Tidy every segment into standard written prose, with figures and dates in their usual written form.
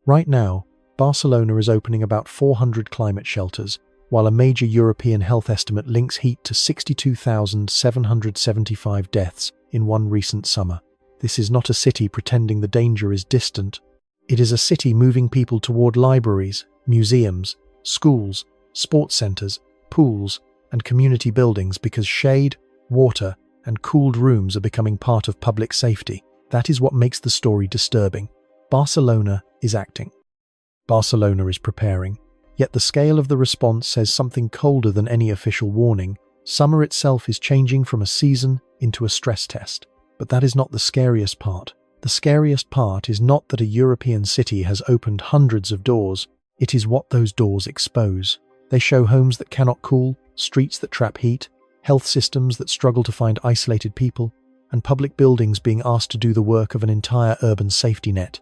Right now, Barcelona is opening about 400 climate shelters, while a major European health estimate links heat to 62,775 deaths in one recent summer. This is not a city pretending the danger is distant. It is a city moving people toward libraries, museums, schools, sports centers, pools, and community buildings because shade, water, and cooled rooms are becoming part of public safety. That is what makes the story disturbing. Barcelona is acting. Barcelona is preparing. Yet the scale of the response says something colder than any official warning. Summer itself is changing from a season into a stress test. But that is not the scariest part. The scariest part is not that a European city has opened hundreds of doors. It is what those doors expose. They show homes that cannot cool, streets that trap heat, health systems that struggle to find isolated people, and public buildings being asked to do the work of an entire urban safety net.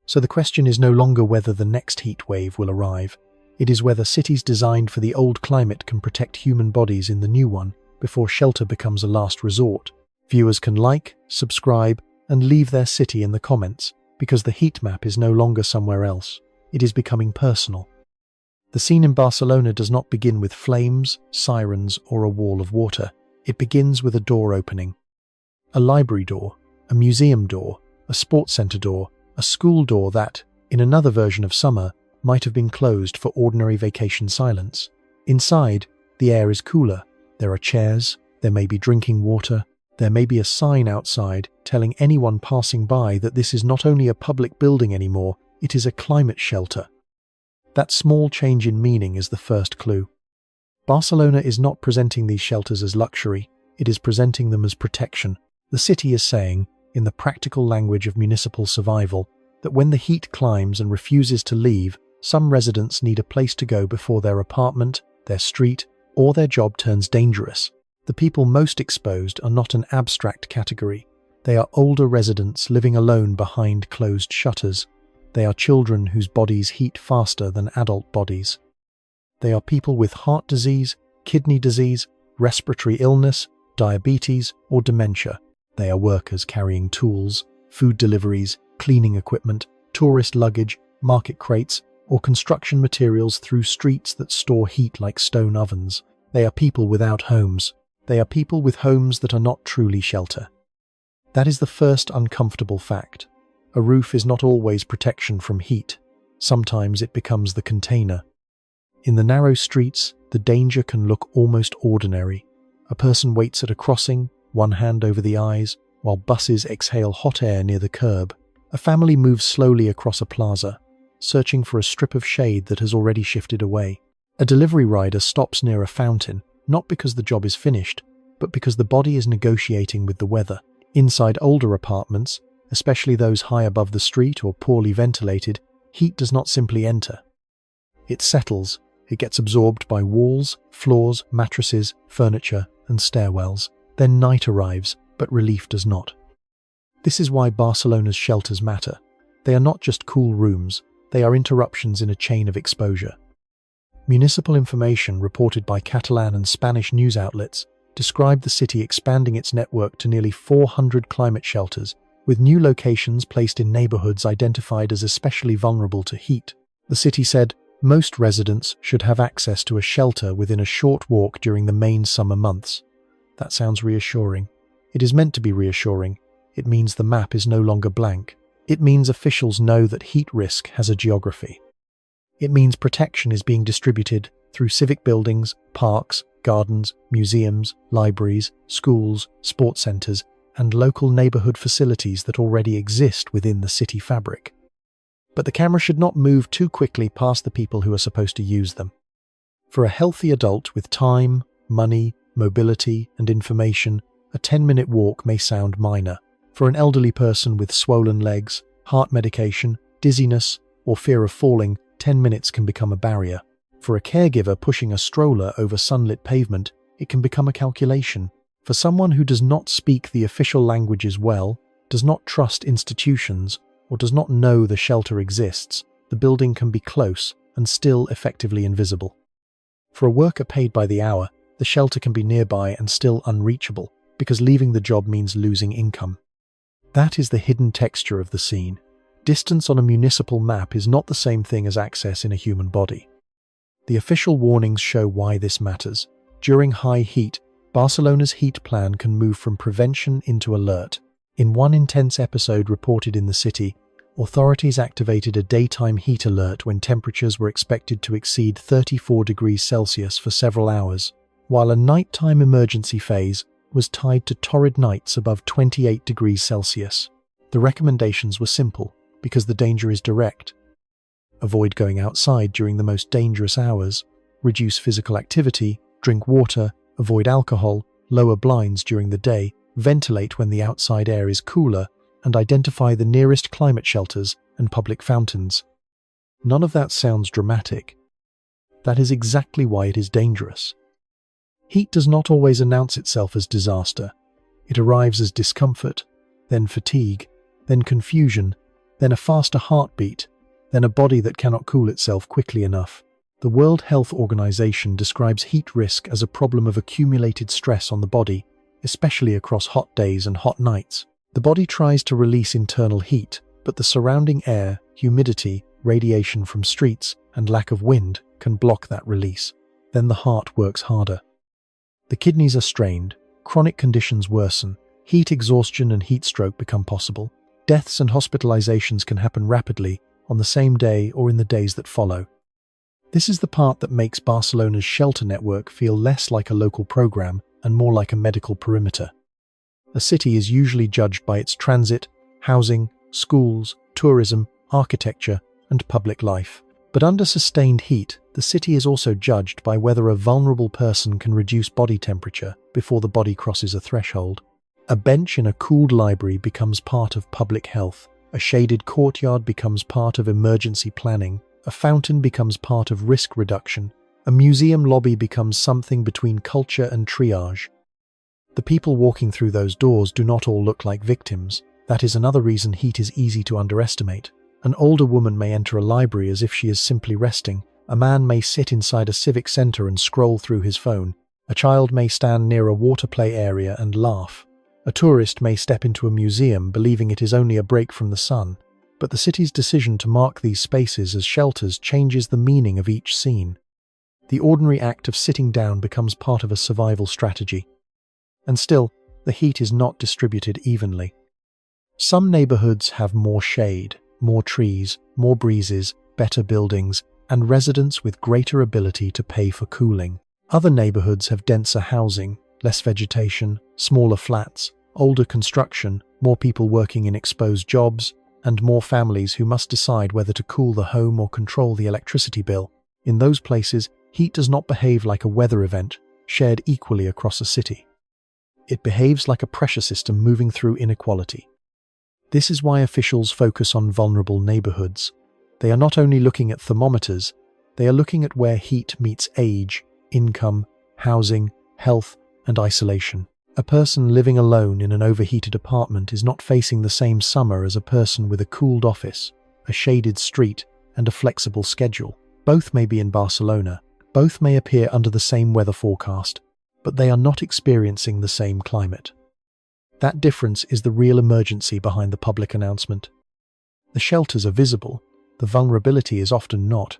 So the question is no longer whether the next heat wave will arrive. It is whether cities designed for the old climate can protect human bodies in the new one before shelter becomes a last resort. Viewers can like, subscribe, and leave their city in the comments, because the heat map is no longer somewhere else. It is becoming personal. The scene in Barcelona does not begin with flames, sirens, or a wall of water. It begins with a door opening. A library door, a museum door, a sports center door, a school door that, in another version of summer, might have been closed for ordinary vacation silence. Inside, the air is cooler. There are chairs, there may be drinking water, there may be a sign outside telling anyone passing by that this is not only a public building anymore, it is a climate shelter. That small change in meaning is the first clue. Barcelona is not presenting these shelters as luxury, it is presenting them as protection. The city is saying, in the practical language of municipal survival, that when the heat climbs and refuses to leave, some residents need a place to go before their apartment, their street, or their job turns dangerous. The people most exposed are not an abstract category. They are older residents living alone behind closed shutters. They are children whose bodies heat faster than adult bodies. They are people with heart disease, kidney disease, respiratory illness, diabetes, or dementia. They are workers carrying tools, food deliveries, cleaning equipment, tourist luggage, market crates, or construction materials through streets that store heat like stone ovens. They are people without homes. They are people with homes that are not truly shelter. That is the first uncomfortable fact. A roof is not always protection from heat. Sometimes it becomes the container. In the narrow streets, the danger can look almost ordinary. A person waits at a crossing, one hand over the eyes, while buses exhale hot air near the curb. A family moves slowly across a plaza, searching for a strip of shade that has already shifted away. A delivery rider stops near a fountain, not because the job is finished, but because the body is negotiating with the weather. Inside older apartments, especially those high above the street or poorly ventilated, heat does not simply enter. It settles. It gets absorbed by walls, floors, mattresses, furniture, and stairwells. Then night arrives, but relief does not. This is why Barcelona's shelters matter. They are not just cool rooms, they are interruptions in a chain of exposure. Municipal information reported by Catalan and Spanish news outlets described the city expanding its network to nearly 400 climate shelters, with new locations placed in neighborhoods identified as especially vulnerable to heat. The city said most residents should have access to a shelter within a short walk during the main summer months. That sounds reassuring. It is meant to be reassuring. It means the map is no longer blank. It means officials know that heat risk has a geography. It means protection is being distributed through civic buildings, parks, gardens, museums, libraries, schools, sports centers, and local neighborhood facilities that already exist within the city fabric. But the camera should not move too quickly past the people who are supposed to use them. For a healthy adult with time, money, mobility, and information, a 10-minute walk may sound minor. For an elderly person with swollen legs, heart medication, dizziness, or fear of falling, 10 minutes can become a barrier. For a caregiver pushing a stroller over sunlit pavement, it can become a calculation. For someone who does not speak the official languages well, does not trust institutions, or does not know the shelter exists, the building can be close and still effectively invisible. For a worker paid by the hour, the shelter can be nearby and still unreachable, because leaving the job means losing income. That is the hidden texture of the scene. Distance on a municipal map is not the same thing as access in a human body. The official warnings show why this matters. During high heat, Barcelona's heat plan can move from prevention into alert. In one intense episode reported in the city, authorities activated a daytime heat alert when temperatures were expected to exceed 34 degrees Celsius for several hours, while a nighttime emergency phase was tied to torrid nights above 28 degrees Celsius. The recommendations were simple, because the danger is direct. Avoid going outside during the most dangerous hours, reduce physical activity, drink water, avoid alcohol, lower blinds during the day, ventilate when the outside air is cooler, and identify the nearest climate shelters and public fountains. None of that sounds dramatic. That is exactly why it is dangerous. Heat does not always announce itself as disaster. It arrives as discomfort, then fatigue, then confusion, then a faster heartbeat, then a body that cannot cool itself quickly enough. The World Health Organization describes heat risk as a problem of accumulated stress on the body, especially across hot days and hot nights. The body tries to release internal heat, but the surrounding air, humidity, radiation from streets, and lack of wind can block that release. Then the heart works harder. The kidneys are strained, chronic conditions worsen, heat exhaustion and heat stroke become possible. Deaths and hospitalizations can happen rapidly, on the same day or in the days that follow. This is the part that makes Barcelona's shelter network feel less like a local program and more like a medical perimeter. A city is usually judged by its transit, housing, schools, tourism, architecture, and public life. But under sustained heat, the city is also judged by whether a vulnerable person can reduce body temperature before the body crosses a threshold. A bench in a cooled library becomes part of public health. A shaded courtyard becomes part of emergency planning. A fountain becomes part of risk reduction. A museum lobby becomes something between culture and triage. The people walking through those doors do not all look like victims. That is another reason heat is easy to underestimate. An older woman may enter a library as if she is simply resting. A man may sit inside a civic center and scroll through his phone. A child may stand near a water play area and laugh. A tourist may step into a museum believing it is only a break from the sun. But the city's decision to mark these spaces as shelters changes the meaning of each scene. The ordinary act of sitting down becomes part of a survival strategy. And still, the heat is not distributed evenly. Some neighborhoods have more shade, more trees, more breezes, better buildings, and residents with greater ability to pay for cooling. Other neighborhoods have denser housing, less vegetation, smaller flats, older construction, more people working in exposed jobs, and more families who must decide whether to cool the home or control the electricity bill. In those places, heat does not behave like a weather event, shared equally across a city. It behaves like a pressure system moving through inequality. This is why officials focus on vulnerable neighborhoods. They are not only looking at thermometers, they are looking at where heat meets age, income, housing, health, and isolation. A person living alone in an overheated apartment is not facing the same summer as a person with a cooled office, a shaded street, and a flexible schedule. Both may be in Barcelona, both may appear under the same weather forecast, but they are not experiencing the same climate. That difference is the real emergency behind the public announcement. The shelters are visible, the vulnerability is often not.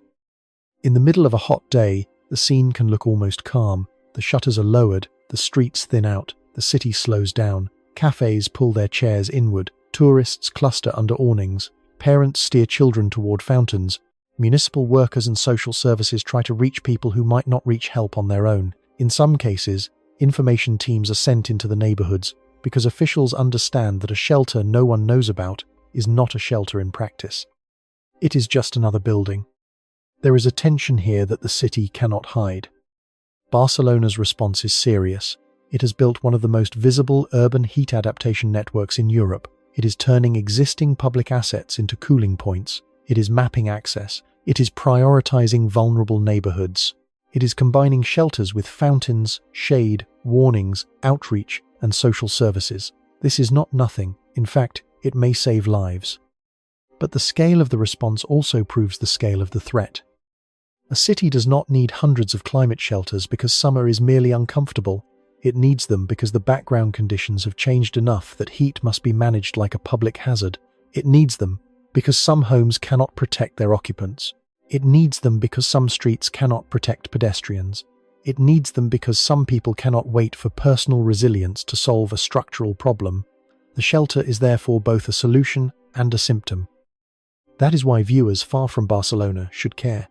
In the middle of a hot day, the scene can look almost calm. The shutters are lowered, the streets thin out, the city slows down, cafes pull their chairs inward, tourists cluster under awnings, parents steer children toward fountains, municipal workers and social services try to reach people who might not reach help on their own. In some cases, information teams are sent into the neighborhoods because officials understand that a shelter no one knows about is not a shelter in practice. It is just another building. There is a tension here that the city cannot hide. Barcelona's response is serious. It has built one of the most visible urban heat adaptation networks in Europe. It is turning existing public assets into cooling points. It is mapping access. It is prioritizing vulnerable neighborhoods. It is combining shelters with fountains, shade, warnings, outreach, and social services. This is not nothing. In fact, it may save lives. But the scale of the response also proves the scale of the threat. A city does not need hundreds of climate shelters because summer is merely uncomfortable. It needs them because the background conditions have changed enough that heat must be managed like a public hazard. It needs them because some homes cannot protect their occupants. It needs them because some streets cannot protect pedestrians. It needs them because some people cannot wait for personal resilience to solve a structural problem. The shelter is therefore both a solution and a symptom. That is why viewers far from Barcelona should care.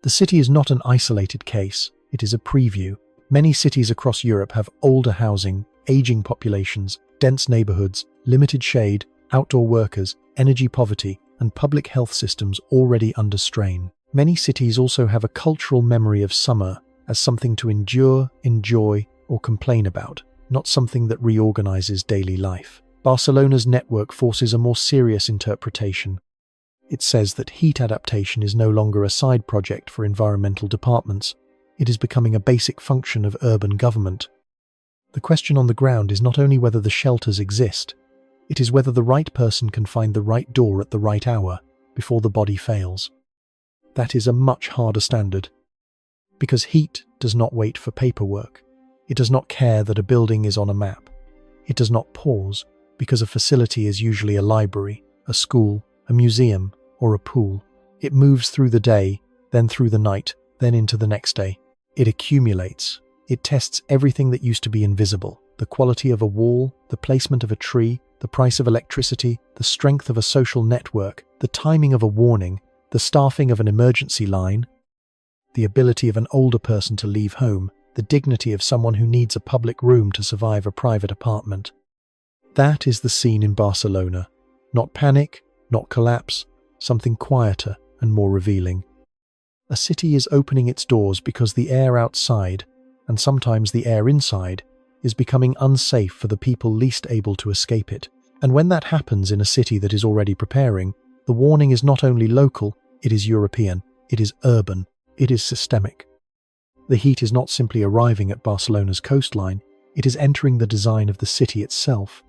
The city is not an isolated case, it is a preview. Many cities across Europe have older housing, aging populations, dense neighborhoods, limited shade, outdoor workers, energy poverty, and public health systems already under strain. Many cities also have a cultural memory of summer as something to endure, enjoy, or complain about, not something that reorganizes daily life. Barcelona's network forces a more serious interpretation. It says that heat adaptation is no longer a side project for environmental departments. It is becoming a basic function of urban government. The question on the ground is not only whether the shelters exist, it is whether the right person can find the right door at the right hour before the body fails. That is a much harder standard. Because heat does not wait for paperwork. It does not care that a building is on a map. It does not pause, because a facility is usually a library, a school, a museum, or a pool. It moves through the day, then through the night, then into the next day. It accumulates. It tests everything that used to be invisible: the quality of a wall, the placement of a tree, the price of electricity, the strength of a social network, the timing of a warning, the staffing of an emergency line, the ability of an older person to leave home, the dignity of someone who needs a public room to survive a private apartment. That is the scene in Barcelona. Not panic, not collapse, something quieter and more revealing. A city is opening its doors because the air outside, and sometimes the air inside, is becoming unsafe for the people least able to escape it. And when that happens in a city that is already preparing, the warning is not only local, it is European, it is urban, it is systemic. The heat is not simply arriving at Barcelona's coastline, it is entering the design of the city itself.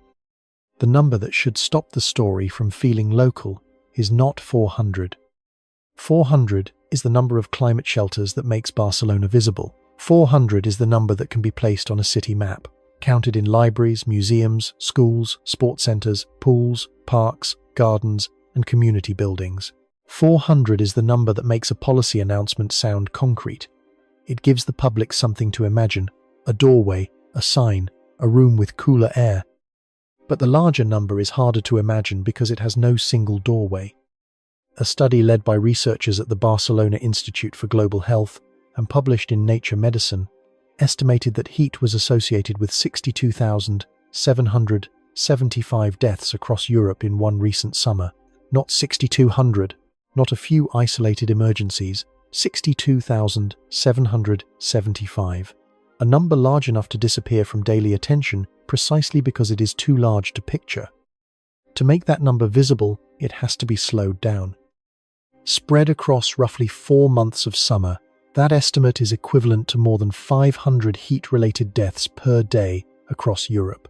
The number that should stop the story from feeling local is not 400. 400 is the number of climate shelters that makes Barcelona visible. 400 is the number that can be placed on a city map, counted in libraries, museums, schools, sports centres, pools, parks, gardens, and community buildings. 400 is the number that makes a policy announcement sound concrete. It gives the public something to imagine: a doorway, a sign, a room with cooler air. But the larger number is harder to imagine because it has no single doorway. A study led by researchers at the Barcelona Institute for Global Health and published in Nature Medicine estimated that heat was associated with 62,775 deaths across Europe in one recent summer. Not 6,200, not a few isolated emergencies, 62,775. A number large enough to disappear from daily attention precisely because it is too large to picture. To make that number visible, it has to be slowed down. Spread across roughly 4 months of summer, that estimate is equivalent to more than 500 heat-related deaths per day across Europe.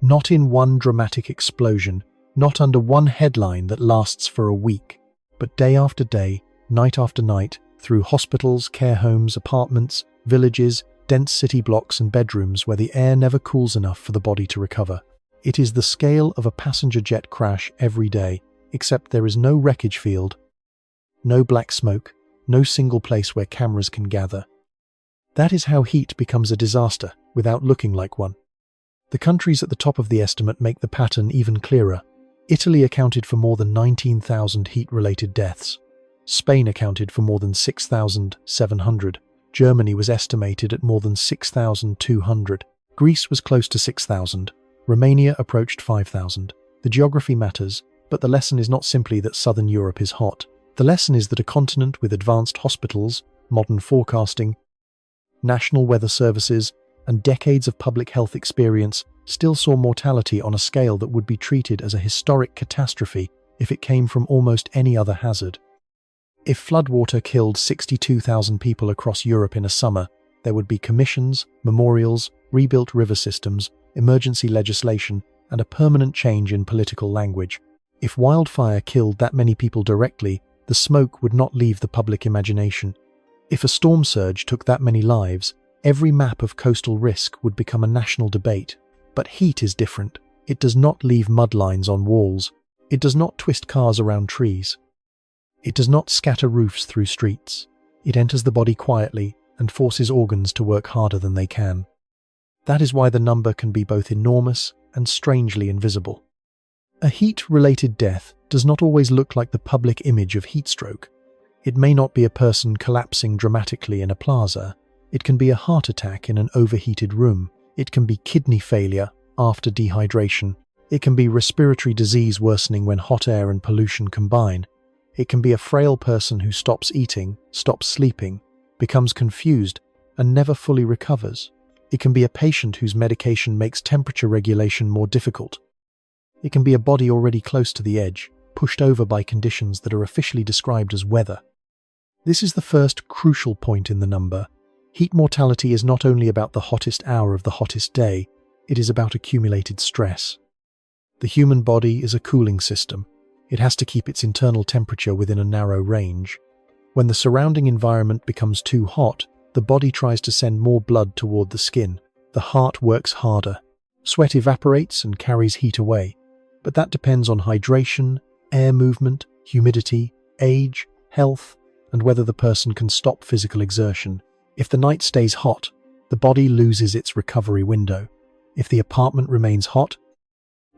Not in one dramatic explosion, not under one headline that lasts for a week, but day after day, night after night, through hospitals, care homes, apartments, villages, dense city blocks and bedrooms where the air never cools enough for the body to recover. It is the scale of a passenger jet crash every day, except there is no wreckage field, no black smoke, no single place where cameras can gather. That is how heat becomes a disaster without looking like one. The countries at the top of the estimate make the pattern even clearer. Italy accounted for more than 19,000 heat-related deaths. Spain accounted for more than 6,700. Germany was estimated at more than 6,200. Greece was close to 6,000. Romania approached 5,000. The geography matters, but the lesson is not simply that southern Europe is hot. The lesson is that a continent with advanced hospitals, modern forecasting, national weather services, and decades of public health experience still saw mortality on a scale that would be treated as a historic catastrophe if it came from almost any other hazard. If floodwater killed 62,000 people across Europe in a summer, there would be commissions, memorials, rebuilt river systems, emergency legislation, and a permanent change in political language. If wildfire killed that many people directly, the smoke would not leave the public imagination. If a storm surge took that many lives, every map of coastal risk would become a national debate. But heat is different. It does not leave mudlines on walls. It does not twist cars around trees. It does not scatter roofs through streets. It enters the body quietly and forces organs to work harder than they can. That is why the number can be both enormous and strangely invisible. A heat-related death does not always look like the public image of heatstroke. It may not be a person collapsing dramatically in a plaza. It can be a heart attack in an overheated room. It can be kidney failure after dehydration. It can be respiratory disease worsening when hot air and pollution combine. It can be a frail person who stops eating, stops sleeping, becomes confused, and never fully recovers. It can be a patient whose medication makes temperature regulation more difficult. It can be a body already close to the edge, pushed over by conditions that are officially described as weather. This is the first crucial point in the number. Heat mortality is not only about the hottest hour of the hottest day, it is about accumulated stress. The human body is a cooling system. It has to keep its internal temperature within a narrow range. When the surrounding environment becomes too hot, the body tries to send more blood toward the skin. The heart works harder. Sweat evaporates and carries heat away. But that depends on hydration, air movement, humidity, age, health, and whether the person can stop physical exertion. If the night stays hot, the body loses its recovery window. If the apartment remains hot,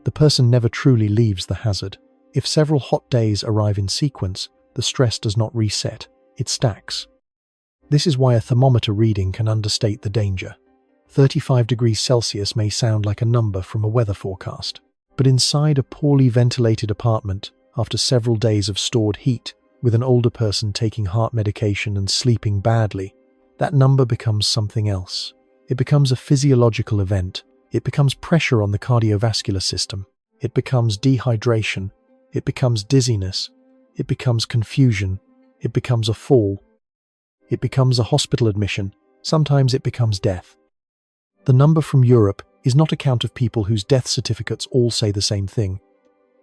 the person never truly leaves the hazard. If several hot days arrive in sequence, the stress does not reset, it stacks. This is why a thermometer reading can understate the danger. 35 degrees Celsius may sound like a number from a weather forecast, but inside a poorly ventilated apartment, after several days of stored heat, with an older person taking heart medication and sleeping badly, that number becomes something else. It becomes a physiological event. It becomes pressure on the cardiovascular system. It becomes dehydration. It becomes dizziness. It becomes confusion. It becomes a fall. It becomes a hospital admission. Sometimes it becomes death. The number from Europe is not a count of people whose death certificates all say the same thing.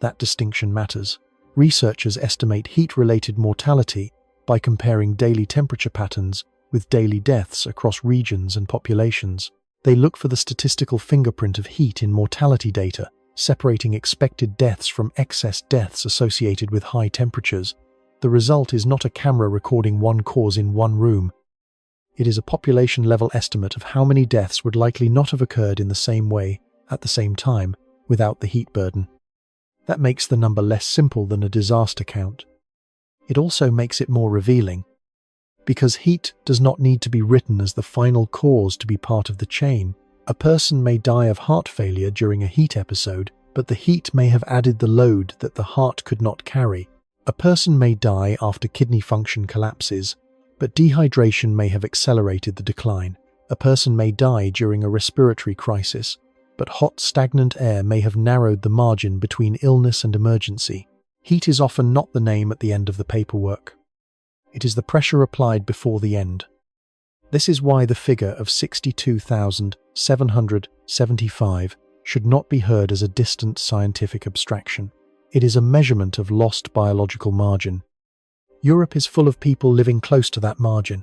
That distinction matters. Researchers estimate heat-related mortality by comparing daily temperature patterns with daily deaths across regions and populations. They look for the statistical fingerprint of heat in mortality data, separating expected deaths from excess deaths associated with high temperatures. The result is not a camera recording one cause in one room. It is a population-level estimate of how many deaths would likely not have occurred in the same way, at the same time, without the heat burden. That makes the number less simple than a disaster count. It also makes it more revealing. Because heat does not need to be written as the final cause to be part of the chain. A person may die of heart failure during a heat episode, but the heat may have added the load that the heart could not carry. A person may die after kidney function collapses, but dehydration may have accelerated the decline. A person may die during a respiratory crisis, but hot, stagnant air may have narrowed the margin between illness and emergency. Heat is often not the name at the end of the paperwork. It is the pressure applied before the end. This is why the figure of 62,775 should not be heard as a distant scientific abstraction. It is a measurement of lost biological margin. Europe is full of people living close to that margin.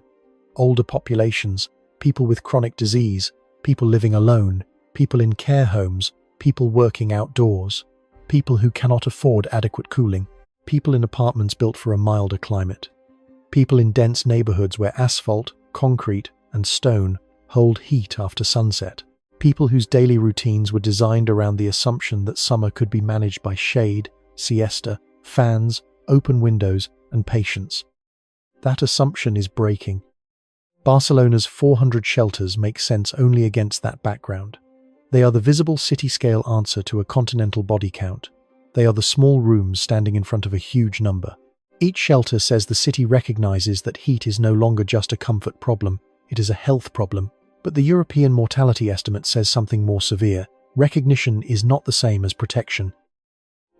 Older populations, people with chronic disease, people living alone, people in care homes, people working outdoors, people who cannot afford adequate cooling, people in apartments built for a milder climate, people in dense neighborhoods where asphalt, concrete, and stone hold heat after sunset, people whose daily routines were designed around the assumption that summer could be managed by shade, siesta, fans, open windows, and patience. That assumption is breaking. Barcelona's 400 shelters make sense only against that background. They are the visible city-scale answer to a continental body count. They are the small rooms standing in front of a huge number. Each shelter says the city recognizes that heat is no longer just a comfort problem, it is a health problem. But the European mortality estimate says something more severe. Recognition is not the same as protection.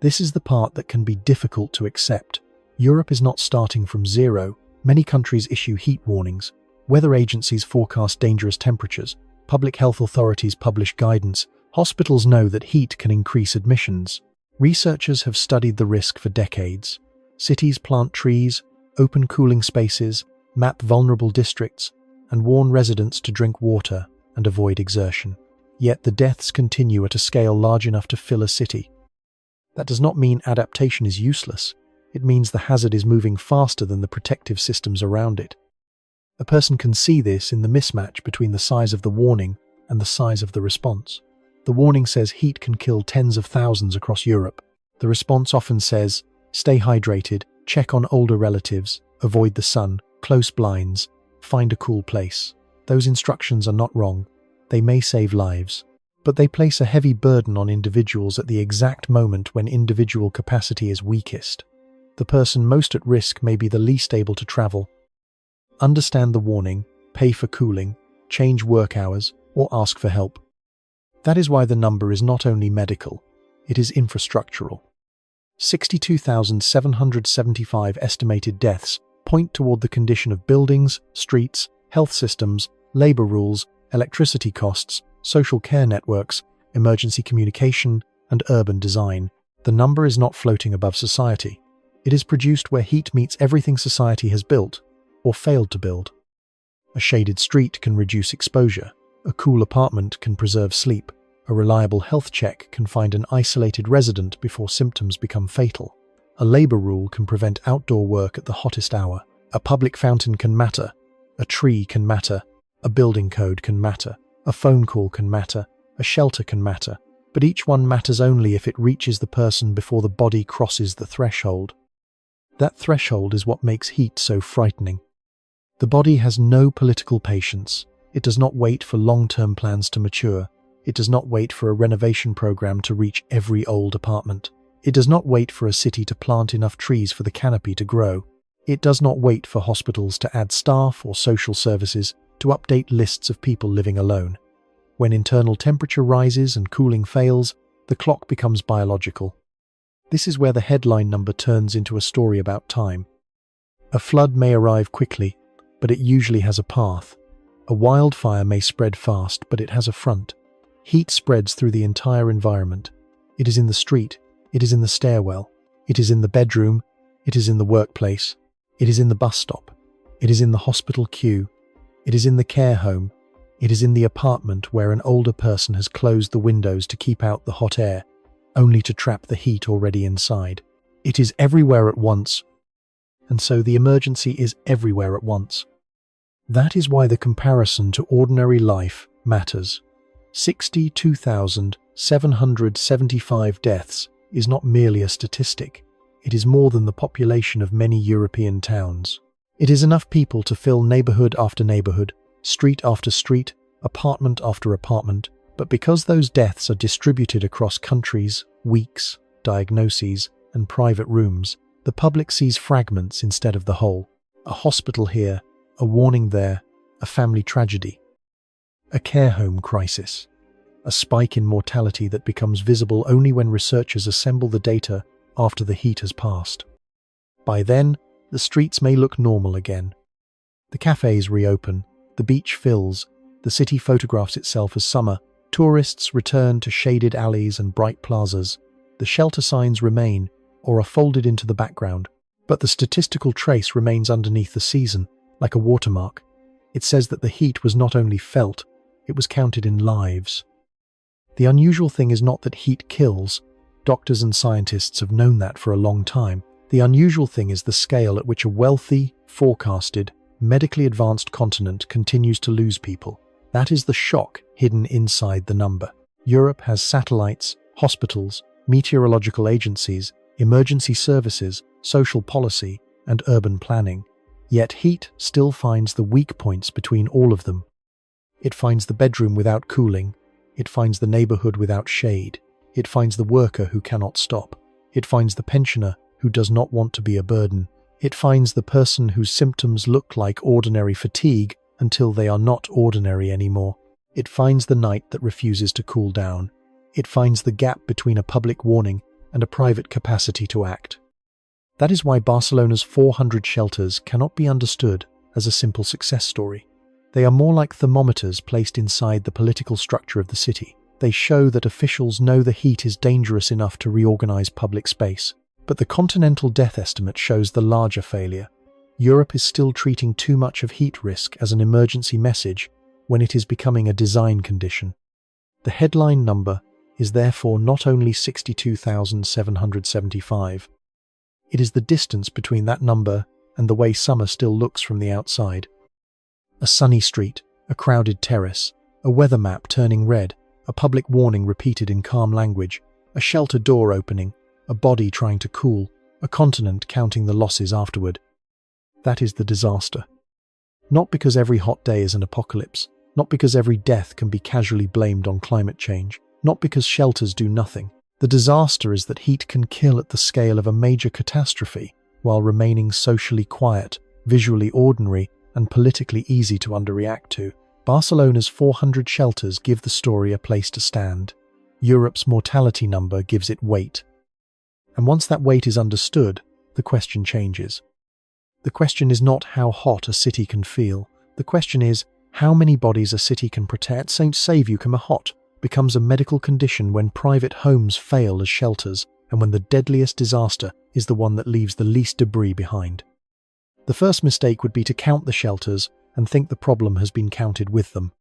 This is the part that can be difficult to accept. Europe is not starting from zero. Many countries issue heat warnings. Weather agencies forecast dangerous temperatures. Public health authorities publish guidance. Hospitals know that heat can increase admissions. Researchers have studied the risk for decades. Cities plant trees, open cooling spaces, map vulnerable districts, and warn residents to drink water and avoid exertion. Yet the deaths continue at a scale large enough to fill a city. That does not mean adaptation is useless. It means the hazard is moving faster than the protective systems around it. A person can see this in the mismatch between the size of the warning and the size of the response. The warning says heat can kill tens of thousands across Europe. The response often says, stay hydrated, check on older relatives, avoid the sun, close blinds, find a cool place. Those instructions are not wrong. They may save lives. But they place a heavy burden on individuals at the exact moment when individual capacity is weakest. The person most at risk may be the least able to travel. Understand the warning, pay for cooling, change work hours, or ask for help. That is why the number is not only medical, it is infrastructural. 62,775 estimated deaths point toward the condition of buildings, streets, health systems, labor rules, electricity costs, social care networks, emergency communication, and urban design. The number is not floating above society. It is produced where heat meets everything society has built, or failed to build. A shaded street can reduce exposure. A cool apartment can preserve sleep. A reliable health check can find an isolated resident before symptoms become fatal. A labor rule can prevent outdoor work at the hottest hour. A public fountain can matter. A tree can matter. A building code can matter. A phone call can matter. A shelter can matter. But each one matters only if it reaches the person before the body crosses the threshold. That threshold is what makes heat so frightening. The body has no political patience. It does not wait for long-term plans to mature. It does not wait for a renovation program to reach every old apartment. It does not wait for a city to plant enough trees for the canopy to grow. It does not wait for hospitals to add staff or social services to update lists of people living alone. When internal temperature rises and cooling fails, the clock becomes biological. This is where the headline number turns into a story about time. A flood may arrive quickly, but it usually has a path. A wildfire may spread fast, but it has a front. Heat spreads through the entire environment. It is in the street. It is in the stairwell. It is in the bedroom. It is in the workplace. It is in the bus stop. It is in the hospital queue. It is in the care home. It is in the apartment where an older person has closed the windows to keep out the hot air, only to trap the heat already inside. It is everywhere at once. And so the emergency is everywhere at once. That is why the comparison to ordinary life matters. 62,775 deaths is not merely a statistic. It is more than the population of many European towns. It is enough people to fill neighborhood after neighborhood, street after street, apartment after apartment, but because those deaths are distributed across countries, weeks, diagnoses, and private rooms, the public sees fragments instead of the whole. A hospital here, a warning there, a family tragedy, a care home crisis, a spike in mortality that becomes visible only when researchers assemble the data after the heat has passed. By then, the streets may look normal again. The cafes reopen, the beach fills, the city photographs itself as summer, tourists return to shaded alleys and bright plazas, the shelter signs remain or are folded into the background, but the statistical trace remains underneath the season, like a watermark. It says that the heat was not only felt, it was counted in lives. The unusual thing is not that heat kills. Doctors and scientists have known that for a long time. The unusual thing is the scale at which a wealthy, forecasted, medically advanced continent continues to lose people. That is the shock hidden inside the number. Europe has satellites, hospitals, meteorological agencies, emergency services, social policy, and urban planning. Yet heat still finds the weak points between all of them. It finds the bedroom without cooling. It finds the neighborhood without shade. It finds the worker who cannot stop. It finds the pensioner who does not want to be a burden. It finds the person whose symptoms look like ordinary fatigue until they are not ordinary anymore. It finds the night that refuses to cool down. It finds the gap between a public warning and a private capacity to act. That is why Barcelona's 400 shelters cannot be understood as a simple success story. They are more like thermometers placed inside the political structure of the city. They show that officials know the heat is dangerous enough to reorganize public space. But the continental death estimate shows the larger failure. Europe is still treating too much of heat risk as an emergency message when it is becoming a design condition. The headline number is therefore not only 62,775. It is the distance between that number and the way summer still looks from the outside. A sunny street, a crowded terrace, a weather map turning red, a public warning repeated in calm language, a shelter door opening, a body trying to cool, a continent counting the losses afterward. That is the disaster. Not because every hot day is an apocalypse, not because every death can be casually blamed on climate change, not because shelters do nothing. The disaster is that heat can kill at the scale of a major catastrophe while remaining socially quiet, visually ordinary, and politically easy to underreact to. Barcelona's 400 shelters give the story a place to stand. Europe's mortality number gives it weight. And once that weight is understood, the question changes. The question is not how hot a city can feel. The question is how many bodies a city can protect. Save you from a hot becomes a medical condition when private homes fail as shelters and when the deadliest disaster is the one that leaves the least debris behind. The first mistake would be to count the shelters and think the problem has been counted with them.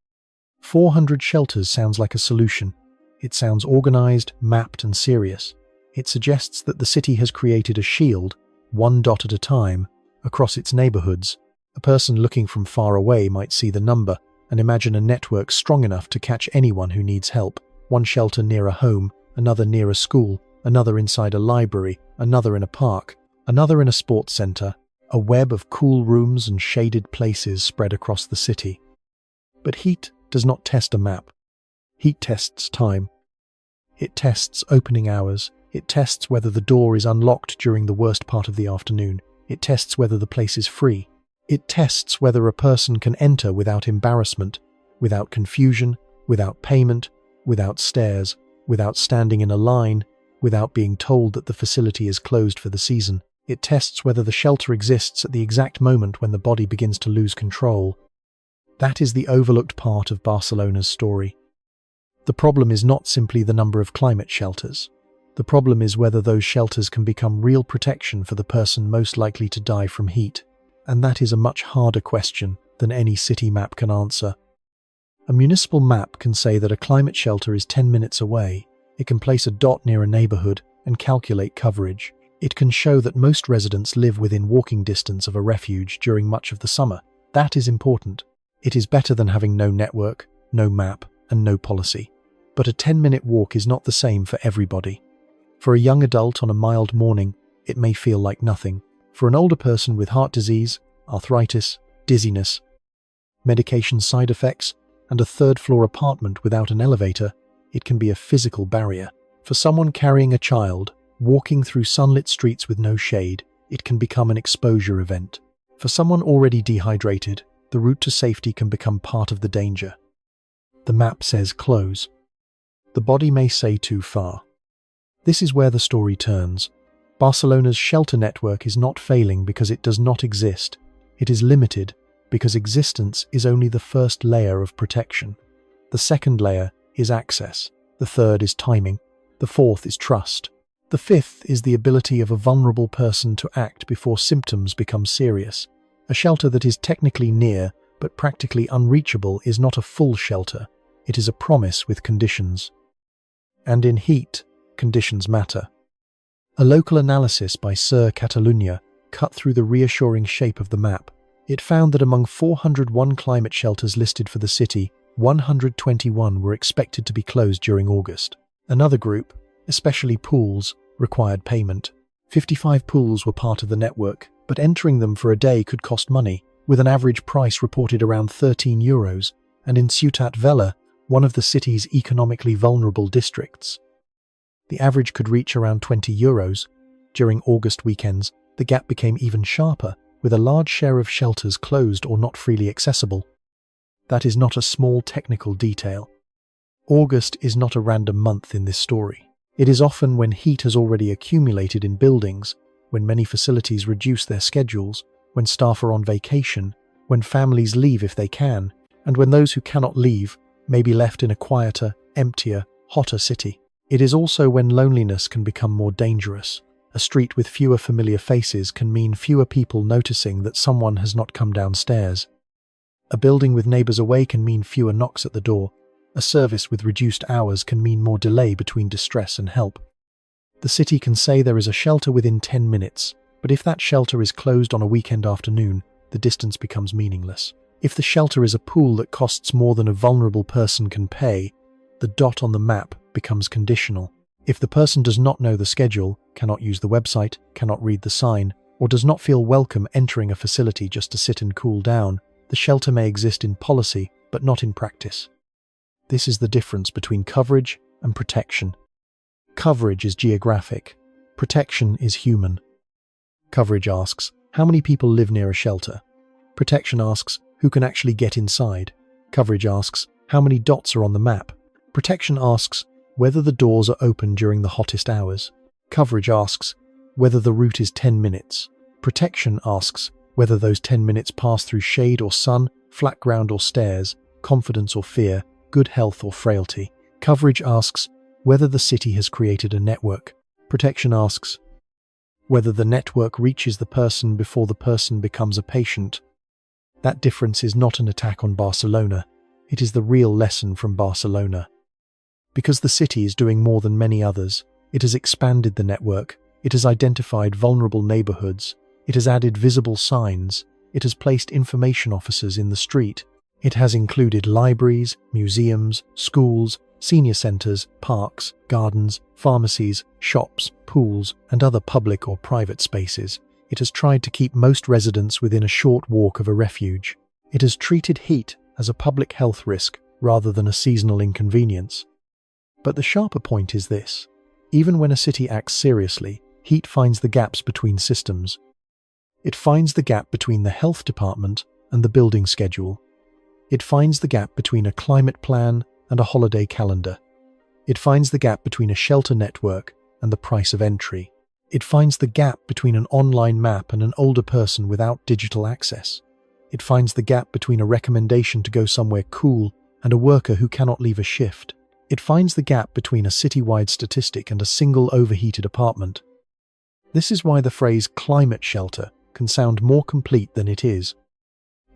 400 shelters sounds like a solution. It sounds organized, mapped, and serious. It suggests that the city has created a shield, one dot at a time, across its neighborhoods. A person looking from far away might see the number and imagine a network strong enough to catch anyone who needs help. One shelter near a home, another near a school, another inside a library, another in a park, another in a sports center, a web of cool rooms and shaded places spread across the city. But heat does not test a map. Heat tests time. It tests opening hours. It tests whether the door is unlocked during the worst part of the afternoon. It tests whether the place is free. It tests whether a person can enter without embarrassment, without confusion, without payment, without stares, without standing in a line, without being told that the facility is closed for the season. It tests whether the shelter exists at the exact moment when the body begins to lose control. That is the overlooked part of Barcelona's story. The problem is not simply the number of climate shelters. The problem is whether those shelters can become real protection for the person most likely to die from heat. And that is a much harder question than any city map can answer. A municipal map can say that a climate shelter is 10 minutes away. It can place a dot near a neighborhood and calculate coverage. It can show that most residents live within walking distance of a refuge during much of the summer. That is important. It is better than having no network, no map, and no policy. But a 10-minute walk is not the same for everybody. For a young adult on a mild morning, it may feel like nothing. For an older person with heart disease, arthritis, dizziness, medication side effects, and a third-floor apartment without an elevator, it can be a physical barrier. For someone carrying a child, walking through sunlit streets with no shade, it can become an exposure event. For someone already dehydrated, the route to safety can become part of the danger. The map says close. The body may say too far. This is where the story turns. Barcelona's shelter network is not failing because it does not exist. It is limited because existence is only the first layer of protection. The second layer is access. The third is timing. The fourth is trust. The fifth is the ability of a vulnerable person to act before symptoms become serious. A shelter that is technically near but practically unreachable is not a full shelter. It is a promise with conditions. And in heat, conditions matter. A local analysis by Sir Catalunya cut through the reassuring shape of the map. It found that among 401 climate shelters listed for the city, 121 were expected to be closed during August. Another group, especially pools, required payment. 55 pools were part of the network, but entering them for a day could cost money, with an average price reported around €13, and in Ciutat Vella, one of the city's economically vulnerable districts, the average could reach around €20. During August weekends, the gap became even sharper, with a large share of shelters closed or not freely accessible. That is not a small technical detail. August is not a random month in this story. It is often when heat has already accumulated in buildings, when many facilities reduce their schedules, when staff are on vacation, when families leave if they can, and when those who cannot leave may be left in a quieter, emptier, hotter city. It is also when loneliness can become more dangerous. A street with fewer familiar faces can mean fewer people noticing that someone has not come downstairs. A building with neighbors away can mean fewer knocks at the door. A service with reduced hours can mean more delay between distress and help. The city can say there is a shelter within 10 minutes, but if that shelter is closed on a weekend afternoon, the distance becomes meaningless. If the shelter is a pool that costs more than a vulnerable person can pay, the dot on the map becomes conditional. If the person does not know the schedule, cannot use the website, cannot read the sign, or does not feel welcome entering a facility just to sit and cool down, the shelter may exist in policy, but not in practice. This is the difference between coverage and protection. Coverage is geographic. Protection is human. Coverage asks, how many people live near a shelter? Protection asks, who can actually get inside? Coverage asks, how many dots are on the map? Protection asks, whether the doors are open during the hottest hours. Coverage asks, whether the route is 10 minutes. Protection asks, whether those 10 minutes pass through shade or sun, flat ground or stairs, confidence or fear, good health or frailty. Coverage asks, whether the city has created a network. Protection asks, whether the network reaches the person before the person becomes a patient. That difference is not an attack on Barcelona. It is the real lesson from Barcelona. Because the city is doing more than many others, it has expanded the network, it has identified vulnerable neighborhoods, it has added visible signs, it has placed information officers in the street, it has included libraries, museums, schools, senior centers, parks, gardens, pharmacies, shops, pools, and other public or private spaces. It has tried to keep most residents within a short walk of a refuge. It has treated heat as a public health risk rather than a seasonal inconvenience. But the sharper point is this. Even when a city acts seriously, heat finds the gaps between systems. It finds the gap between the health department and the building schedule. It finds the gap between a climate plan and a holiday calendar. It finds the gap between a shelter network and the price of entry. It finds the gap between an online map and an older person without digital access. It finds the gap between a recommendation to go somewhere cool and a worker who cannot leave a shift. It finds the gap between a citywide statistic and a single overheated apartment. This is why the phrase climate shelter can sound more complete than it is.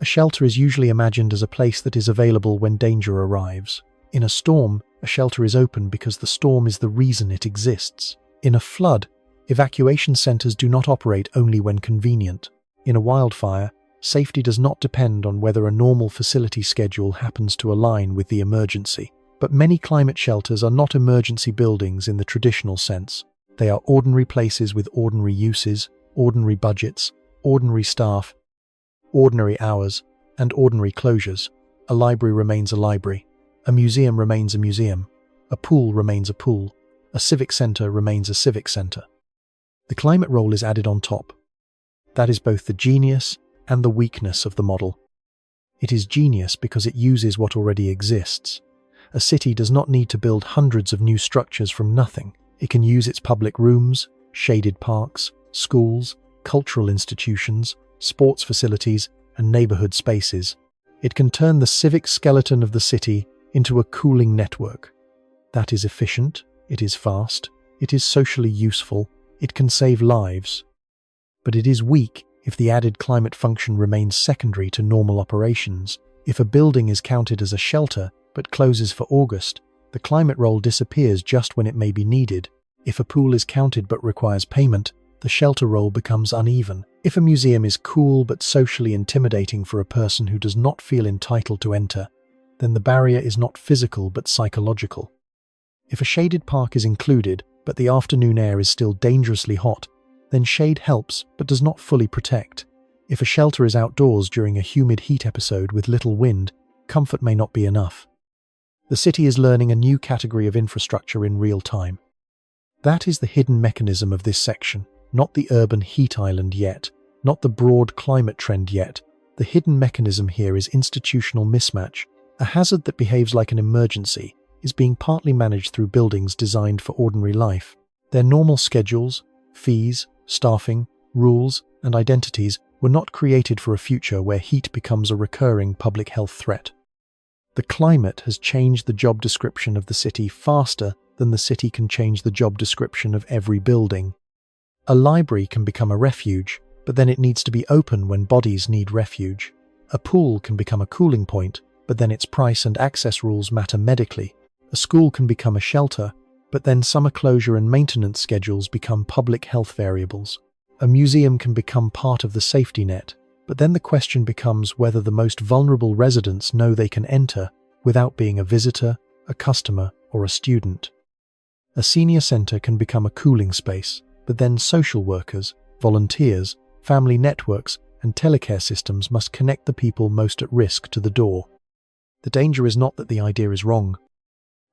A shelter is usually imagined as a place that is available when danger arrives. In a storm, a shelter is open because the storm is the reason it exists. In a flood, evacuation centers do not operate only when convenient. In a wildfire, safety does not depend on whether a normal facility schedule happens to align with the emergency. But many climate shelters are not emergency buildings in the traditional sense. They are ordinary places with ordinary uses, ordinary budgets, ordinary staff, ordinary hours, and ordinary closures. A library remains a library. A museum remains a museum. A pool remains a pool. A civic center remains a civic center. The climate role is added on top. That is both the genius and the weakness of the model. It is genius because it uses what already exists. A city does not need to build hundreds of new structures from nothing. It can use its public rooms, shaded parks, schools, cultural institutions, sports facilities, and neighborhood spaces. It can turn the civic skeleton of the city into a cooling network. That is efficient, it is fast, it is socially useful, it can save lives. But it is weak if the added climate function remains secondary to normal operations. If a building is counted as a shelter but closes for August, the climate role disappears just when it may be needed. If a pool is counted but requires payment, the shelter role becomes uneven. If a museum is cool but socially intimidating for a person who does not feel entitled to enter, then the barrier is not physical but psychological. If a shaded park is included but the afternoon air is still dangerously hot, then shade helps but does not fully protect. If a shelter is outdoors during a humid heat episode with little wind, comfort may not be enough. The city is learning a new category of infrastructure in real time. That is the hidden mechanism of this section, not the urban heat island yet, not the broad climate trend yet. The hidden mechanism here is institutional mismatch. A hazard that behaves like an emergency is being partly managed through buildings designed for ordinary life. Their normal schedules, fees, staffing, rules, and identities were not created for a future where heat becomes a recurring public health threat. The climate has changed the job description of the city faster than the city can change the job description of every building. A library can become a refuge, but then it needs to be open when bodies need refuge. A pool can become a cooling point, but then its price and access rules matter medically. A school can become a shelter, but then summer closure and maintenance schedules become public health variables. A museum can become part of the safety net, but then the question becomes whether the most vulnerable residents know they can enter without being a visitor, a customer, or a student. A senior centre can become a cooling space, but then social workers, volunteers, family networks, and telecare systems must connect the people most at risk to the door. The danger is not that the idea is wrong.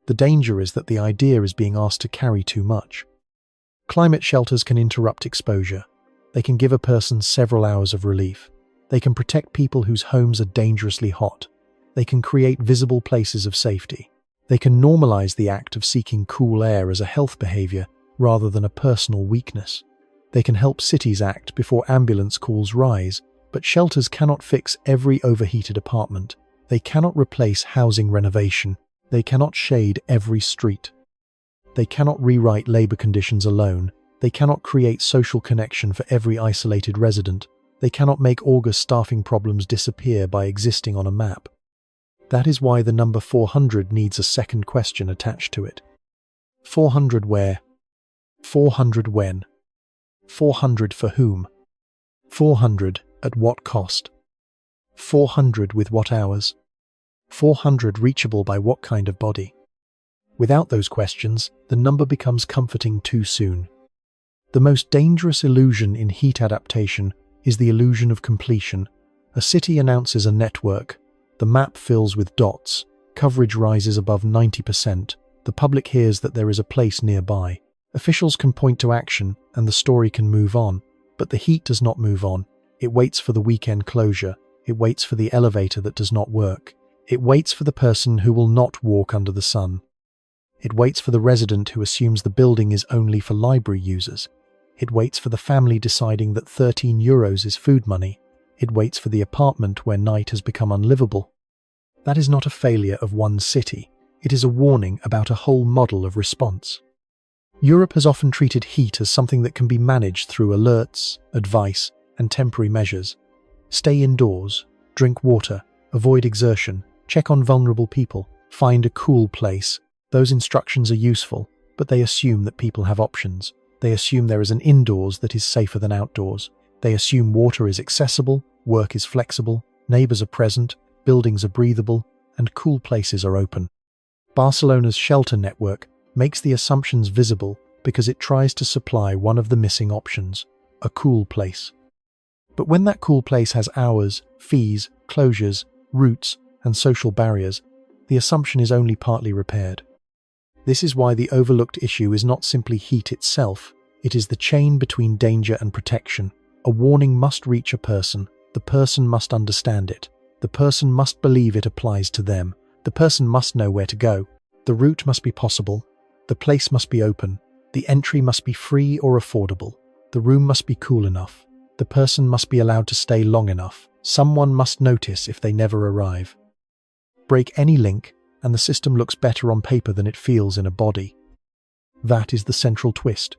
The danger is that the idea is being asked to carry too much. Climate shelters can interrupt exposure. They can give a person several hours of relief. They can protect people whose homes are dangerously hot. They can create visible places of safety. They can normalize the act of seeking cool air as a health behavior rather than a personal weakness. They can help cities act before ambulance calls rise, but shelters cannot fix every overheated apartment. They cannot replace housing renovation. They cannot shade every street. They cannot rewrite labor conditions alone. They cannot create social connection for every isolated resident. They cannot make August staffing problems disappear by existing on a map. That is why the number 400 needs a second question attached to it. 400 where? 400 when? 400 for whom? 400 at what cost? 400 with what hours? 400 reachable by what kind of body? Without those questions, the number becomes comforting too soon. The most dangerous illusion in heat adaptation is the illusion of completion. A city announces a network. The map fills with dots. Coverage rises above 90%. The public hears that there is a place nearby. Officials can point to action, and the story can move on. But the heat does not move on. It waits for the weekend closure. It waits for the elevator that does not work. It waits for the person who will not walk under the sun. It waits for the resident who assumes the building is only for library users. It waits for the family deciding that €13 is food money. It waits for the apartment where night has become unlivable. That is not a failure of one city. It is a warning about a whole model of response. Europe has often treated heat as something that can be managed through alerts, advice, and temporary measures. Stay indoors, drink water, avoid exertion, check on vulnerable people, find a cool place. Those instructions are useful, but they assume that people have options. They assume there is an indoors that is safer than outdoors. They assume water is accessible, work is flexible, neighbors are present, buildings are breathable, and cool places are open. Barcelona's shelter network makes the assumptions visible because it tries to supply one of the missing options, a cool place. But when that cool place has hours, fees, closures, routes, and social barriers, the assumption is only partly repaired. This is why the overlooked issue is not simply heat itself, it is the chain between danger and protection. A warning must reach a person, the person must understand it, the person must believe it applies to them, the person must know where to go, the route must be possible, the place must be open, the entry must be free or affordable, the room must be cool enough, the person must be allowed to stay long enough, someone must notice if they never arrive. Break any link, and the system looks better on paper than it feels in a body. That is the central twist.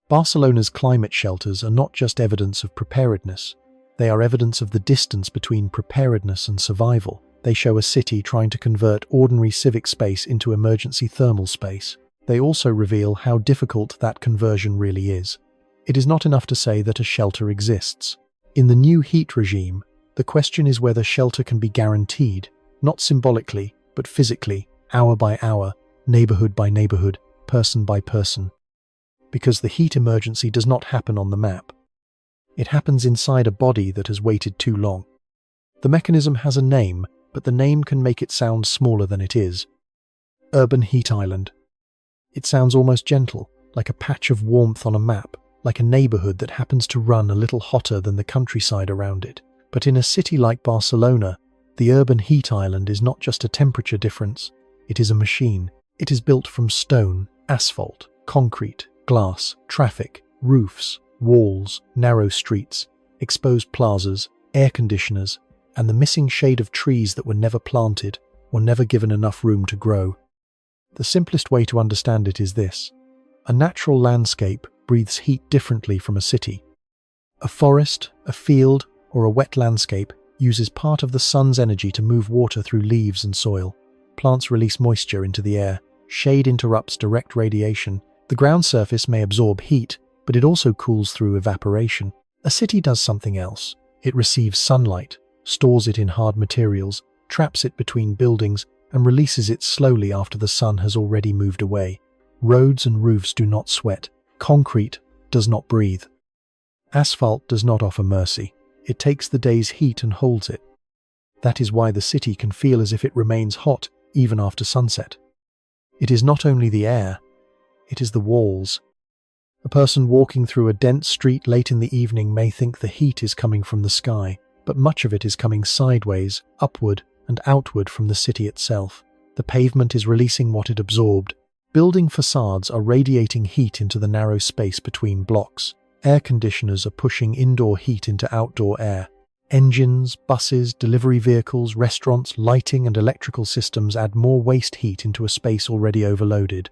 Barcelona's climate shelters are not just evidence of preparedness, they are evidence of the distance between preparedness and survival. They show a city trying to convert ordinary civic space into emergency thermal space. They also reveal how difficult that conversion really is. It is not enough to say that a shelter exists. In the new heat regime, the question is whether shelter can be guaranteed, not symbolically, but physically, hour by hour, neighborhood by neighborhood, person by person. Because the heat emergency does not happen on the map. It happens inside a body that has waited too long. The mechanism has a name, but the name can make it sound smaller than it is. Urban heat island. It sounds almost gentle, like a patch of warmth on a map, like a neighborhood that happens to run a little hotter than the countryside around it. But in a city like Barcelona, the urban heat island is not just a temperature difference, it is a machine. It is built from stone, asphalt, concrete, glass, traffic, roofs, walls, narrow streets, exposed plazas, air conditioners, and the missing shade of trees that were never planted or never given enough room to grow. The simplest way to understand it is this. A natural landscape breathes heat differently from a city. A forest, a field, or a wet landscape uses part of the sun's energy to move water through leaves and soil. Plants release moisture into the air. Shade interrupts direct radiation. The ground surface may absorb heat, but it also cools through evaporation. A city does something else. It receives sunlight, stores it in hard materials, traps it between buildings, and releases it slowly after the sun has already moved away. Roads and roofs do not sweat. Concrete does not breathe. Asphalt does not offer mercy. It takes the day's heat and holds it. That is why the city can feel as if it remains hot even after sunset. It is not only the air, it is the walls. A person walking through a dense street late in the evening may think the heat is coming from the sky, but much of it is coming sideways, upward, and outward from the city itself. The pavement is releasing what it absorbed. Building facades are radiating heat into the narrow space between blocks. Air conditioners are pushing indoor heat into outdoor air. Engines, buses, delivery vehicles, restaurants, lighting and electrical systems add more waste heat into a space already overloaded.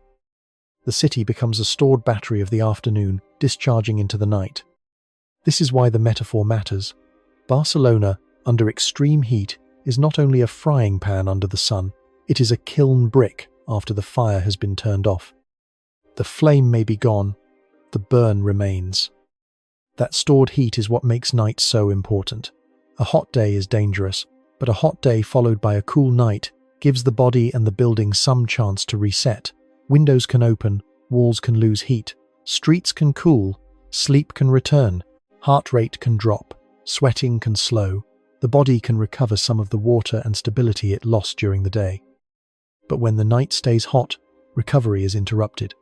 The city becomes a stored battery of the afternoon, discharging into the night. This is why the metaphor matters. Barcelona, under extreme heat, is not only a frying pan under the sun, it is a kiln brick after the fire has been turned off. The flame may be gone, the burn remains. That stored heat is what makes night so important. A hot day is dangerous, but a hot day followed by a cool night gives the body and the building some chance to reset. Windows can open, walls can lose heat, streets can cool, sleep can return, heart rate can drop, sweating can slow, the body can recover some of the water and stability it lost during the day. But when the night stays hot, recovery is interrupted.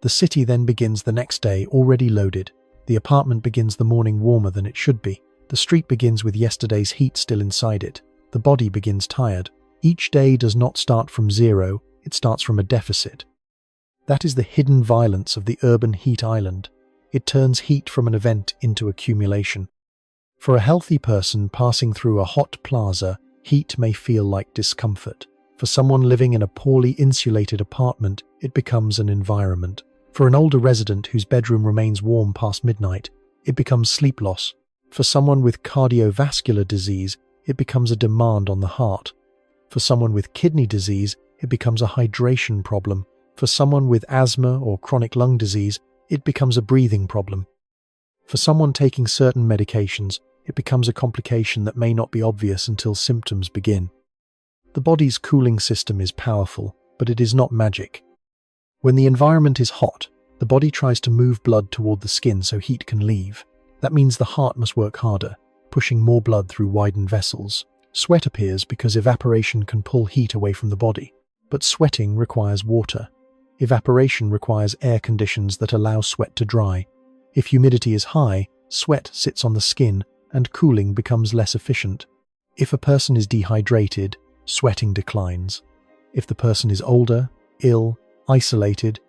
The city then begins the next day already loaded. The apartment begins the morning warmer than it should be. The street begins with yesterday's heat still inside it. The body begins tired. Each day does not start from zero, it starts from a deficit. That is the hidden violence of the urban heat island. It turns heat from an event into accumulation. For a healthy person passing through a hot plaza, heat may feel like discomfort. For someone living in a poorly insulated apartment, it becomes an environment. For an older resident whose bedroom remains warm past midnight, it becomes sleep loss. For someone with cardiovascular disease, it becomes a demand on the heart. For someone with kidney disease, it becomes a hydration problem. For someone with asthma or chronic lung disease, it becomes a breathing problem. For someone taking certain medications, it becomes a complication that may not be obvious until symptoms begin. The body's cooling system is powerful, but it is not magic. When the environment is hot, the body tries to move blood toward the skin so heat can leave. That means the heart must work harder, pushing more blood through widened vessels. Sweat appears because evaporation can pull heat away from the body. But sweating requires water. Evaporation requires air conditions that allow sweat to dry. If humidity is high, sweat sits on the skin and cooling becomes less efficient. If a person is dehydrated, sweating declines. If the person is older, ill, isolated,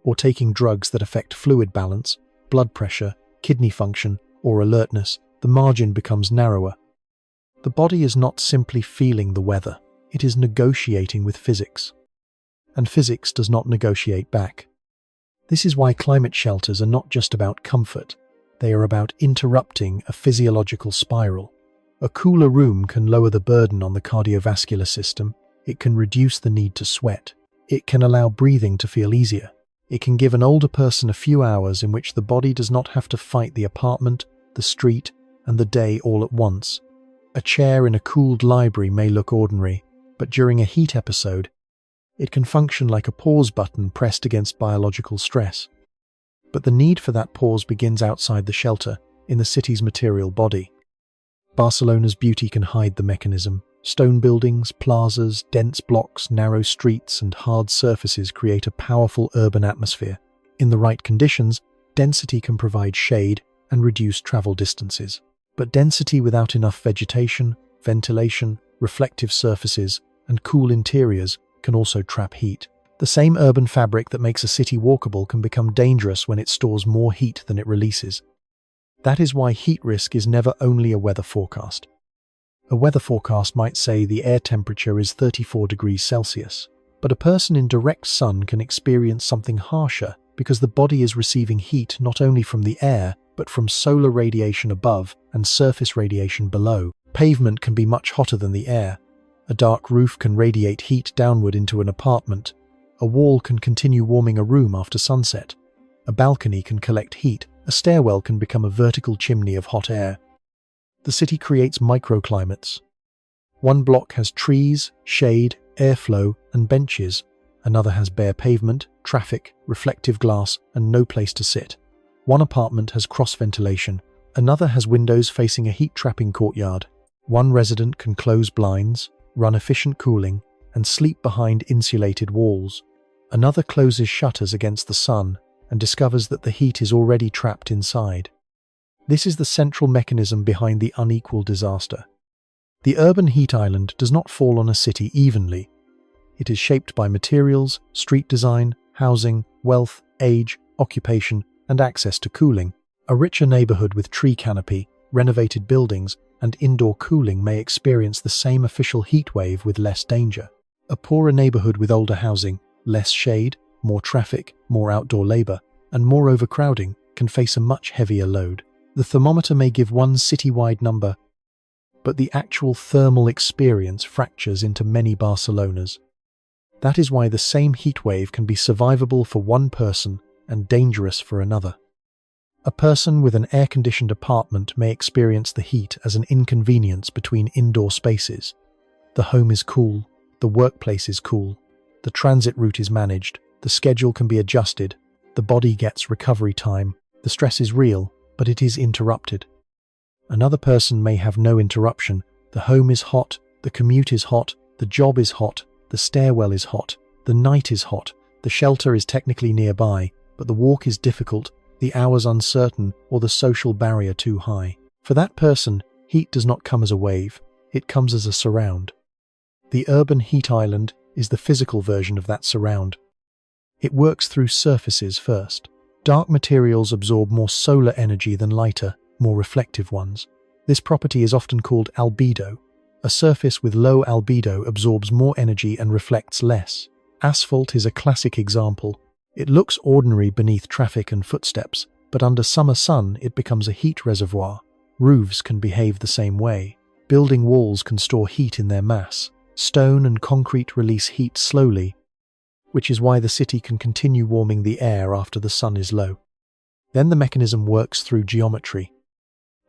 or taking drugs that affect fluid balance, blood pressure, kidney function, or alertness, the margin becomes narrower. The body is not simply feeling the weather, it is negotiating with physics. And physics does not negotiate back. This is why climate shelters are not just about comfort, they are about interrupting a physiological spiral. A cooler room can lower the burden on the cardiovascular system, it can reduce the need to sweat, it can allow breathing to feel easier. It can give an older person a few hours in which the body does not have to fight the apartment, the street, and the day all at once. A chair in a cooled library may look ordinary, but during a heat episode, it can function like a pause button pressed against biological stress. But the need for that pause begins outside the shelter, in the city's material body. Barcelona's beauty can hide the mechanism. Stone buildings, plazas, dense blocks, narrow streets, and hard surfaces create a powerful urban atmosphere. In the right conditions, density can provide shade and reduce travel distances. But density without enough vegetation, ventilation, reflective surfaces, and cool interiors can also trap heat. The same urban fabric that makes a city walkable can become dangerous when it stores more heat than it releases. That is why heat risk is never only a weather forecast. A weather forecast might say the air temperature is 34 degrees Celsius, but a person in direct sun can experience something harsher because the body is receiving heat not only from the air, but from solar radiation above and surface radiation below. pavement can be much hotter than the air. A dark roof can radiate heat downward into an apartment. A wall can continue warming a room after sunset. A balcony can collect heat. A stairwell can become a vertical chimney of hot air. The city creates microclimates. One block has trees, shade, airflow, and benches. Another has bare pavement, traffic, reflective glass, and no place to sit. One apartment has cross-ventilation. Another has windows facing a heat-trapping courtyard. One resident can close blinds, run efficient cooling, and sleep behind insulated walls. Another closes shutters against the sun and discovers that the heat is already trapped inside. This is the central mechanism behind the unequal disaster. The urban heat island does not fall on a city evenly. It is shaped by materials, street design, housing, wealth, age, occupation, and access to cooling. A richer neighborhood with tree canopy, renovated buildings, and indoor cooling may experience the same official heat wave with less danger. A poorer neighborhood with older housing, less shade, more traffic, more outdoor labor, and more overcrowding can face a much heavier load. The thermometer may give one citywide number, but the actual thermal experience fractures into many Barcelonas. That is why the same heat wave can be survivable for one person and dangerous for another. A person with an air-conditioned apartment may experience the heat as an inconvenience between indoor spaces. The home is cool, the workplace is cool, the transit route is managed, the schedule can be adjusted, the body gets recovery time, the stress is real, but it is interrupted. Another person may have no interruption. The home is hot, the commute is hot, the job is hot, the stairwell is hot, the night is hot, the shelter is technically nearby, but the walk is difficult, the hours uncertain, or the social barrier too high. For that person, heat does not come as a wave, it comes as a surround. The urban heat island is the physical version of that surround. It works through surfaces first. Dark materials absorb more solar energy than lighter, more reflective ones. This property is often called albedo. A surface with low albedo absorbs more energy and reflects less. Asphalt is a classic example. It looks ordinary beneath traffic and footsteps, but under summer sun it becomes a heat reservoir. Roofs can behave the same way. Building walls can store heat in their mass. Stone and concrete release heat slowly, which is why the city can continue warming the air after the sun is low. Then the mechanism works through geometry.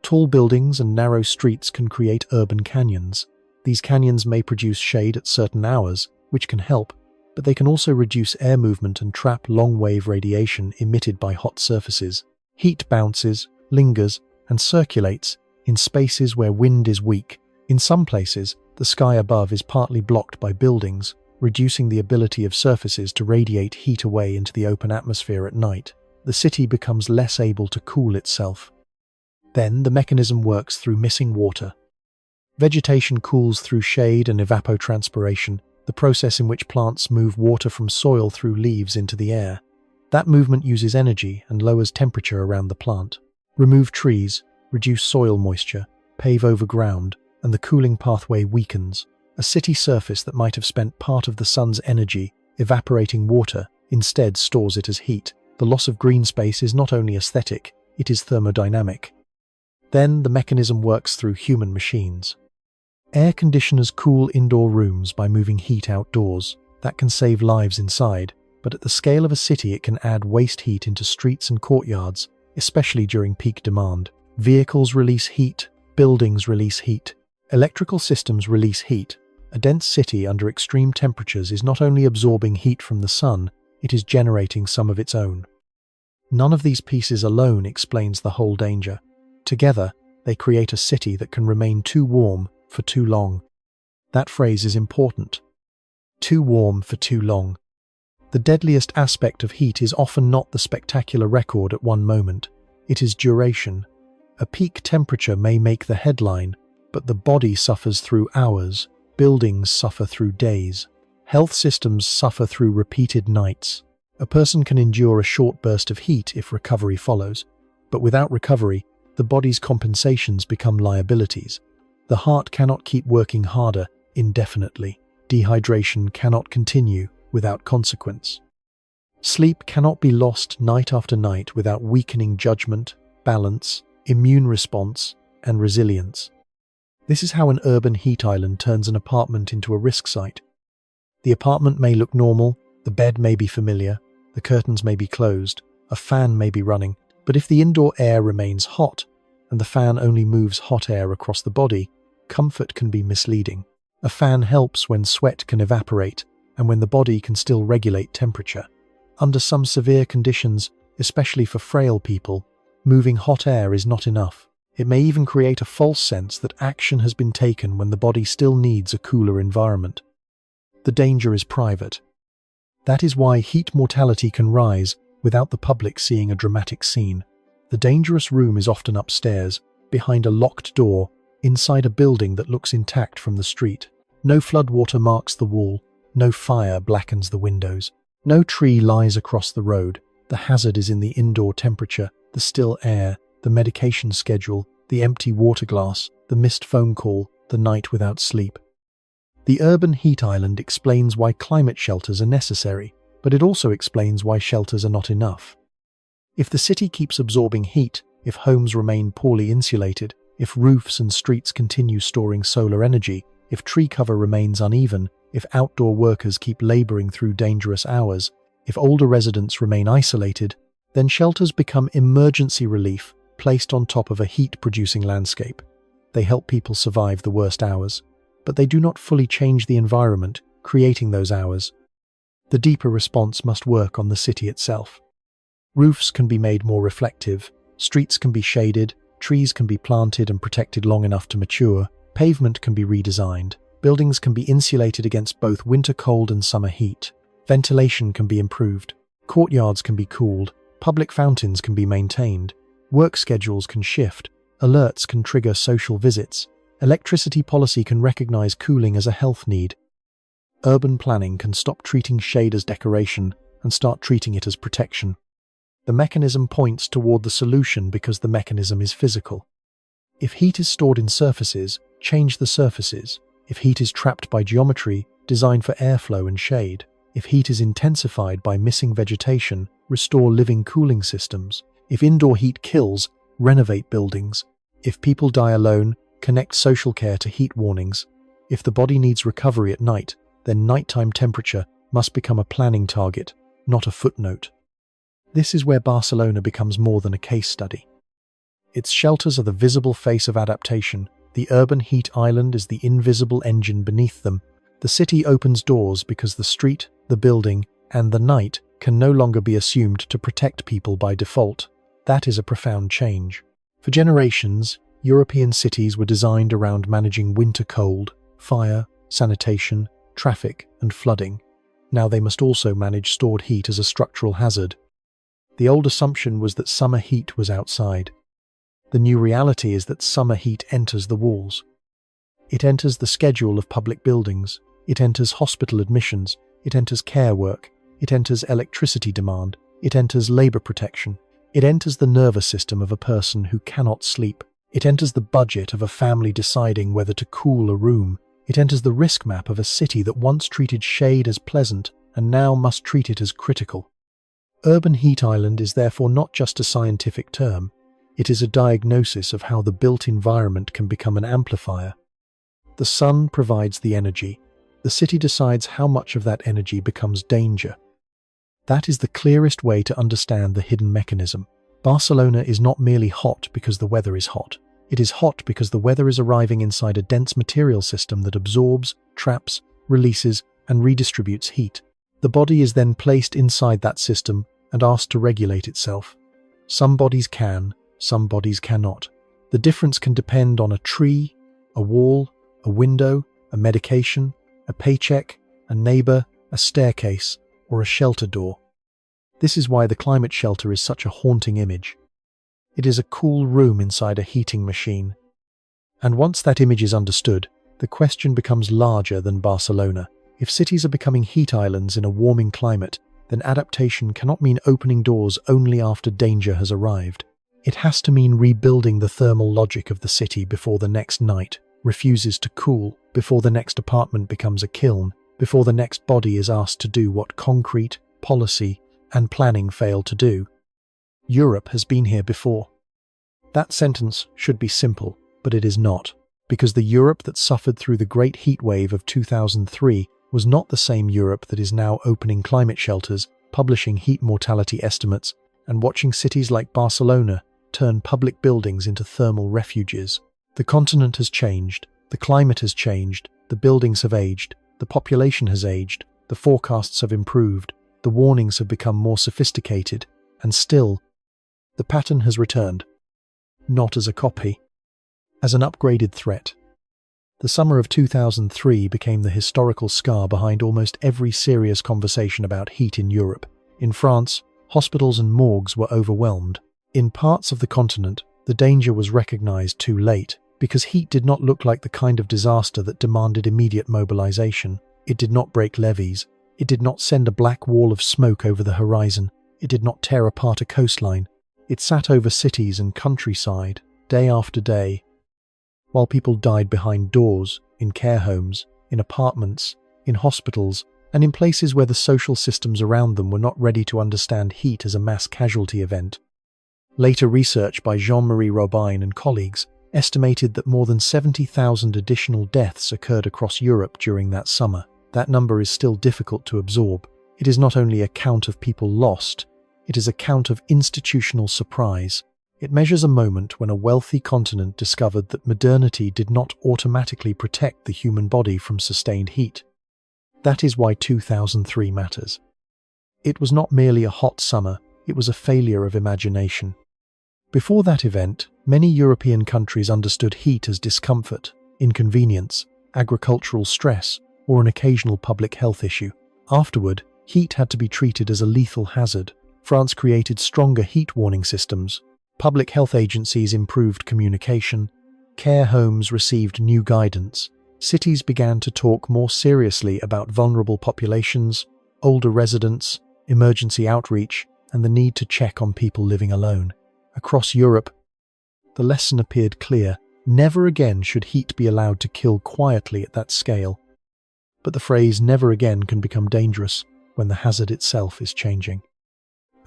Tall buildings and narrow streets can create urban canyons. These canyons may produce shade at certain hours, which can help, but they can also reduce air movement and trap long-wave radiation emitted by hot surfaces. Heat bounces, lingers, and circulates in spaces where wind is weak. In some places, the sky above is partly blocked by buildings, reducing the ability of surfaces to radiate heat away into the open atmosphere at night. The city becomes less able to cool itself. Then the mechanism works through missing water. Vegetation cools through shade and evapotranspiration, the process in which plants move water from soil through leaves into the air. That movement uses energy and lowers temperature around the plant. Remove trees, reduce soil moisture, pave over ground, and the cooling pathway weakens. A city surface that might have spent part of the sun's energy evaporating water instead stores it as heat. The loss of green space is not only aesthetic, it is thermodynamic. Then the mechanism works through human machines. Air conditioners cool indoor rooms by moving heat outdoors. That can save lives inside, but at the scale of a city it can add waste heat into streets and courtyards, especially during peak demand. Vehicles release heat, buildings release heat, electrical systems release heat. A dense city under extreme temperatures is not only absorbing heat from the sun, it is generating some of its own. None of these pieces alone explains the whole danger. Together, they create a city that can remain too warm for too long. That phrase is important. Too warm for too long. The deadliest aspect of heat is often not the spectacular record at one moment. It is duration. A peak temperature may make the headline, but the body suffers through hours. Buildings suffer through days. Health systems suffer through repeated nights. A person can endure a short burst of heat if recovery follows, but without recovery, the body's compensations become liabilities. The heart cannot keep working harder indefinitely. Dehydration cannot continue without consequence. Sleep cannot be lost night after night without weakening judgment, balance, immune response, and resilience. This is how an urban heat island turns an apartment into a risk site. The apartment may look normal, the bed may be familiar, the curtains may be closed, a fan may be running, but if the indoor air remains hot, and the fan only moves hot air across the body, comfort can be misleading. A fan helps when sweat can evaporate and when the body can still regulate temperature. Under some severe conditions, especially for frail people, moving hot air is not enough. It may even create a false sense that action has been taken when the body still needs a cooler environment. The danger is private. That is why heat mortality can rise without the public seeing a dramatic scene. The dangerous room is often upstairs, behind a locked door, inside a building that looks intact from the street. No floodwater marks the wall, no fire blackens the windows, no tree lies across the road. The hazard is in the indoor temperature, the still air, the medication schedule, the empty water glass, the missed phone call, the night without sleep. The urban heat island explains why climate shelters are necessary, but it also explains why shelters are not enough. If the city keeps absorbing heat, if homes remain poorly insulated, if roofs and streets continue storing solar energy, if tree cover remains uneven, if outdoor workers keep laboring through dangerous hours, if older residents remain isolated, then shelters become emergency relief placed on top of a heat-producing landscape. They help people survive the worst hours, but they do not fully change the environment creating those hours. The deeper response must work on the city itself. Roofs can be made more reflective, streets can be shaded, trees can be planted and protected long enough to mature, pavement can be redesigned, buildings can be insulated against both winter cold and summer heat, ventilation can be improved, courtyards can be cooled, public fountains can be maintained, work schedules can shift, alerts can trigger social visits, electricity policy can recognize cooling as a health need. Urban planning can stop treating shade as decoration and start treating it as protection. The mechanism points toward the solution because the mechanism is physical. If heat is stored in surfaces, change the surfaces. If heat is trapped by geometry, design for airflow and shade. If heat is intensified by missing vegetation, restore living cooling systems. If indoor heat kills, renovate buildings. If people die alone, connect social care to heat warnings. If the body needs recovery at night, then nighttime temperature must become a planning target, not a footnote. This is where Barcelona becomes more than a case study. Its shelters are the visible face of adaptation. The urban heat island is the invisible engine beneath them. The city opens doors because the street, the building, and the night can no longer be assumed to protect people by default. That is a profound change. For generations, European cities were designed around managing winter cold, fire, sanitation, traffic, and flooding. Now they must also manage stored heat as a structural hazard. The old assumption was that summer heat was outside. The new reality is that summer heat enters the walls. It enters the schedule of public buildings. It enters hospital admissions. It enters care work. It enters electricity demand. It enters labor protection. It enters the nervous system of a person who cannot sleep. It enters the budget of a family deciding whether to cool a room. It enters the risk map of a city that once treated shade as pleasant and now must treat it as critical. Urban heat island is therefore not just a scientific term. It is a diagnosis of how the built environment can become an amplifier. The sun provides the energy. The city decides how much of that energy becomes danger. That is the clearest way to understand the hidden mechanism. Barcelona is not merely hot because the weather is hot. It is hot because the weather is arriving inside a dense material system that absorbs, traps, releases, and redistributes heat. The body is then placed inside that system and asked to regulate itself. Some bodies can, some bodies cannot. The difference can depend on a tree, a wall, a window, a medication, a paycheck, a neighbor, a staircase, or a shelter door. This is why the climate shelter is such a haunting image. It is a cool room inside a heating machine. And once that image is understood, the question becomes larger than Barcelona. If cities are becoming heat islands in a warming climate, then adaptation cannot mean opening doors only after danger has arrived. It has to mean rebuilding the thermal logic of the city before the next night refuses to cool, before the next apartment becomes a kiln, before the next body is asked to do what concrete, policy, and planning failed to do. Europe has been here before. That sentence should be simple, but it is not. because the Europe that suffered through the great heat wave of 2003 was not the same Europe that is now opening climate shelters, publishing heat mortality estimates, and watching cities like Barcelona turn public buildings into thermal refuges. The continent has changed, the climate has changed, the buildings have aged, the population has aged, the forecasts have improved, the warnings have become more sophisticated, and still, the pattern has returned. Not as a copy, as an upgraded threat. The summer of 2003 became the historical scar behind almost every serious conversation about heat in Europe. In France, hospitals and morgues were overwhelmed. In parts of the continent, the danger was recognized too late, because heat did not look like the kind of disaster that demanded immediate mobilization. It did not break levees. It did not send a black wall of smoke over the horizon. It did not tear apart a coastline. It sat over cities and countryside, day after day, while people died behind doors, in care homes, in apartments, in hospitals, and in places where the social systems around them were not ready to understand heat as a mass casualty event. Later research by Jean-Marie Robin and colleagues estimated that more than 70,000 additional deaths occurred across Europe during that summer. That number is still difficult to absorb. It is not only a count of people lost, it is a count of institutional surprise. It measures a moment when a wealthy continent discovered that modernity did not automatically protect the human body from sustained heat. That is why 2003 matters. It was not merely a hot summer, it was a failure of imagination. Before that event, many European countries understood heat as discomfort, inconvenience, agricultural stress, or an occasional public health issue. Afterward, heat had to be treated as a lethal hazard. France created stronger heat warning systems. Public health agencies improved communication. Care homes received new guidance. Cities began to talk more seriously about vulnerable populations, older residents, emergency outreach, and the need to check on people living alone. Across Europe, the lesson appeared clear. Never again should heat be allowed to kill quietly at that scale. But the phrase "never again" can become dangerous when the hazard itself is changing.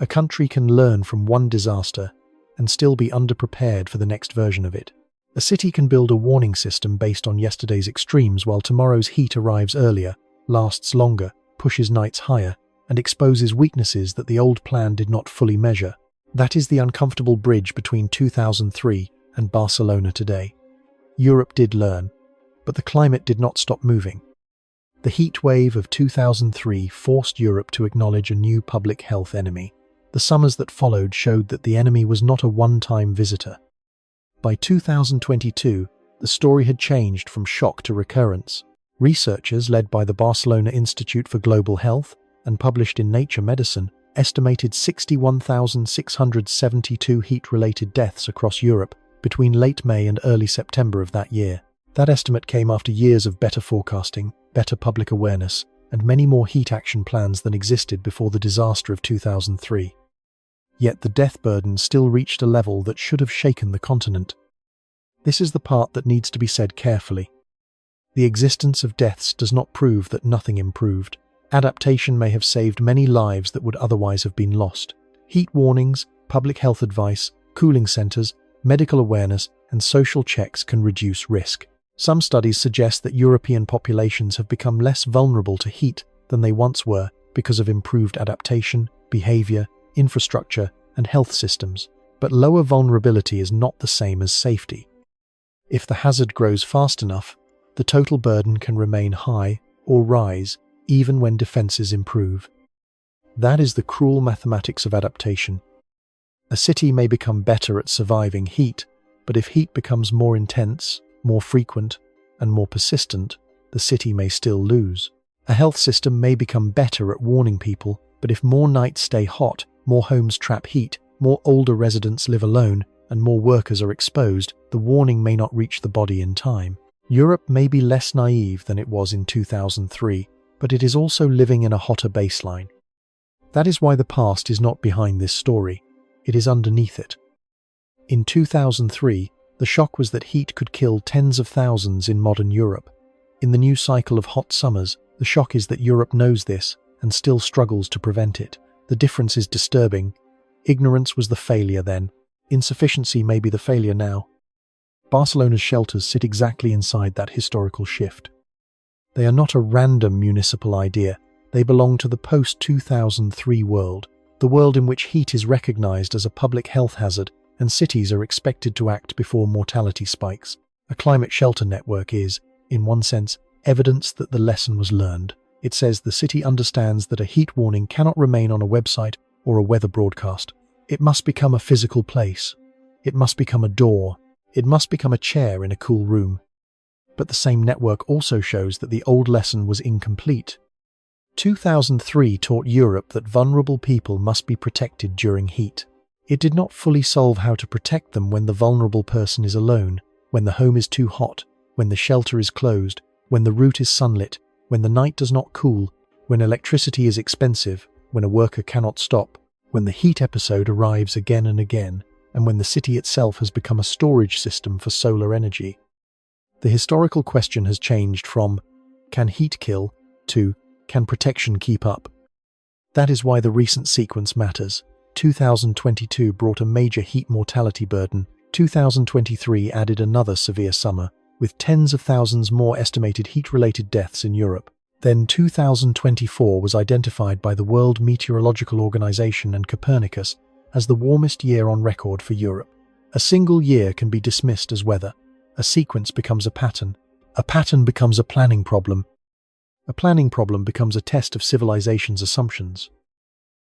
A country can learn from one disaster and still be underprepared for the next version of it. A city can build a warning system based on yesterday's extremes while tomorrow's heat arrives earlier, lasts longer, pushes nights higher, and exposes weaknesses that the old plan did not fully measure. That is the uncomfortable bridge between 2003 and Barcelona today. Europe did learn, but the climate did not stop moving. The heat wave of 2003 forced Europe to acknowledge a new public health enemy. The summers that followed showed that the enemy was not a one-time visitor. By 2022, the story had changed from shock to recurrence. Researchers led by the Barcelona Institute for Global Health and published in Nature Medicine estimated 61,672 heat-related deaths across Europe between late May and early September of that year. That estimate came after years of better forecasting, better public awareness, and many more heat action plans than existed before the disaster of 2003. Yet the death burden still reached a level that should have shaken the continent. This is the part that needs to be said carefully. The existence of deaths does not prove that nothing improved. Adaptation may have saved many lives that would otherwise have been lost. Heat warnings, public health advice, cooling centers, medical awareness, and social checks can reduce risk. Some studies suggest that European populations have become less vulnerable to heat than they once were because of improved adaptation, behavior, infrastructure, and health systems. But lower vulnerability is not the same as safety. If the hazard grows fast enough, the total burden can remain high or rise even when defenses improve. That is the cruel mathematics of adaptation. A city may become better at surviving heat, but if heat becomes more intense, more frequent, and more persistent, the city may still lose. A health system may become better at warning people, but if more nights stay hot, more homes trap heat, more older residents live alone, and more workers are exposed, the warning may not reach the body in time. Europe may be less naive than it was in 2003, but it is also living in a hotter baseline. That is why the past is not behind this story. It is underneath it. In 2003, the shock was that heat could kill tens of thousands in modern Europe. In the new cycle of hot summers, the shock is that Europe knows this and still struggles to prevent it. The difference is disturbing. Ignorance was the failure then. Insufficiency may be the failure now. Barcelona's shelters sit exactly inside that historical shift. They are not a random municipal idea. They belong to the post-2003 world, the world in which heat is recognized as a public health hazard and cities are expected to act before mortality spikes. A climate shelter network is, in one sense, evidence that the lesson was learned. It says the city understands that a heat warning cannot remain on a website or a weather broadcast. It must become a physical place. It must become a door. It must become a chair in a cool room. But the same network also shows that the old lesson was incomplete. 2003 taught Europe that vulnerable people must be protected during heat. It did not fully solve how to protect them when the vulnerable person is alone, when the home is too hot, when the shelter is closed, when the route is sunlit, when the night does not cool, when electricity is expensive, when a worker cannot stop, when the heat episode arrives again and again, and when the city itself has become a storage system for solar energy. The historical question has changed from, can heat kill, to, can protection keep up? That is why the recent sequence matters. 2022 brought a major heat mortality burden. 2023 added another severe summer, with tens of thousands more estimated heat-related deaths in Europe. Then 2024 was identified by the World Meteorological Organization and Copernicus as the warmest year on record for Europe. A single year can be dismissed as weather. A sequence becomes a pattern. A pattern becomes a planning problem. A planning problem becomes a test of civilization's assumptions.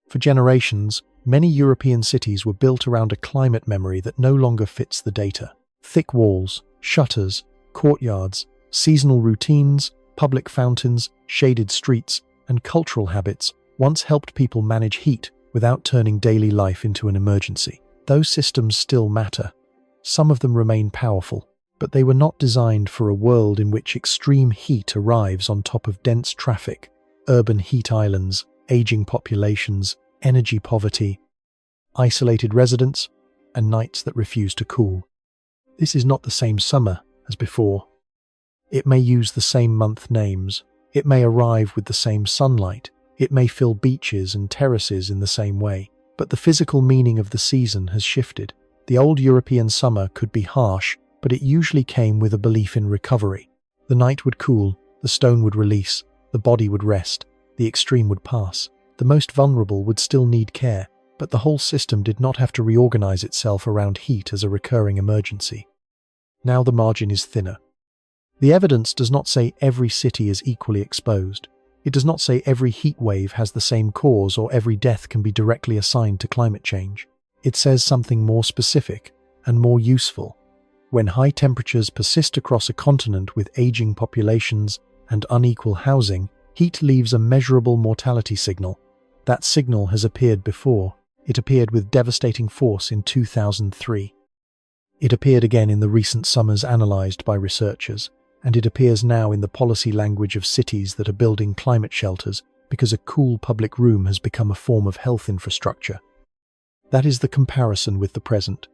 For generations, many European cities were built around a climate memory that no longer fits the data. Thick walls, shutters, courtyards, seasonal routines, public fountains, shaded streets, and cultural habits once helped people manage heat without turning daily life into an emergency. Those systems still matter. Some of them remain powerful, but they were not designed for a world in which extreme heat arrives on top of dense traffic, urban heat islands, aging populations, energy poverty, isolated residents, and nights that refuse to cool. This is not the same summer as before. It may use the same month names. It may arrive with the same sunlight. It may fill beaches and terraces in the same way. But the physical meaning of the season has shifted. The old European summer could be harsh, but it usually came with a belief in recovery. The night would cool, the stone would release, the body would rest, the extreme would pass. The most vulnerable would still need care, but the whole system did not have to reorganize itself around heat as a recurring emergency. Now the margin is thinner. The evidence does not say every city is equally exposed. It does not say every heat wave has the same cause or every death can be directly assigned to climate change. It says something more specific and more useful. When high temperatures persist across a continent with aging populations and unequal housing, heat leaves a measurable mortality signal. That signal has appeared before. It appeared with devastating force in 2003. It appeared again in the recent summers analyzed by researchers, and it appears now in the policy language of cities that are building climate shelters because a cool public room has become a form of health infrastructure. That is the comparison with the present.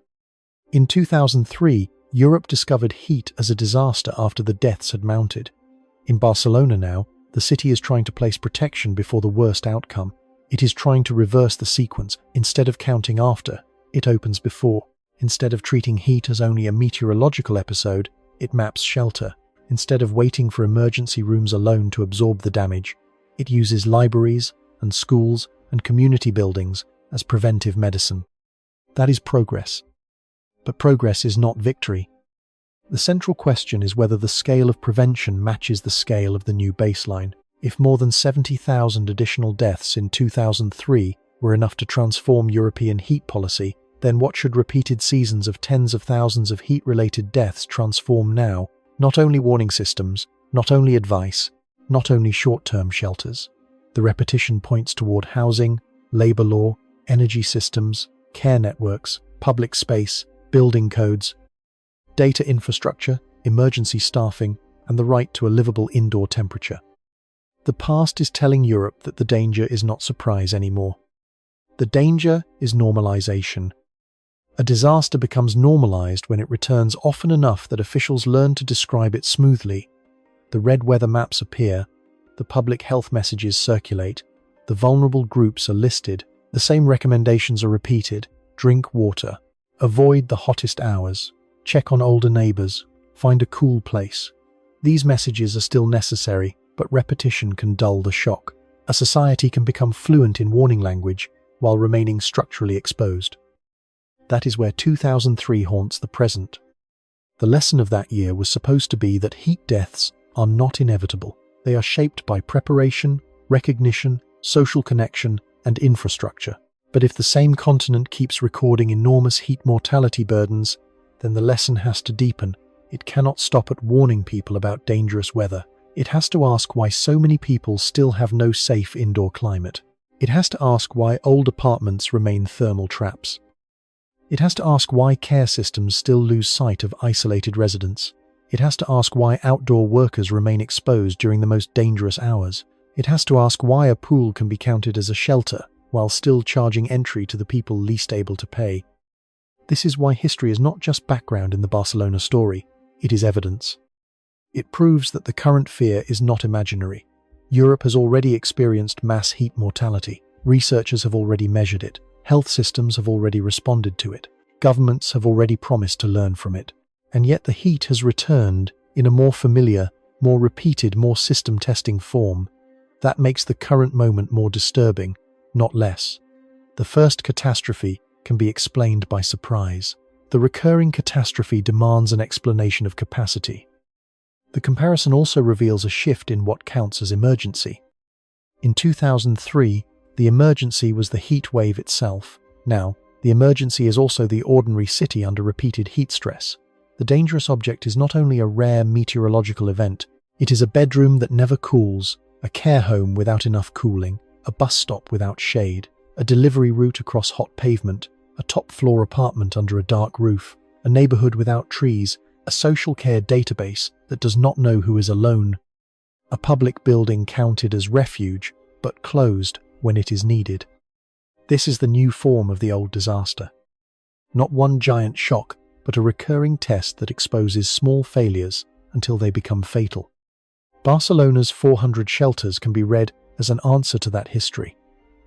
In 2003, Europe discovered heat as a disaster after the deaths had mounted. In Barcelona now, the city is trying to place protection before the worst outcome. It is trying to reverse the sequence. Instead of counting after, it opens before. Instead of treating heat as only a meteorological episode, it maps shelter. Instead of waiting for emergency rooms alone to absorb the damage, it uses libraries and schools and community buildings as preventive medicine. That is progress. But progress is not victory. The central question is whether the scale of prevention matches the scale of the new baseline. If more than 70,000 additional deaths in 2003 were enough to transform European heat policy, then what should repeated seasons of tens of thousands of heat-related deaths transform now? Not only warning systems, not only advice, not only short-term shelters. The repetition points toward housing, labor law, energy systems, care networks, public space, building codes, data infrastructure, emergency staffing, and the right to a livable indoor temperature. The past is telling Europe that the danger is not surprise anymore. The danger is normalization. A disaster becomes normalized when it returns often enough that officials learn to describe it smoothly. The red weather maps appear, the public health messages circulate, the vulnerable groups are listed, the same recommendations are repeated: drink water, avoid the hottest hours, check on older neighbors, find a cool place. These messages are still necessary, but repetition can dull the shock. A society can become fluent in warning language while remaining structurally exposed. That is where 2003 haunts the present. The lesson of that year was supposed to be that heat deaths are not inevitable. They are shaped by preparation, recognition, social connection, and infrastructure. But if the same continent keeps recording enormous heat mortality burdens, then the lesson has to deepen. It cannot stop at warning people about dangerous weather. It has to ask why so many people still have no safe indoor climate. It has to ask why old apartments remain thermal traps. It has to ask why care systems still lose sight of isolated residents. It has to ask why outdoor workers remain exposed during the most dangerous hours. It has to ask why a pool can be counted as a shelter while still charging entry to the people least able to pay. This is why history is not just background in the Barcelona story, it is evidence. It proves that the current fear is not imaginary. Europe has already experienced mass heat mortality. Researchers have already measured it. Health systems have already responded to it. Governments have already promised to learn from it. And yet the heat has returned in a more familiar, more repeated, more system-testing form. That makes the current moment more disturbing, not less. The first catastrophe can be explained by surprise. The recurring catastrophe demands an explanation of capacity. The comparison also reveals a shift in what counts as emergency. In 2003, the emergency was the heat wave itself. Now, the emergency is also the ordinary city under repeated heat stress. The dangerous object is not only a rare meteorological event, it is a bedroom that never cools, a care home without enough cooling, a bus stop without shade, a delivery route across hot pavement, a top-floor apartment under a dark roof, a neighborhood without trees, a social care database that does not know who is alone, a public building counted as refuge, but closed when it is needed. This is the new form of the old disaster. Not one giant shock, but a recurring test that exposes small failures until they become fatal. Barcelona's 400 shelters can be read as an answer to that history.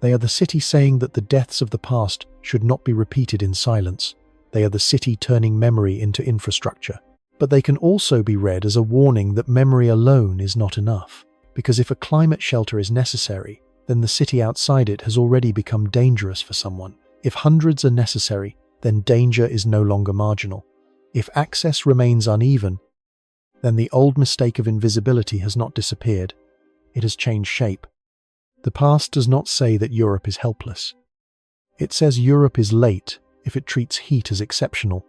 They are the city saying that the deaths of the past should not be repeated in silence. They are the city turning memory into infrastructure. But they can also be read as a warning that memory alone is not enough. Because if a climate shelter is necessary, then the city outside it has already become dangerous for someone. If hundreds are necessary, then danger is no longer marginal. If access remains uneven, then the old mistake of invisibility has not disappeared. It has changed shape. The past does not say that Europe is helpless. It says Europe is late if it treats heat as exceptional.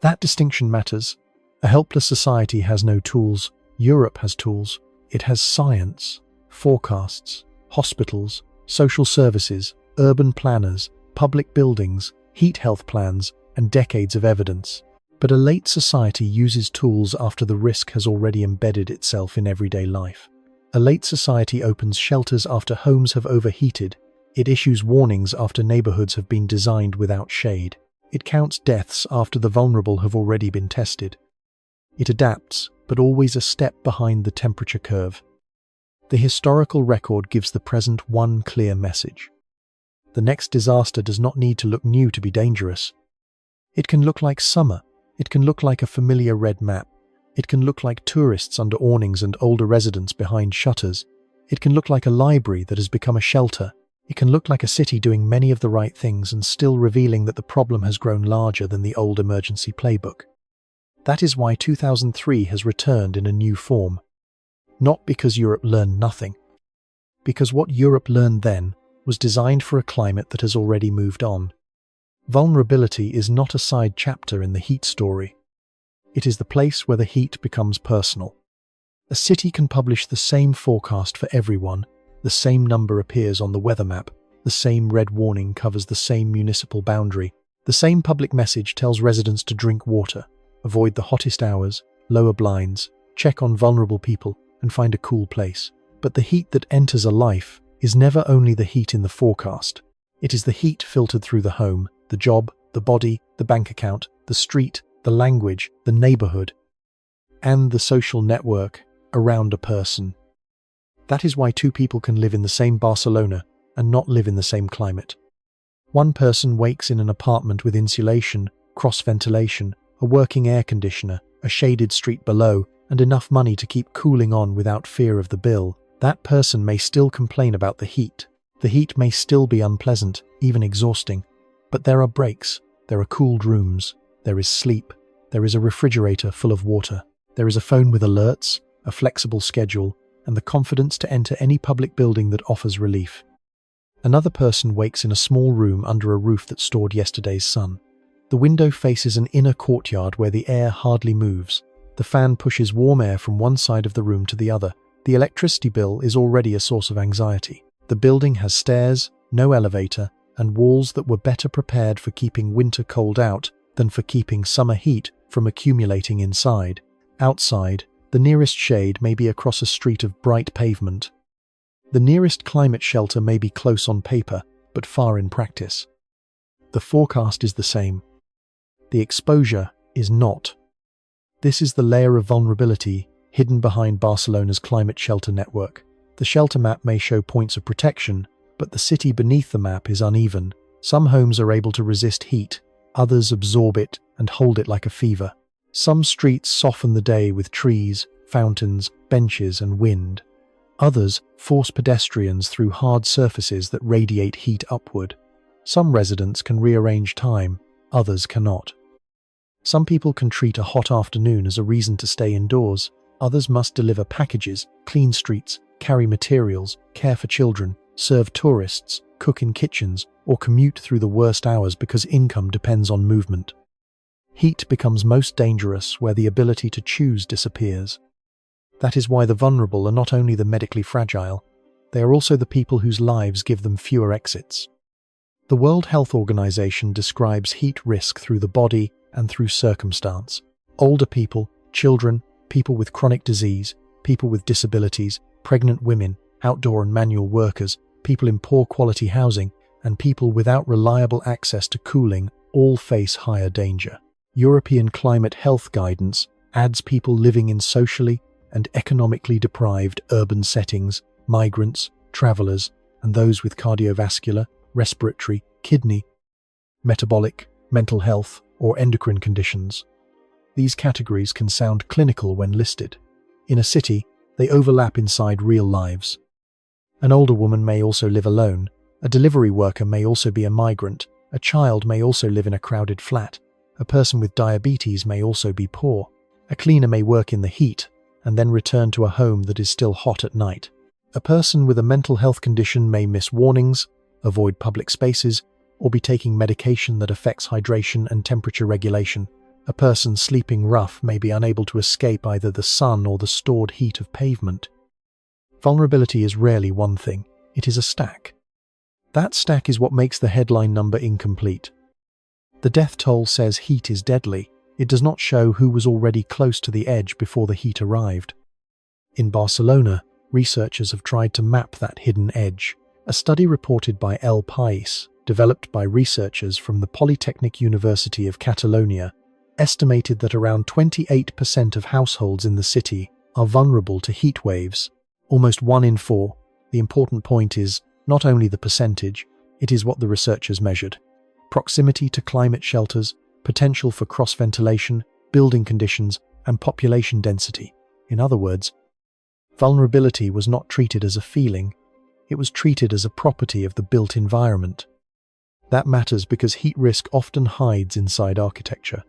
That distinction matters. A helpless society has no tools. Europe has tools. It has science, forecasts, hospitals, social services, urban planners, public buildings, heat health plans, and decades of evidence. But a late society uses tools after the risk has already embedded itself in everyday life. A late society opens shelters after homes have overheated. It issues warnings after neighborhoods have been designed without shade. It counts deaths after the vulnerable have already been tested. It adapts, but always a step behind the temperature curve. The historical record gives the present one clear message. The next disaster does not need to look new to be dangerous. It can look like summer. It can look like a familiar red map. It can look like tourists under awnings and older residents behind shutters. It can look like a library that has become a shelter. It can look like a city doing many of the right things and still revealing that the problem has grown larger than the old emergency playbook. That is why 2003 has returned in a new form. Not because Europe learned nothing. Because what Europe learned then was designed for a climate that has already moved on. Vulnerability is not a side chapter in the heat story. It is the place where the heat becomes personal. A city can publish the same forecast for everyone, the same number appears on the weather map, the same red warning covers the same municipal boundary, the same public message tells residents to drink water, avoid the hottest hours, lower blinds, check on vulnerable people, and find a cool place. But the heat that enters a life is never only the heat in the forecast. It is the heat filtered through the home, the job, the body, the bank account, the street, the language, the neighborhood, and the social network around a person. That is why two people can live in the same Barcelona and not live in the same climate. One person wakes in an apartment with insulation, cross-ventilation, a working air conditioner, a shaded street below, and enough money to keep cooling on without fear of the bill, that person may still complain about the heat. The heat may still be unpleasant, even exhausting. But there are breaks, there are cooled rooms, there is sleep, there is a refrigerator full of water, there is a phone with alerts, a flexible schedule, and the confidence to enter any public building that offers relief. Another person wakes in a small room under a roof that stored yesterday's sun. The window faces an inner courtyard where the air hardly moves. The fan pushes warm air from one side of the room to the other. The electricity bill is already a source of anxiety. The building has stairs, no elevator, and walls that were better prepared for keeping winter cold out than for keeping summer heat from accumulating inside. Outside, the nearest shade may be across a street of bright pavement. The nearest climate shelter may be close on paper, but far in practice. The forecast is the same. The exposure is not. This is the layer of vulnerability hidden behind Barcelona's climate shelter network. The shelter map may show points of protection, but the city beneath the map is uneven. Some homes are able to resist heat, others absorb it and hold it like a fever. Some streets soften the day with trees, fountains, benches, and wind. Others force pedestrians through hard surfaces that radiate heat upward. Some residents can rearrange time, others cannot. Some people can treat a hot afternoon as a reason to stay indoors. Others must deliver packages, clean streets, carry materials, care for children, serve tourists, cook in kitchens, or commute through the worst hours because income depends on movement. Heat becomes most dangerous where the ability to choose disappears. That is why the vulnerable are not only the medically fragile, they are also the people whose lives give them fewer exits. The World Health Organization describes heat risk through the body and through circumstance. Older people, children, people with chronic disease, people with disabilities, pregnant women, outdoor and manual workers, people in poor quality housing, and people without reliable access to cooling all face higher danger. European climate health guidance adds people living in socially and economically deprived urban settings, migrants, travelers, and those with cardiovascular, respiratory, kidney, metabolic, mental health, or endocrine conditions. These categories can sound clinical when listed. In a city, they overlap inside real lives. An older woman may also live alone, a delivery worker may also be a migrant, a child may also live in a crowded flat, a person with diabetes may also be poor, a cleaner may work in the heat and then return to a home that is still hot at night. A person with a mental health condition may miss warnings, avoid public spaces, or be taking medication that affects hydration and temperature regulation. A person sleeping rough may be unable to escape either the sun or the stored heat of pavement. Vulnerability is rarely one thing, it is a stack. That stack is what makes the headline number incomplete. The death toll says heat is deadly. It does not show who was already close to the edge before the heat arrived. In Barcelona, researchers have tried to map that hidden edge. A study reported by El País, developed by researchers from the Polytechnic University of Catalonia, estimated that around 28% of households in the city are vulnerable to heat waves. Almost 1 in 4. The important point is not only the percentage, it is what the researchers measured. Proximity to climate shelters, potential for cross-ventilation, building conditions, and population density. In other words, vulnerability was not treated as a feeling, it was treated as a property of the built environment. That matters because heat risk often hides inside architecture.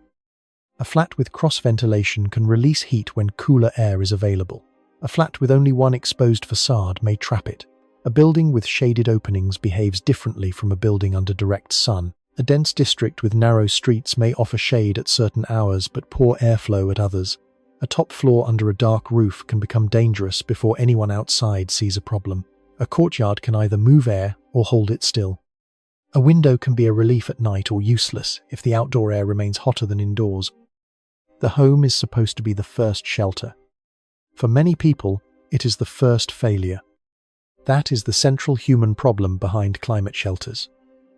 A flat with cross-ventilation can release heat when cooler air is available. A flat with only one exposed facade may trap it. A building with shaded openings behaves differently from a building under direct sun. A dense district with narrow streets may offer shade at certain hours but poor airflow at others. A top floor under a dark roof can become dangerous before anyone outside sees a problem. A courtyard can either move air or hold it still. A window can be a relief at night or useless if the outdoor air remains hotter than indoors. The home is supposed to be the first shelter. For many people, it is the first failure. That is the central human problem behind climate shelters.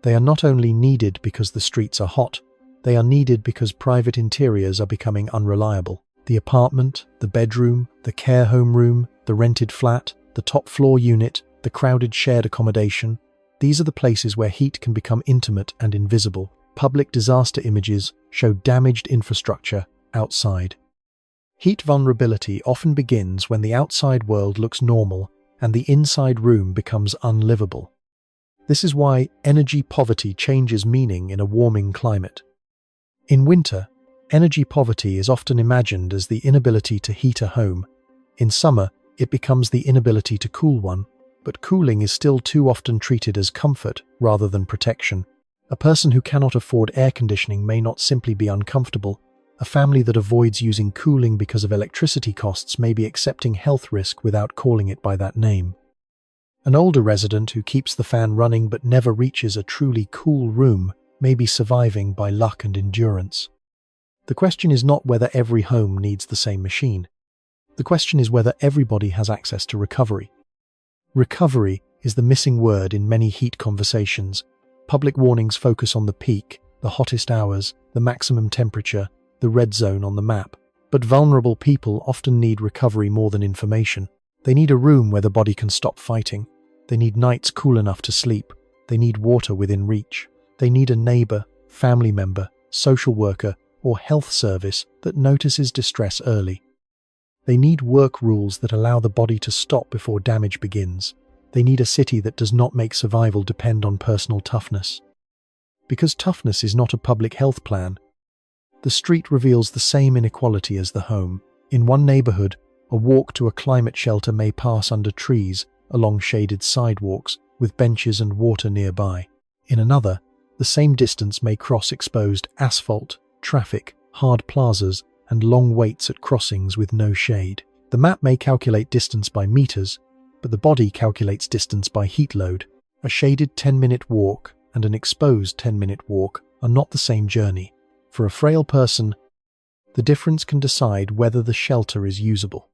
They are not only needed because the streets are hot, they are needed because private interiors are becoming unreliable. The apartment, the bedroom, the care home room, the rented flat, the top floor unit, the crowded shared accommodation, these are the places where heat can become intimate and invisible. Public disaster images show damaged infrastructure outside. Heat vulnerability often begins when the outside world looks normal and the inside room becomes unlivable. This is why energy poverty changes meaning in a warming climate. In winter, energy poverty is often imagined as the inability to heat a home. In summer, it becomes the inability to cool one, but cooling is still too often treated as comfort rather than protection. A person who cannot afford air conditioning may not simply be uncomfortable. A family that avoids using cooling because of electricity costs may be accepting health risk without calling it by that name. An older resident who keeps the fan running but never reaches a truly cool room may be surviving by luck and endurance. The question is not whether every home needs the same machine. The question is whether everybody has access to recovery. Recovery is the missing word in many heat conversations. Public warnings focus on the peak, the hottest hours, the maximum temperature, the red zone on the map. But vulnerable people often need recovery more than information. They need a room where the body can stop fighting. They need nights cool enough to sleep. They need water within reach. They need a neighbor, family member, social worker, or health service that notices distress early. They need work rules that allow the body to stop before damage begins. They need a city that does not make survival depend on personal toughness. Because toughness is not a public health plan, the street reveals the same inequality as the home. In one neighborhood, a walk to a climate shelter may pass under trees, along shaded sidewalks, with benches and water nearby. In another, the same distance may cross exposed asphalt, traffic, hard plazas, and long waits at crossings with no shade. The map may calculate distance by meters, but the body calculates distance by heat load. A shaded 10-minute walk and an exposed 10-minute walk are not the same journey. For a frail person, the difference can decide whether the shelter is usable.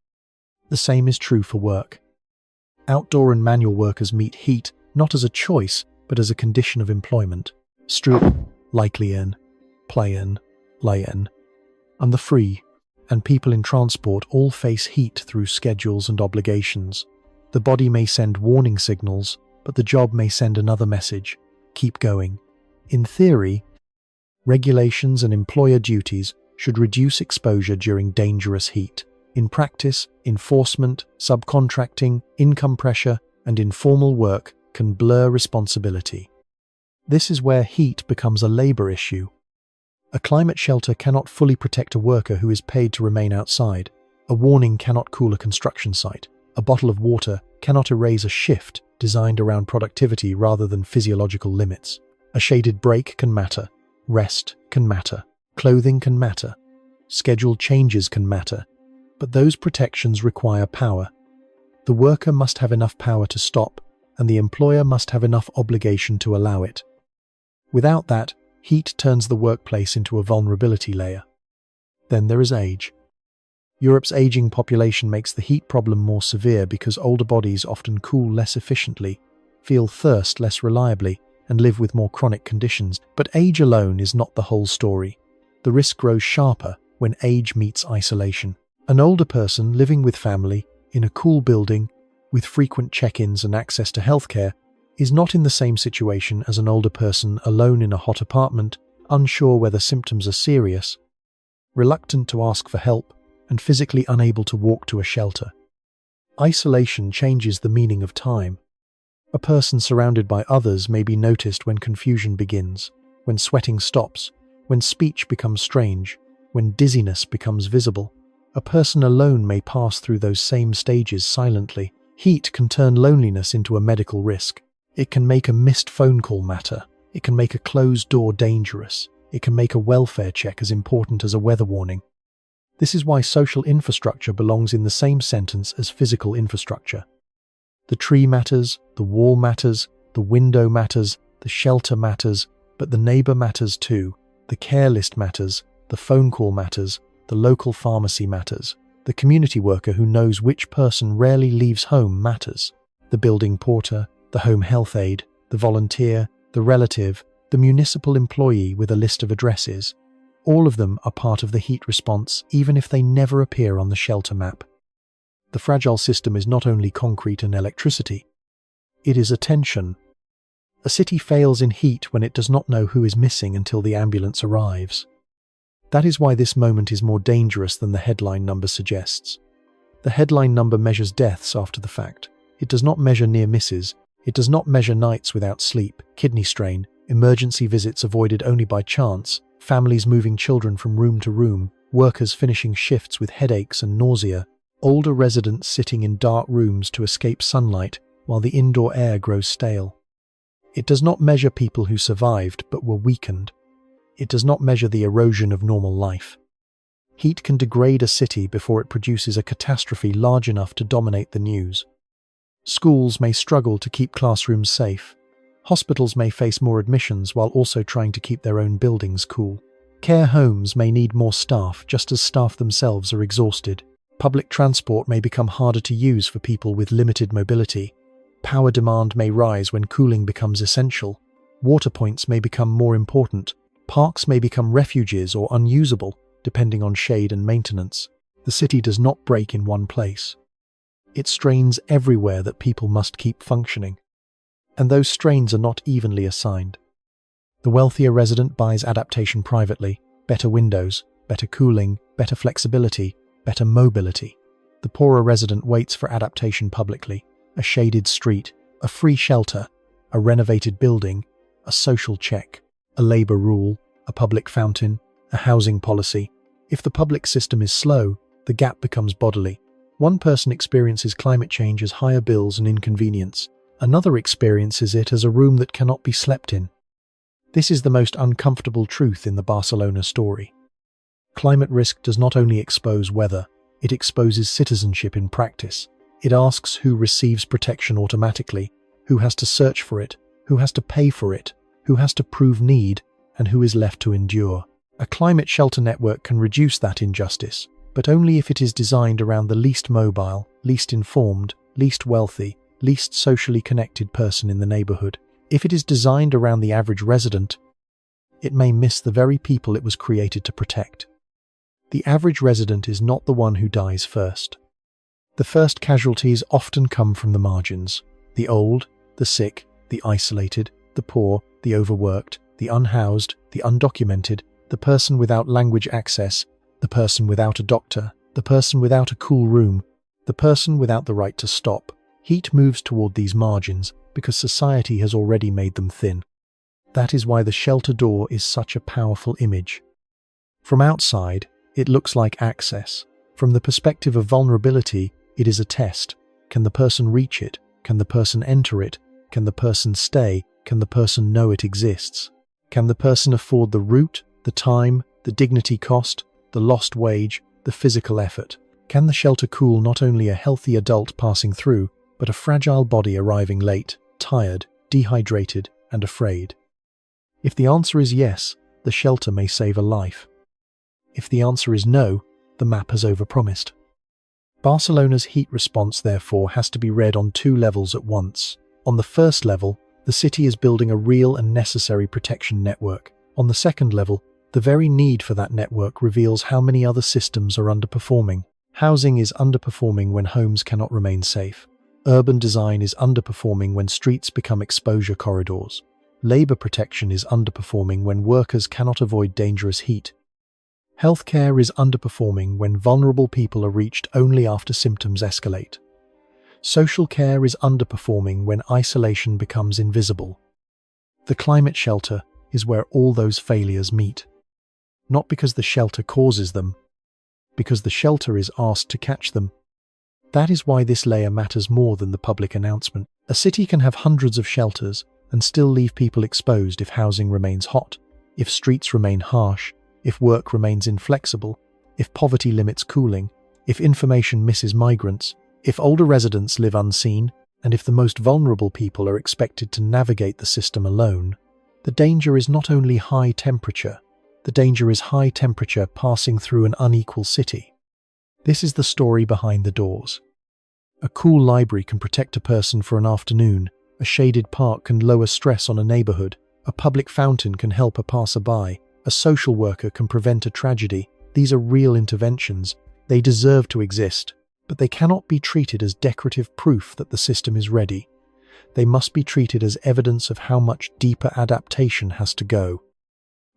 The same is true for work. Outdoor and manual workers meet heat not as a choice, but as a condition of employment. Strup, likely in, play in, lay in, and the free, and people in transport all face heat through schedules and obligations. The body may send warning signals, but the job may send another message: keep going. In theory, regulations and employer duties should reduce exposure during dangerous heat. In practice, enforcement, subcontracting, income pressure, and informal work can blur responsibility. This is where heat becomes a labor issue. A climate shelter cannot fully protect a worker who is paid to remain outside. A warning cannot cool a construction site. A bottle of water cannot erase a shift designed around productivity rather than physiological limits. A shaded break can matter. Rest can matter. Clothing can matter. Scheduled changes can matter. But those protections require power. The worker must have enough power to stop, and the employer must have enough obligation to allow it. Without that, heat turns the workplace into a vulnerability layer. Then there is age. Europe's aging population makes the heat problem more severe because older bodies often cool less efficiently, feel thirst less reliably, and live with more chronic conditions. But age alone is not the whole story. The risk grows sharper when age meets isolation. An older person living with family, in a cool building, with frequent check-ins and access to healthcare, is not in the same situation as an older person alone in a hot apartment, unsure whether symptoms are serious, reluctant to ask for help, and physically unable to walk to a shelter. Isolation changes the meaning of time. A person surrounded by others may be noticed when confusion begins, when sweating stops, when speech becomes strange, when dizziness becomes visible. A person alone may pass through those same stages silently. Heat can turn loneliness into a medical risk. It can make a missed phone call matter. It can make a closed door dangerous. It can make a welfare check as important as a weather warning. This is why social infrastructure belongs in the same sentence as physical infrastructure. The tree matters, the wall matters, the window matters, the shelter matters, but the neighbor matters too. The care list matters, the phone call matters, the local pharmacy matters. The community worker who knows which person rarely leaves home matters. The building porter, the home health aide, the volunteer, the relative, the municipal employee with a list of addresses. All of them are part of the heat response, even if they never appear on the shelter map. The fragile system is not only concrete and electricity. It is attention. A city fails in heat when it does not know who is missing until the ambulance arrives. That is why this moment is more dangerous than the headline number suggests. The headline number measures deaths after the fact. It does not measure near misses. It does not measure nights without sleep, kidney strain, emergency visits avoided only by chance, families moving children from room to room, workers finishing shifts with headaches and nausea, older residents sitting in dark rooms to escape sunlight while the indoor air grows stale. It does not measure people who survived but were weakened. It does not measure the erosion of normal life. Heat can degrade a city before it produces a catastrophe large enough to dominate the news. Schools may struggle to keep classrooms safe. Hospitals may face more admissions while also trying to keep their own buildings cool. Care homes may need more staff just as staff themselves are exhausted. Public transport may become harder to use for people with limited mobility. Power demand may rise when cooling becomes essential. Water points may become more important. Parks may become refuges or unusable, depending on shade and maintenance. The city does not break in one place. It strains everywhere that people must keep functioning. And those strains are not evenly assigned. The wealthier resident buys adaptation privately, better windows, better cooling, better flexibility, better mobility. The poorer resident waits for adaptation publicly, a shaded street, a free shelter, a renovated building, a social check, a labour rule, a public fountain, a housing policy. If the public system is slow, the gap becomes bodily. One person experiences climate change as higher bills and inconvenience. Another experiences it as a room that cannot be slept in. This is the most uncomfortable truth in the Barcelona story. Climate risk does not only expose weather, it exposes citizenship in practice. It asks who receives protection automatically, who has to search for it, who has to pay for it, who has to prove need, and who is left to endure. A climate shelter network can reduce that injustice, but only if it is designed around the least mobile, least informed, least wealthy, least socially connected person in the neighbourhood. If it is designed around the average resident, it may miss the very people it was created to protect. The average resident is not the one who dies first. The first casualties often come from the margins: the old, the sick, the isolated, the poor, the overworked, the unhoused, the undocumented, the person without language access, the person without a doctor, the person without a cool room, the person without the right to stop. Heat moves toward these margins because society has already made them thin. That is why the shelter door is such a powerful image. From outside, it looks like access. From the perspective of vulnerability, it is a test. Can the person reach it? Can the person enter it? Can the person stay? Can the person know it exists? Can the person afford the route, the time, the dignity cost, the lost wage, the physical effort? Can the shelter cool not only a healthy adult passing through, but a fragile body arriving late, tired, dehydrated, and afraid? If the answer is yes, the shelter may save a life. If the answer is no, the map has overpromised. Barcelona's heat response, therefore, has to be read on two levels at once. On the first level, the city is building a real and necessary protection network. On the second level, the very need for that network reveals how many other systems are underperforming. Housing is underperforming when homes cannot remain safe. Urban design is underperforming when streets become exposure corridors. Labour protection is underperforming when workers cannot avoid dangerous heat. Healthcare is underperforming when vulnerable people are reached only after symptoms escalate. Social care is underperforming when isolation becomes invisible. The climate shelter is where all those failures meet. Not because the shelter causes them, because the shelter is asked to catch them. That is why this layer matters more than the public announcement. A city can have hundreds of shelters and still leave people exposed if housing remains hot, if streets remain harsh, if work remains inflexible, if poverty limits cooling, if information misses migrants, if older residents live unseen, and if the most vulnerable people are expected to navigate the system alone. The danger is not only high temperature, the danger is high temperature passing through an unequal city. This is the story behind the doors. A cool library can protect a person for an afternoon, a shaded park can lower stress on a neighborhood, a public fountain can help a passerby, a social worker can prevent a tragedy. These are real interventions. They deserve to exist, but they cannot be treated as decorative proof that the system is ready. They must be treated as evidence of how much deeper adaptation has to go.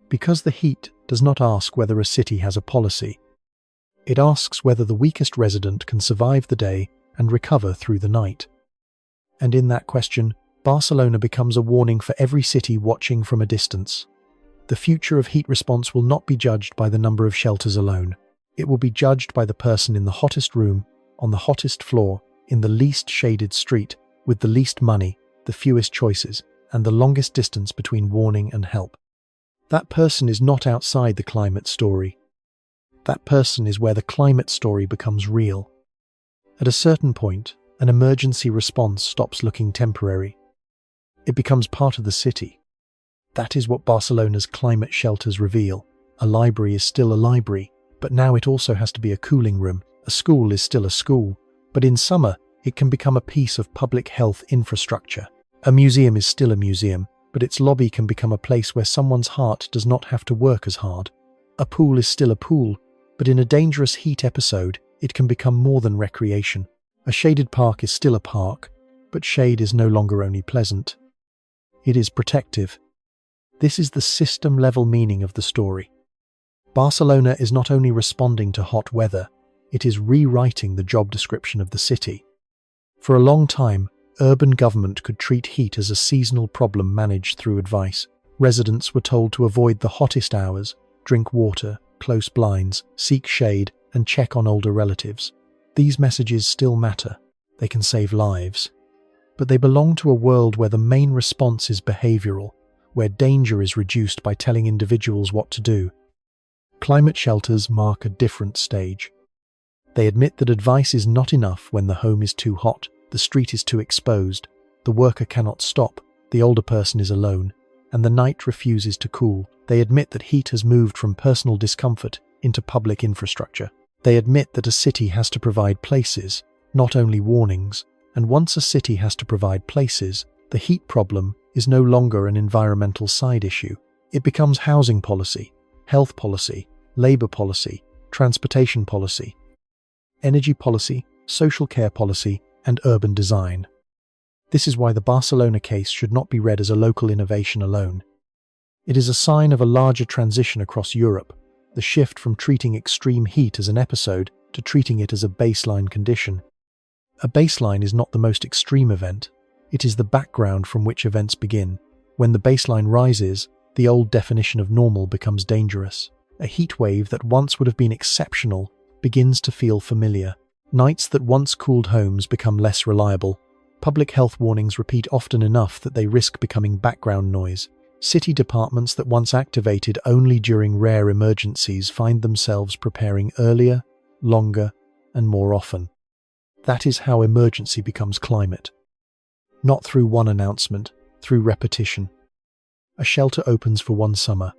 Because the heat does not ask whether a city has a policy. It asks whether the weakest resident can survive the day and recover through the night. And in that question, Barcelona becomes a warning for every city watching from a distance. The future of heat response will not be judged by the number of shelters alone. It will be judged by the person in the hottest room, on the hottest floor, in the least shaded street, with the least money, the fewest choices, and the longest distance between warning and help. That person is not outside the climate story. That person is where the climate story becomes real. At a certain point, an emergency response stops looking temporary. It becomes part of the city. That is what Barcelona's climate shelters reveal. A library is still a library, but now it also has to be a cooling room. A school is still a school, but in summer, it can become a piece of public health infrastructure. A museum is still a museum, but its lobby can become a place where someone's heart does not have to work as hard. A pool is still a pool, but in a dangerous heat episode, it can become more than recreation. A shaded park is still a park, but shade is no longer only pleasant. It is protective. This is the system-level meaning of the story. Barcelona is not only responding to hot weather, it is rewriting the job description of the city. For a long time, urban government could treat heat as a seasonal problem managed through advice. Residents were told to avoid the hottest hours, drink water, close blinds, seek shade, and check on older relatives. These messages still matter. They can save lives. But they belong to a world where the main response is behavioral, where danger is reduced by telling individuals what to do. Climate shelters mark a different stage. They admit that advice is not enough when the home is too hot, the street is too exposed, the worker cannot stop, the older person is alone, and the night refuses to cool. They admit that heat has moved from personal discomfort into public infrastructure. They admit that a city has to provide places, not only warnings, and once a city has to provide places, the heat problem is no longer an environmental side issue. It becomes housing policy, health policy, labor policy, transportation policy, energy policy, social care policy, and urban design. This is why the Barcelona case should not be read as a local innovation alone. It is a sign of a larger transition across Europe, the shift from treating extreme heat as an episode to treating it as a baseline condition. A baseline is not the most extreme event, it is the background from which events begin. When the baseline rises, the old definition of normal becomes dangerous. A heat wave that once would have been exceptional begins to feel familiar. Nights that once cooled homes become less reliable. Public health warnings repeat often enough that they risk becoming background noise. City departments that once activated only during rare emergencies find themselves preparing earlier, longer, and more often. That is how emergency becomes climate. Not through one announcement, through repetition. A shelter opens for one summer,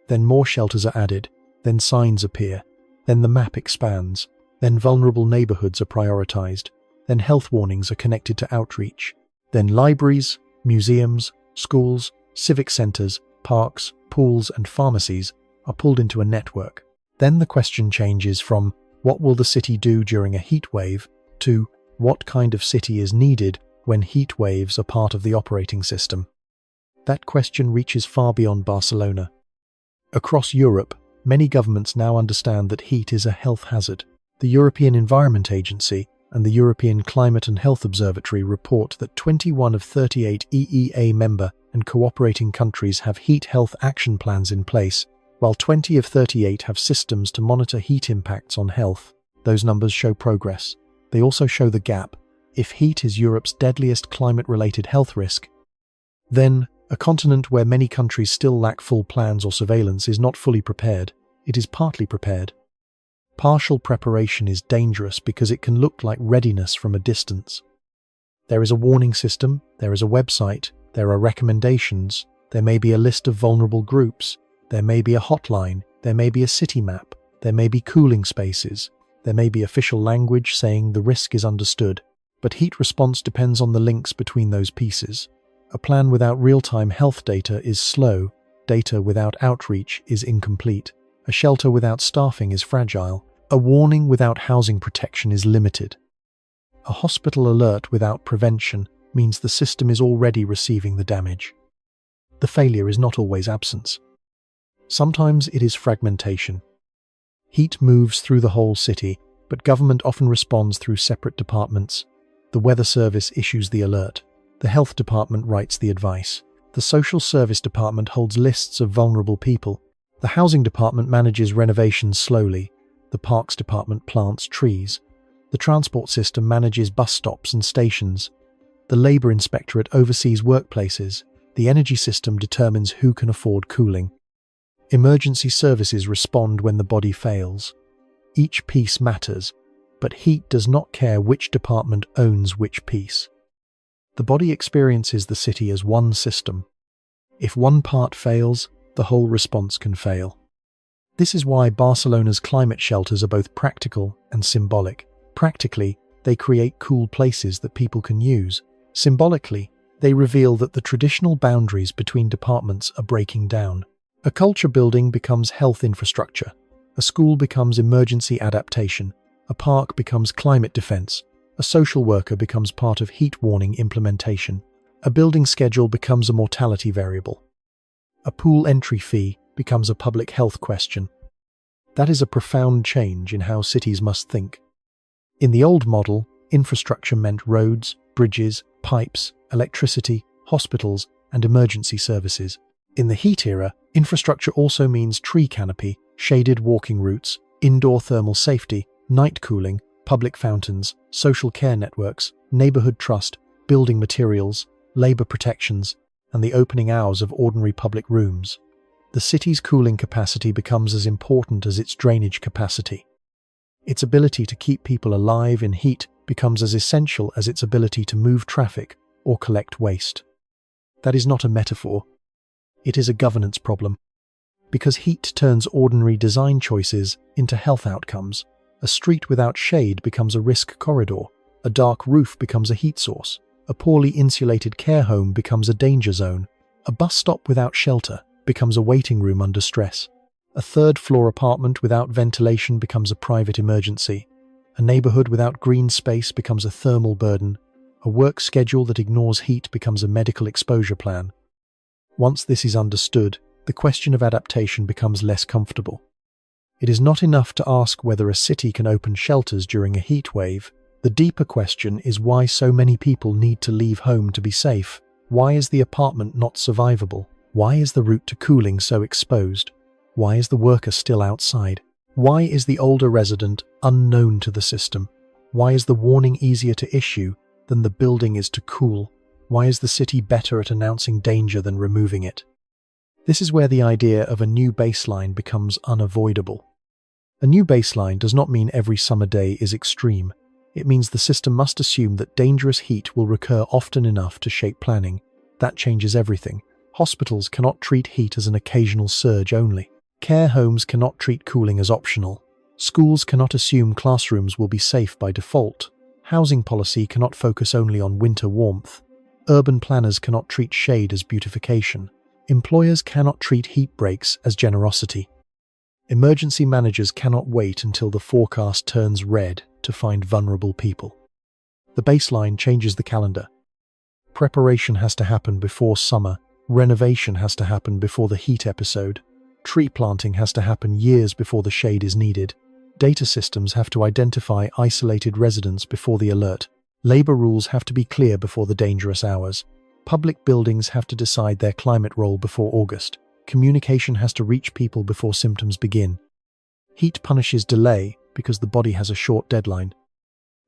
then more shelters are added, then signs appear, then the map expands, then vulnerable neighborhoods are prioritized, then health warnings are connected to outreach, then libraries, museums, schools, civic centers, parks, pools, and pharmacies are pulled into a network. Then the question changes from what will the city do during a heat wave to what kind of city is needed when heat waves are part of the operating system. That question reaches far beyond Barcelona. Across Europe, many governments now understand that heat is a health hazard. The European Environment Agency and the European Climate and Health Observatory report that 21 of 38 EEA member and cooperating countries have heat health action plans in place, while 20 of 38 have systems to monitor heat impacts on health. Those numbers show progress. They also show the gap. If heat is Europe's deadliest climate-related health risk, then a continent where many countries still lack full plans or surveillance is not fully prepared. It is partly prepared. Partial preparation is dangerous because it can look like readiness from a distance. There is a warning system, there is a website, there are recommendations, there may be a list of vulnerable groups, there may be a hotline, there may be a city map, there may be cooling spaces, there may be official language saying the risk is understood, but heat response depends on the links between those pieces. A plan without real-time health data is slow, data without outreach is incomplete, a shelter without staffing is fragile, a warning without housing protection is limited. A hospital alert without prevention means the system is already receiving the damage. The failure is not always absence. Sometimes it is fragmentation. Heat moves through the whole city, but government often responds through separate departments. The weather service issues the alert. The health department writes the advice. The social service department holds lists of vulnerable people. The housing department manages renovations slowly. The parks department plants trees. The transport system manages bus stops and stations. The labor inspectorate oversees workplaces. The energy system determines who can afford cooling. Emergency services respond when the body fails. Each piece matters, but heat does not care which department owns which piece. The body experiences the city as one system. If one part fails, the whole response can fail. This is why Barcelona's climate shelters are both practical and symbolic. Practically, they create cool places that people can use. Symbolically, they reveal that the traditional boundaries between departments are breaking down. A culture building becomes health infrastructure. A school becomes emergency adaptation. A park becomes climate defense. A social worker becomes part of heat warning implementation. A building schedule becomes a mortality variable. A pool entry fee becomes a public health question. That is a profound change in how cities must think. In the old model, infrastructure meant roads, bridges, pipes, electricity, hospitals, and emergency services. In the heat era, infrastructure also means tree canopy, shaded walking routes, indoor thermal safety, night cooling, public fountains, social care networks, neighborhood trust, building materials, labor protections, and the opening hours of ordinary public rooms. The city's cooling capacity becomes as important as its drainage capacity. Its ability to keep people alive in heat becomes as essential as its ability to move traffic or collect waste. That is not a metaphor. It is a governance problem. Because heat turns ordinary design choices into health outcomes. A street without shade becomes a risk corridor. A dark roof becomes a heat source. A poorly insulated care home becomes a danger zone. A bus stop without shelter becomes a waiting room under stress. A third-floor apartment without ventilation becomes a private emergency. A neighborhood without green space becomes a thermal burden. A work schedule that ignores heat becomes a medical exposure plan. Once this is understood, the question of adaptation becomes less comfortable. It is not enough to ask whether a city can open shelters during a heat wave. The deeper question is why so many people need to leave home to be safe. Why is the apartment not survivable? Why is the route to cooling so exposed? Why is the worker still outside? Why is the older resident unknown to the system? Why is the warning easier to issue than the building is to cool? Why is the city better at announcing danger than removing it? This is where the idea of a new baseline becomes unavoidable. A new baseline does not mean every summer day is extreme. It means the system must assume that dangerous heat will recur often enough to shape planning. That changes everything. Hospitals cannot treat heat as an occasional surge only. Care homes cannot treat cooling as optional. Schools cannot assume classrooms will be safe by default. Housing policy cannot focus only on winter warmth. Urban planners cannot treat shade as beautification. Employers cannot treat heat breaks as generosity. Emergency managers cannot wait until the forecast turns red to find vulnerable people. The baseline changes the calendar. Preparation has to happen before summer. Renovation has to happen before the heat episode. Tree planting has to happen years before the shade is needed. Data systems have to identify isolated residents before the alert. Labor rules have to be clear before the dangerous hours. Public buildings have to decide their climate role before August. Communication has to reach people before symptoms begin. Heat punishes delay because the body has a short deadline.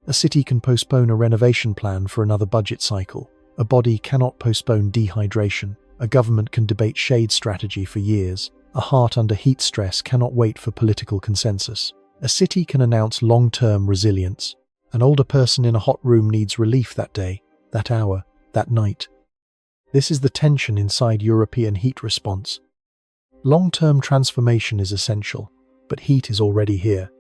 A city can postpone a renovation plan for another budget cycle. A body cannot postpone dehydration. A government can debate shade strategy for years. A heart under heat stress cannot wait for political consensus. A city can announce long-term resilience. An older person in a hot room needs relief that day, that hour, that night. This is the tension inside European heat response. Long-term transformation is essential, but heat is already here.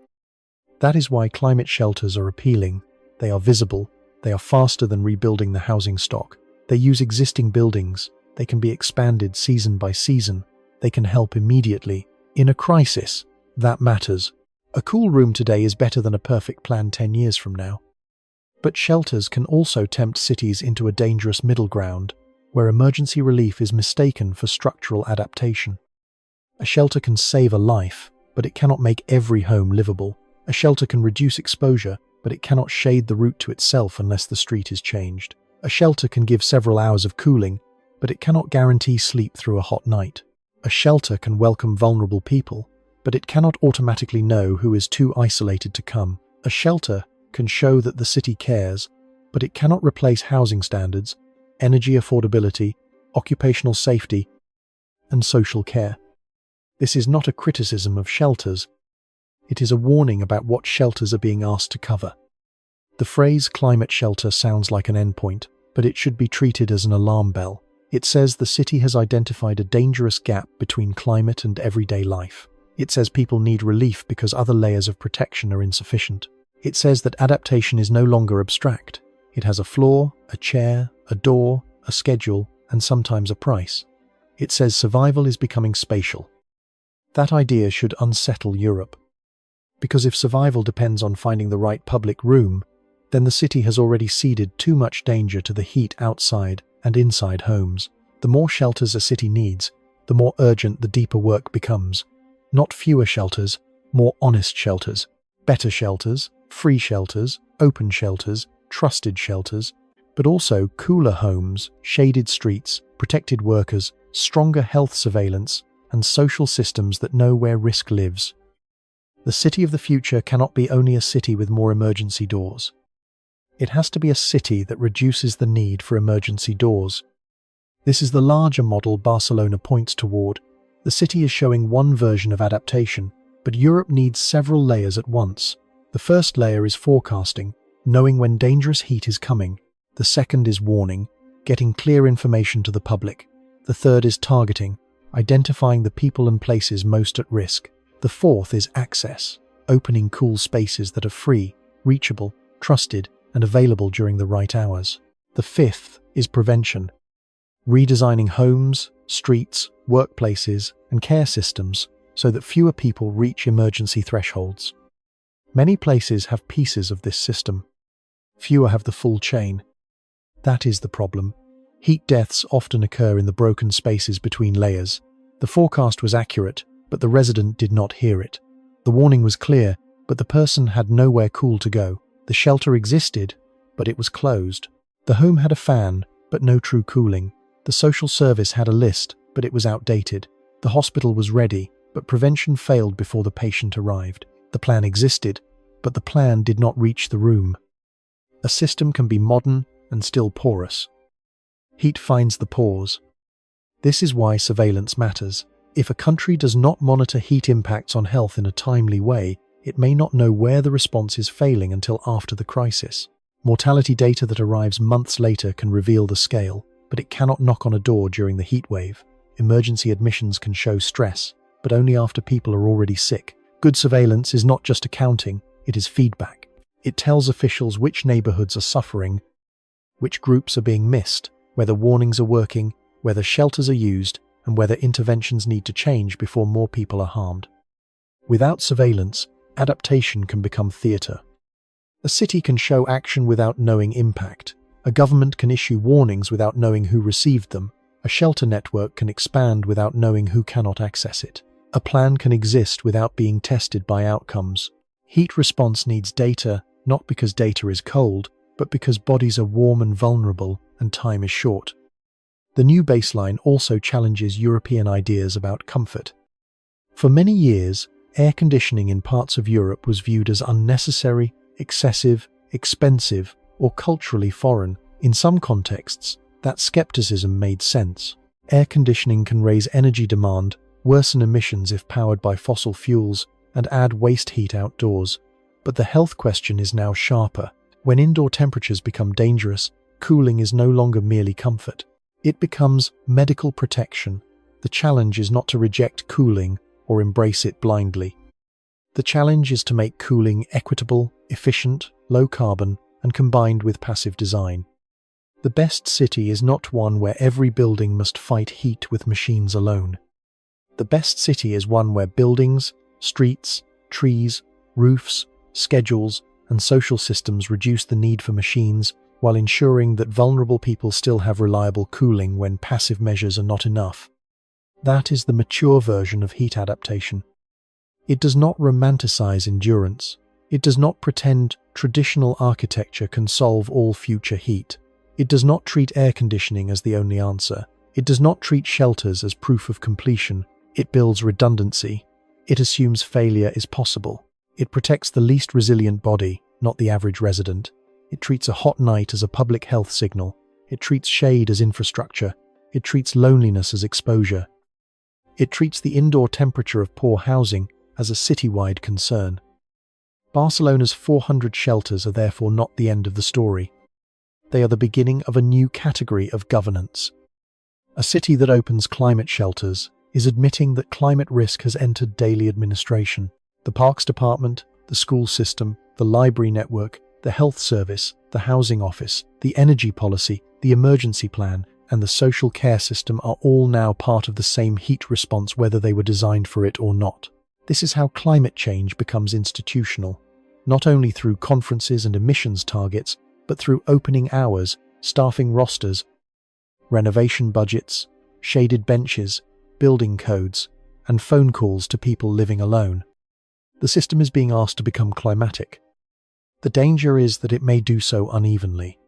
That is why climate shelters are appealing. They are visible. They are faster than rebuilding the housing stock. They use existing buildings. They can be expanded season by season. They can help immediately. In a crisis, that matters. A cool room today is better than a perfect plan 10 years from now. But shelters can also tempt cities into a dangerous middle ground, where emergency relief is mistaken for structural adaptation. A shelter can save a life, but it cannot make every home livable. A shelter can reduce exposure, but it cannot shade the route to itself unless the street is changed. A shelter can give several hours of cooling, but it cannot guarantee sleep through a hot night. A shelter can welcome vulnerable people, but it cannot automatically know who is too isolated to come. A shelter can show that the city cares, but it cannot replace housing standards, energy affordability, occupational safety, and social care. This is not a criticism of shelters. It is a warning about what shelters are being asked to cover. The phrase climate shelter sounds like an endpoint, but it should be treated as an alarm bell. It says the city has identified a dangerous gap between climate and everyday life. It says people need relief because other layers of protection are insufficient. It says that adaptation is no longer abstract. It has a floor, a chair, a door, a schedule, and sometimes a price. It says survival is becoming spatial. That idea should unsettle Europe. Because if survival depends on finding the right public room, then the city has already ceded too much danger to the heat outside and inside homes. The more shelters a city needs, the more urgent the deeper work becomes. Not fewer shelters, more honest shelters. Better shelters, free shelters, open shelters, trusted shelters, but also cooler homes, shaded streets, protected workers, stronger health surveillance, and social systems that know where risk lives. The city of the future cannot be only a city with more emergency doors. It has to be a city that reduces the need for emergency doors. This is the larger model Barcelona points toward. The city is showing one version of adaptation, but Europe needs several layers at once. The first layer is forecasting, knowing when dangerous heat is coming. The second is warning, getting clear information to the public. The third is targeting, identifying the people and places most at risk. The fourth is access, opening cool spaces that are free, reachable, trusted, and available during the right hours. The fifth is prevention, redesigning homes, streets, workplaces, and care systems so that fewer people reach emergency thresholds. Many places have pieces of this system. Fewer have the full chain. That is the problem. Heat deaths often occur in the broken spaces between layers. The forecast was accurate, but the resident did not hear it. The warning was clear, but the person had nowhere cool to go. The shelter existed, but it was closed. The home had a fan, but no true cooling. The social service had a list, but it was outdated. The hospital was ready, but prevention failed before the patient arrived. The plan existed, but the plan did not reach the room. A system can be modern and still porous. Heat finds the pores. This is why surveillance matters. If a country does not monitor heat impacts on health in a timely way, it may not know where the response is failing until after the crisis. Mortality data that arrives months later can reveal the scale, but it cannot knock on a door during the heat wave. Emergency admissions can show stress, but only after people are already sick. Good surveillance is not just accounting, it is feedback. It tells officials which neighborhoods are suffering, which groups are being missed, whether warnings are working, whether shelters are used, and whether interventions need to change before more people are harmed. Without surveillance, adaptation can become theater. A city can show action without knowing impact. A government can issue warnings without knowing who received them. A shelter network can expand without knowing who cannot access it. A plan can exist without being tested by outcomes. Heat response needs data, not because data is cold, but because bodies are warm and vulnerable and time is short. The new baseline also challenges European ideas about comfort. For many years, air conditioning in parts of Europe was viewed as unnecessary, excessive, expensive, or culturally foreign. In some contexts, that skepticism made sense. Air conditioning can raise energy demand, worsen emissions if powered by fossil fuels, and add waste heat outdoors. But the health question is now sharper. When indoor temperatures become dangerous, cooling is no longer merely comfort. It becomes medical protection. The challenge is not to reject cooling or embrace it blindly. The challenge is to make cooling equitable, efficient, low carbon, and combined with passive design. The best city is not one where every building must fight heat with machines alone. The best city is one where buildings, streets, trees, roofs, schedules, and social systems reduce the need for machines while ensuring that vulnerable people still have reliable cooling when passive measures are not enough. That is the mature version of heat adaptation. It does not romanticize endurance. It does not pretend traditional architecture can solve all future heat. It does not treat air conditioning as the only answer. It does not treat shelters as proof of completion. It builds redundancy. It assumes failure is possible. It protects the least resilient body, not the average resident. It treats a hot night as a public health signal. It treats shade as infrastructure. It treats loneliness as exposure. It treats the indoor temperature of poor housing as a citywide concern. Barcelona's 400 shelters are therefore not the end of the story. They are the beginning of a new category of governance. A city that opens climate shelters is admitting that climate risk has entered daily administration. The Parks Department, the school system, the library network, the health service, the housing office, the energy policy, the emergency plan, and the social care system are all now part of the same heat response whether they were designed for it or not. This is how climate change becomes institutional, not only through conferences and emissions targets, but through opening hours, staffing rosters, renovation budgets, shaded benches, building codes, and phone calls to people living alone. The system is being asked to become climatic. The danger is that it may do so unevenly.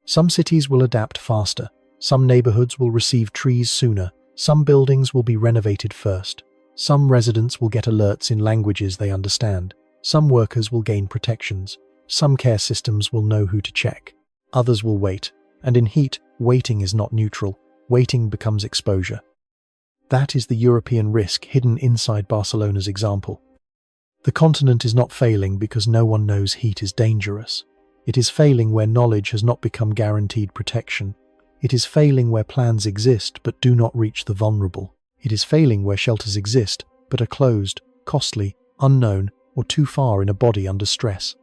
Some cities will adapt faster. Some neighborhoods will receive trees sooner. Some buildings will be renovated first. Some residents will get alerts in languages they understand. Some workers will gain protections. Some care systems will know who to check. Others will wait. And in heat, waiting is not neutral. Waiting becomes exposure. That is the European risk hidden inside Barcelona's example. The continent is not failing because no one knows heat is dangerous. It is failing where knowledge has not become guaranteed protection. It is failing where plans exist but do not reach the vulnerable. It is failing where shelters exist but are closed, costly, unknown, or too far in a body under stress.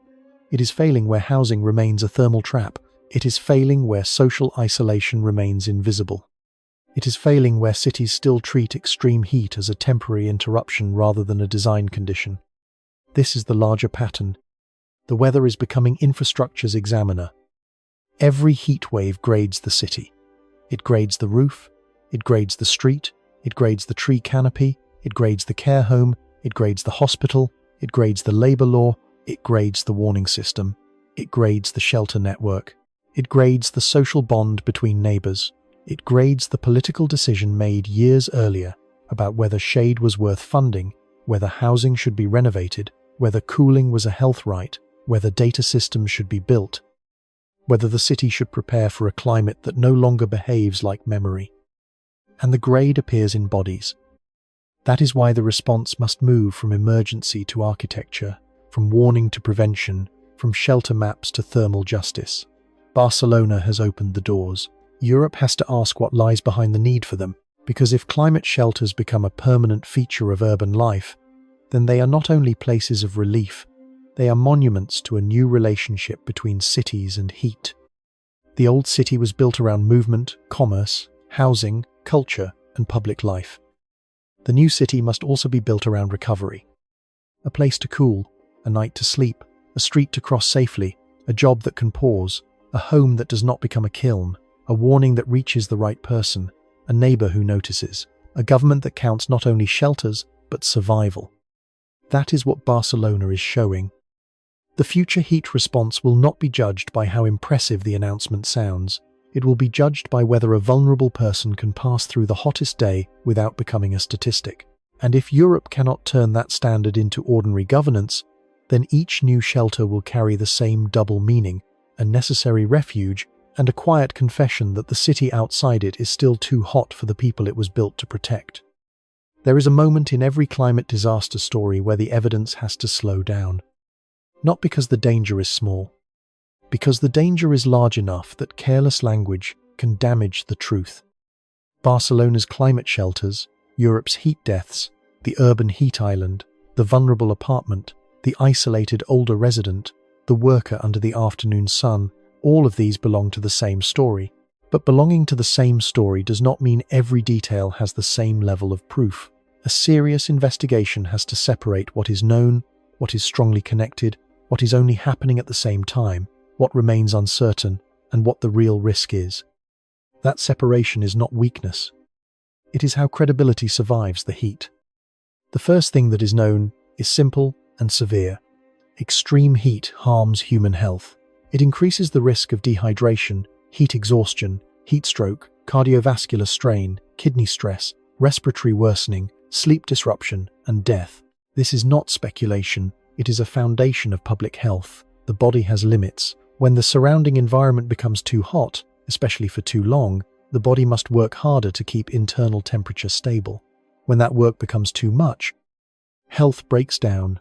It is failing where housing remains a thermal trap. It is failing where social isolation remains invisible. It is failing where cities still treat extreme heat as a temporary interruption rather than a design condition. This is the larger pattern. The weather is becoming infrastructure's examiner. Every heat wave grades the city. It grades the roof, it grades the street, it grades the tree canopy, it grades the care home, it grades the hospital, it grades the labor law, it grades the warning system, it grades the shelter network, it grades the social bond between neighbors, it grades the political decision made years earlier about whether shade was worth funding, whether housing should be renovated, whether cooling was a health right, whether data systems should be built, whether the city should prepare for a climate that no longer behaves like memory. And the grade appears in bodies. That is why the response must move from emergency to architecture, from warning to prevention, from shelter maps to thermal justice. Barcelona has opened the doors. Europe has to ask what lies behind the need for them, because if climate shelters become a permanent feature of urban life, then they are not only places of relief, they are monuments to a new relationship between cities and heat. The old city was built around movement, commerce, housing, culture, and public life. The new city must also be built around recovery. A place to cool, a night to sleep, a street to cross safely, a job that can pause, a home that does not become a kiln, a warning that reaches the right person, a neighbor who notices, a government that counts not only shelters, but survival. That is what Barcelona is showing. The future heat response will not be judged by how impressive the announcement sounds. It will be judged by whether a vulnerable person can pass through the hottest day without becoming a statistic. And if Europe cannot turn that standard into ordinary governance, then each new shelter will carry the same double meaning, a necessary refuge and a quiet confession that the city outside it is still too hot for the people it was built to protect. There is a moment in every climate disaster story where the evidence has to slow down. Not because the danger is small, because the danger is large enough that careless language can damage the truth. Barcelona's climate shelters, Europe's heat deaths, the urban heat island, the vulnerable apartment, the isolated older resident, the worker under the afternoon sun, all of these belong to the same story. But belonging to the same story does not mean every detail has the same level of proof. A serious investigation has to separate what is known, what is strongly connected, what is only happening at the same time, what remains uncertain, and what the real risk is. That separation is not weakness. It is how credibility survives the heat. The first thing that is known is simple and severe. Extreme heat harms human health. It increases the risk of dehydration, heat exhaustion, heat stroke, cardiovascular strain, kidney stress, respiratory worsening, sleep disruption, and death. This is not speculation. It is a foundation of public health. The body has limits. When the surrounding environment becomes too hot, especially for too long, the body must work harder to keep internal temperature stable. When that work becomes too much, health breaks down.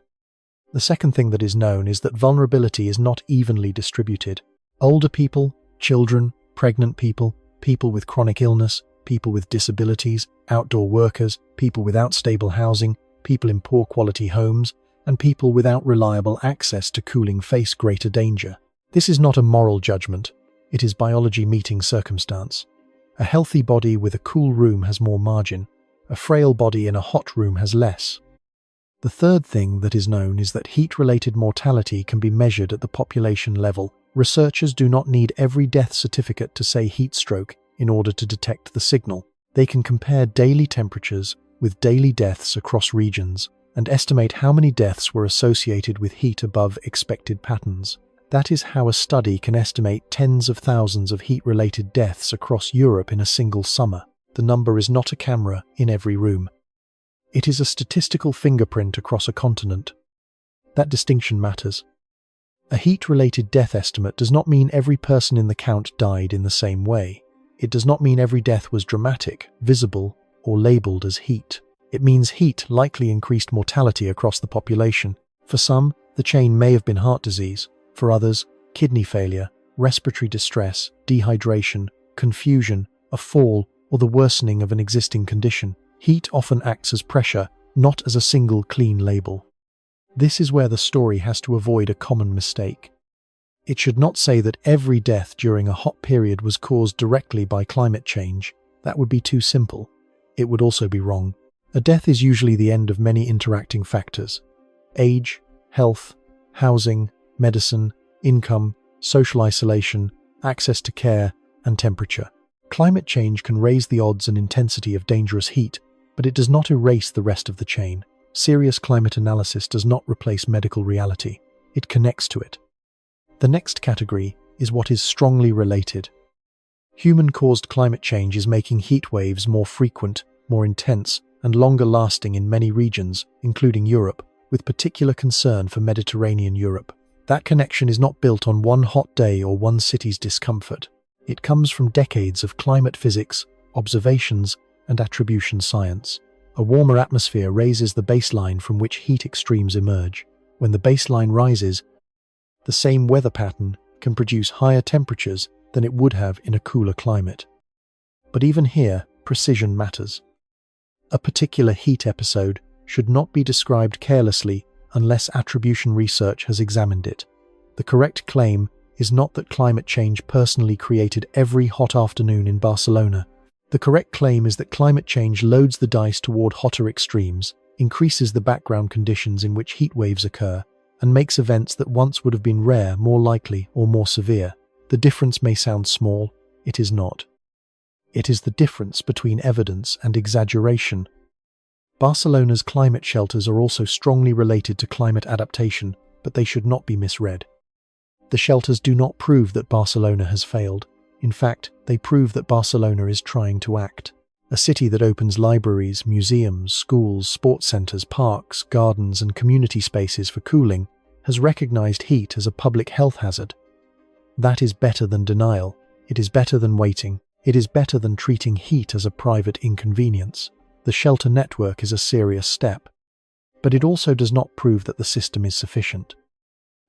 The second thing that is known is that vulnerability is not evenly distributed. Older people, children, pregnant people, people with chronic illness, people with disabilities, outdoor workers, people without stable housing, people in poor quality homes, and people without reliable access to cooling face greater danger. This is not a moral judgment. It is biology meeting circumstance. A healthy body with a cool room has more margin. A frail body in a hot room has less. The third thing that is known is that heat-related mortality can be measured at the population level. Researchers do not need every death certificate to say heat stroke in order to detect the signal. They can compare daily temperatures with daily deaths across regions and estimate how many deaths were associated with heat above expected patterns. That is how a study can estimate tens of thousands of heat-related deaths across Europe in a single summer. The number is not a camera in every room. It is a statistical fingerprint across a continent. That distinction matters. A heat-related death estimate does not mean every person in the count died in the same way. It does not mean every death was dramatic, visible, or labelled as heat. It means heat likely increased mortality across the population. For some, the chain may have been heart disease. For others, kidney failure, respiratory distress, dehydration, confusion, a fall, or the worsening of an existing condition. Heat often acts as pressure, not as a single clean label. This is where the story has to avoid a common mistake. It should not say that every death during a hot period was caused directly by climate change. That would be too simple. It would also be wrong. A death is usually the end of many interacting factors: age, health, housing, medicine, income, social isolation, access to care, and temperature. Climate change can raise the odds and intensity of dangerous heat, but it does not erase the rest of the chain. Serious climate analysis does not replace medical reality. It connects to it. The next category is what is strongly related. Human-caused climate change is making heat waves more frequent, more intense, and longer lasting in many regions, including Europe, with particular concern for Mediterranean Europe. That connection is not built on one hot day or one city's discomfort. It comes from decades of climate physics, observations, and attribution science. A warmer atmosphere raises the baseline from which heat extremes emerge. When the baseline rises, the same weather pattern can produce higher temperatures than it would have in a cooler climate. But even here, precision matters. A particular heat episode should not be described carelessly unless attribution research has examined it. The correct claim is not that climate change personally created every hot afternoon in Barcelona. The correct claim is that climate change loads the dice toward hotter extremes, increases the background conditions in which heat waves occur, and makes events that once would have been rare more likely or more severe. The difference may sound small. It is not. It is the difference between evidence and exaggeration. Barcelona's climate shelters are also strongly related to climate adaptation, but they should not be misread. The shelters do not prove that Barcelona has failed. In fact, they prove that Barcelona is trying to act. A city that opens libraries, museums, schools, sports centres, parks, gardens, and community spaces for cooling has recognized heat as a public health hazard. That is better than denial. It is better than waiting. It is better than treating heat as a private inconvenience. The shelter network is a serious step, but it also does not prove that the system is sufficient.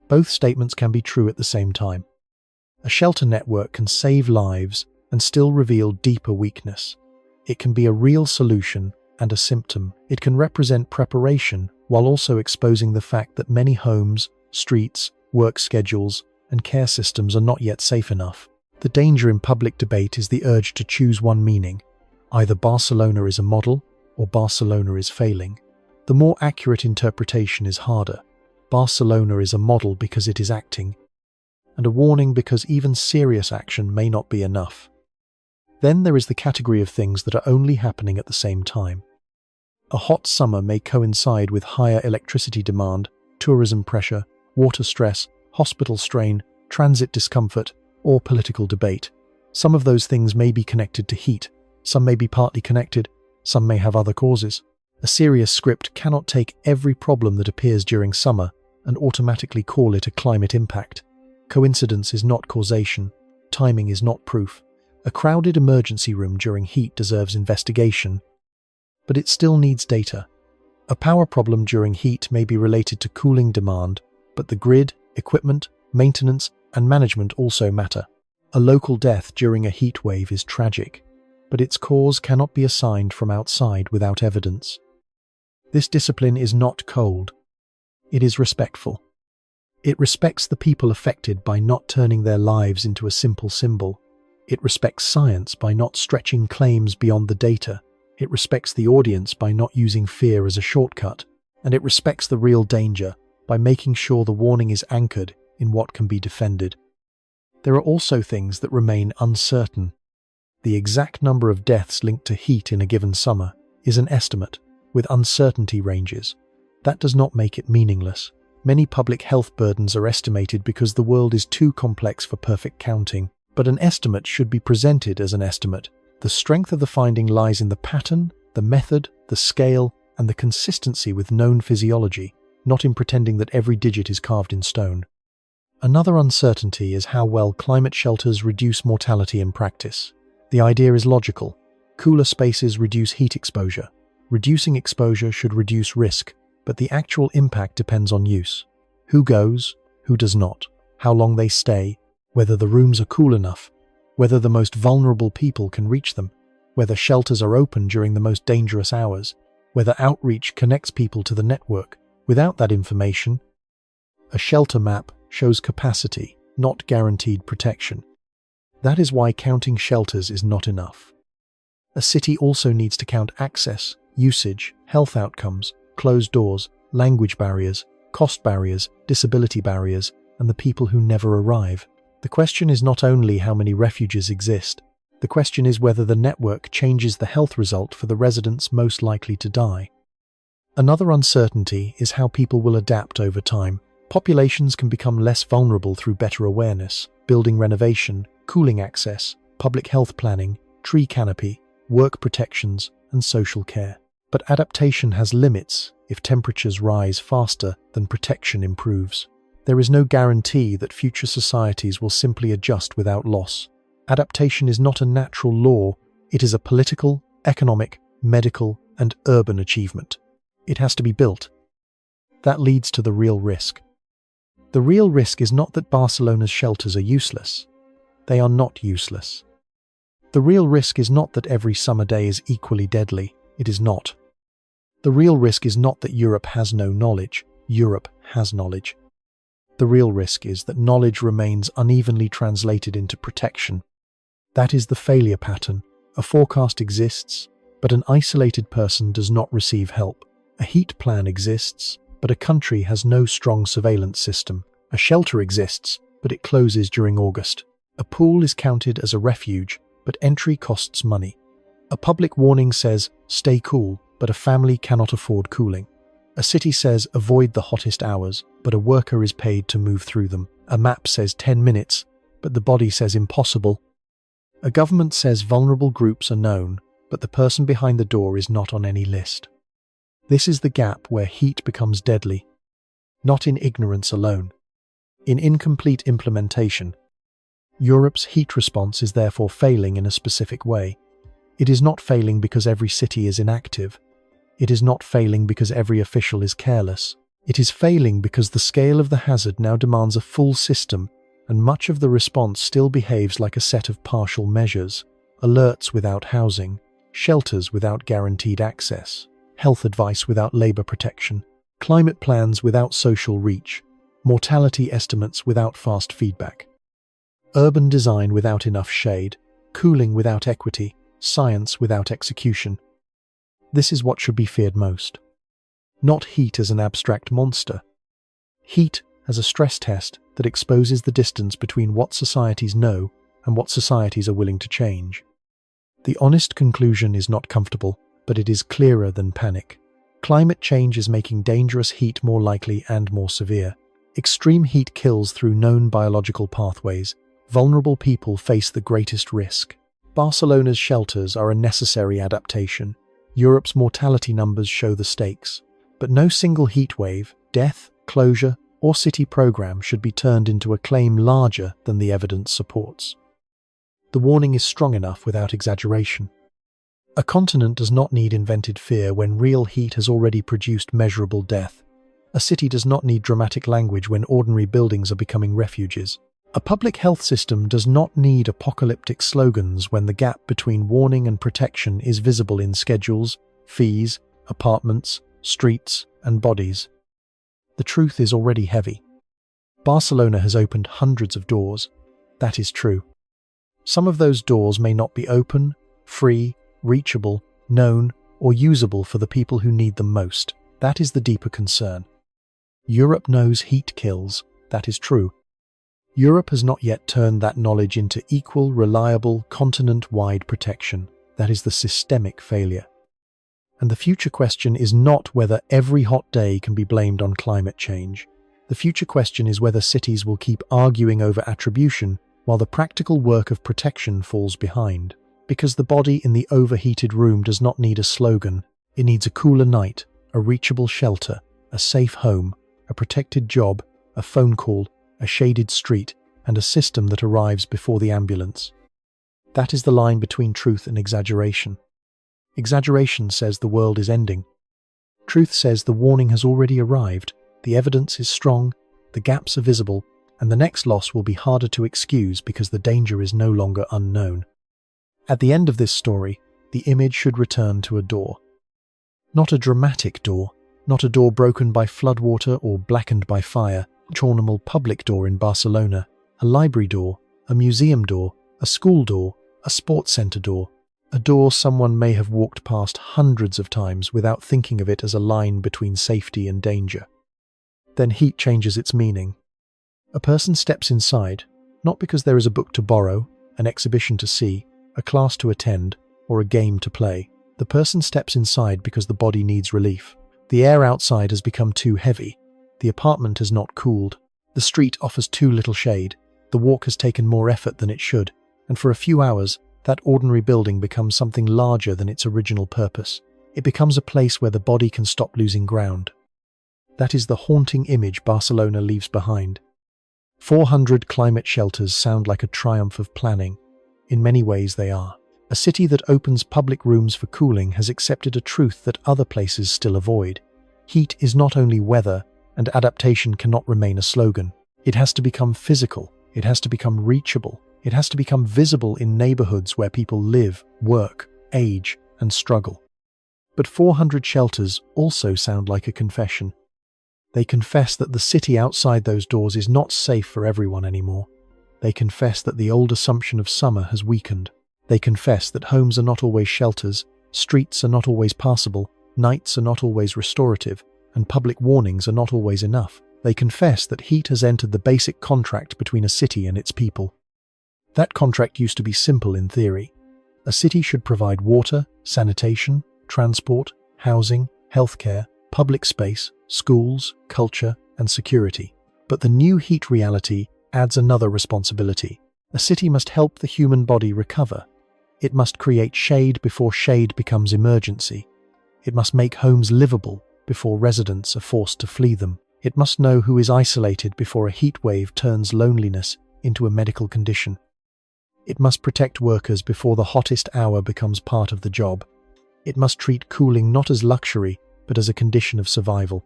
Both statements can be true at the same time. A shelter network can save lives and still reveal deeper weakness. It can be a real solution and a symptom. It can represent preparation while also exposing the fact that many homes, streets, work schedules, and care systems are not yet safe enough. The danger in public debate is the urge to choose one meaning. Either Barcelona is a model or Barcelona is failing. The more accurate interpretation is harder. Barcelona is a model because it is acting, and a warning because even serious action may not be enough. Then there is the category of things that are only happening at the same time. A hot summer may coincide with higher electricity demand, tourism pressure, water stress, hospital strain, transit discomfort, or political debate. Some of those things may be connected to heat, some may be partly connected, some may have other causes. A serious script cannot take every problem that appears during summer and automatically call it a climate impact. Coincidence is not causation. Timing is not proof. A crowded emergency room during heat deserves investigation, but it still needs data. A power problem during heat may be related to cooling demand, but the grid, equipment, maintenance, and management also matter. A local death during a heat wave is tragic, but its cause cannot be assigned from outside without evidence. This discipline is not cold. It is respectful. It respects the people affected by not turning their lives into a simple symbol. It respects science by not stretching claims beyond the data. It respects the audience by not using fear as a shortcut. And it respects the real danger by making sure the warning is anchored in what can be defended. There are also things that remain uncertain. The exact number of deaths linked to heat in a given summer is an estimate, with uncertainty ranges. That does not make it meaningless. Many public health burdens are estimated because the world is too complex for perfect counting, but an estimate should be presented as an estimate. The strength of the finding lies in the pattern, the method, the scale, and the consistency with known physiology, not in pretending that every digit is carved in stone. Another uncertainty is how well climate shelters reduce mortality in practice. The idea is logical. Cooler spaces reduce heat exposure. Reducing exposure should reduce risk, but the actual impact depends on use. Who goes, who does not, how long they stay, whether the rooms are cool enough, whether the most vulnerable people can reach them, whether shelters are open during the most dangerous hours, whether outreach connects people to the network. Without that information, a shelter map shows capacity, not guaranteed protection. That is why counting shelters is not enough. A city also needs to count access, usage, health outcomes, closed doors, language barriers, cost barriers, disability barriers, and the people who never arrive. The question is not only how many refuges exist, the question is whether the network changes the health result for the residents most likely to die. Another uncertainty is how people will adapt over time. Populations can become less vulnerable through better awareness, building renovation, cooling access, public health planning, tree canopy, work protections, and social care. But adaptation has limits if temperatures rise faster than protection improves. There is no guarantee that future societies will simply adjust without loss. Adaptation is not a natural law, it is a political, economic, medical, and urban achievement. It has to be built. That leads to the real risk. The real risk is not that Barcelona's shelters are useless. They are not useless. The real risk is not that every summer day is equally deadly. It is not. The real risk is not that Europe has no knowledge. Europe has knowledge. The real risk is that knowledge remains unevenly translated into protection. That is the failure pattern. A forecast exists, but an isolated person does not receive help. A heat plan exists, but a country has no strong surveillance system. A shelter exists, but it closes during August. A pool is counted as a refuge, but entry costs money. A public warning says, stay cool, but a family cannot afford cooling. A city says, avoid the hottest hours, but a worker is paid to move through them. A map says 10 minutes, but the body says impossible. A government says vulnerable groups are known, but the person behind the door is not on any list. This is the gap where heat becomes deadly, not in ignorance alone, in incomplete implementation. Europe's heat response is therefore failing in a specific way. It is not failing because every city is inactive. It is not failing because every official is careless. It is failing because the scale of the hazard now demands a full system, and much of the response still behaves like a set of partial measures: alerts without housing, shelters without guaranteed access, health advice without labor protection, climate plans without social reach, mortality estimates without fast feedback, urban design without enough shade, cooling without equity, science without execution. This is what should be feared most. Not heat as an abstract monster. Heat as a stress test that exposes the distance between what societies know and what societies are willing to change. The honest conclusion is not comfortable, but it is clearer than panic. Climate change is making dangerous heat more likely and more severe. Extreme heat kills through known biological pathways. Vulnerable people face the greatest risk. Barcelona's shelters are a necessary adaptation. Europe's mortality numbers show the stakes. But no single heat wave, death, closure, or city program should be turned into a claim larger than the evidence supports. The warning is strong enough without exaggeration. A continent does not need invented fear when real heat has already produced measurable death. A city does not need dramatic language when ordinary buildings are becoming refuges. A public health system does not need apocalyptic slogans when the gap between warning and protection is visible in schedules, fees, apartments, streets, and bodies. The truth is already heavy. Barcelona has opened hundreds of doors. That is true. Some of those doors may not be open, free, reachable, known, or usable for the people who need them most. That is the deeper concern. Europe knows heat kills. That is true. Europe has not yet turned that knowledge into equal, reliable, continent-wide protection. That is the systemic failure. And the future question is not whether every hot day can be blamed on climate change. The future question is whether cities will keep arguing over attribution while the practical work of protection falls behind. Because the body in the overheated room does not need a slogan. It needs a cooler night, a reachable shelter, a safe home, a protected job, a phone call, a shaded street, and a system that arrives before the ambulance. That is the line between truth and exaggeration. Exaggeration says the world is ending. Truth says the warning has already arrived, the evidence is strong, the gaps are visible, and the next loss will be harder to excuse because the danger is no longer unknown. At the end of this story, the image should return to a door. Not a dramatic door, not a door broken by floodwater or blackened by fire, a normal public door in Barcelona, a library door, a museum door, a school door, a sports centre door, a door someone may have walked past hundreds of times without thinking of it as a line between safety and danger. Then heat changes its meaning. A person steps inside, not because there is a book to borrow, an exhibition to see, a class to attend, or a game to play. The person steps inside because the body needs relief. The air outside has become too heavy. The apartment has not cooled. The street offers too little shade. The walk has taken more effort than it should. And for a few hours, that ordinary building becomes something larger than its original purpose. It becomes a place where the body can stop losing ground. That is the haunting image Barcelona leaves behind. 400 climate shelters sound like a triumph of planning. In many ways they are. A city that opens public rooms for cooling has accepted a truth that other places still avoid. Heat is not only weather, and adaptation cannot remain a slogan. It has to become physical. It has to become reachable. It has to become visible in neighborhoods where people live, work, age, and struggle. But 400 shelters also sound like a confession. They confess that the city outside those doors is not safe for everyone anymore. They confess that the old assumption of summer has weakened. They confess that homes are not always shelters, streets are not always passable, nights are not always restorative, and public warnings are not always enough. They confess that heat has entered the basic contract between a city and its people. That contract used to be simple in theory. A city should provide water, sanitation, transport, housing, healthcare, public space, schools, culture, and security. But the new heat reality adds another responsibility. A city must help the human body recover. It must create shade before shade becomes emergency. It must make homes livable before residents are forced to flee them. It must know who is isolated before a heat wave turns loneliness into a medical condition. It must protect workers before the hottest hour becomes part of the job. It must treat cooling not as luxury, but as a condition of survival.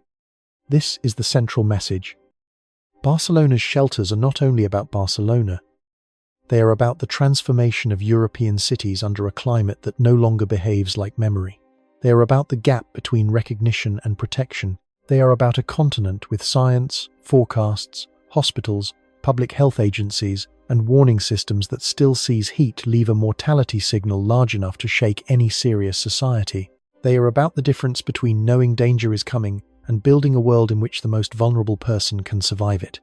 This is the central message. Barcelona's shelters are not only about Barcelona. They are about the transformation of European cities under a climate that no longer behaves like memory. They are about the gap between recognition and protection. They are about a continent with science, forecasts, hospitals, public health agencies, and warning systems that still sees heat leave a mortality signal large enough to shake any serious society. They are about the difference between knowing danger is coming and building a world in which the most vulnerable person can survive it.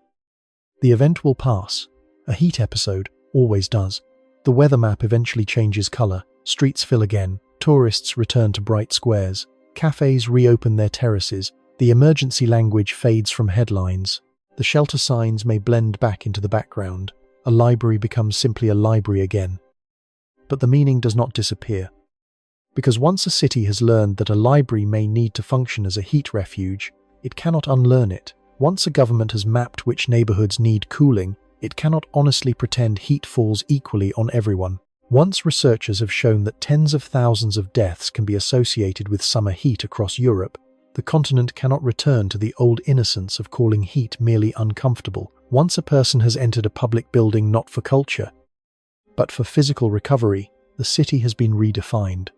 The event will pass. A heat episode always does. The weather map eventually changes color, streets fill again, tourists return to bright squares, cafes reopen their terraces, the emergency language fades from headlines, the shelter signs may blend back into the background, a library becomes simply a library again. But the meaning does not disappear. Because once a city has learned that a library may need to function as a heat refuge, it cannot unlearn it. Once a government has mapped which neighborhoods need cooling, it cannot honestly pretend heat falls equally on everyone. Once researchers have shown that tens of thousands of deaths can be associated with summer heat across Europe, the continent cannot return to the old innocence of calling heat merely uncomfortable. Once a person has entered a public building not for culture, but for physical recovery, the city has been redefined.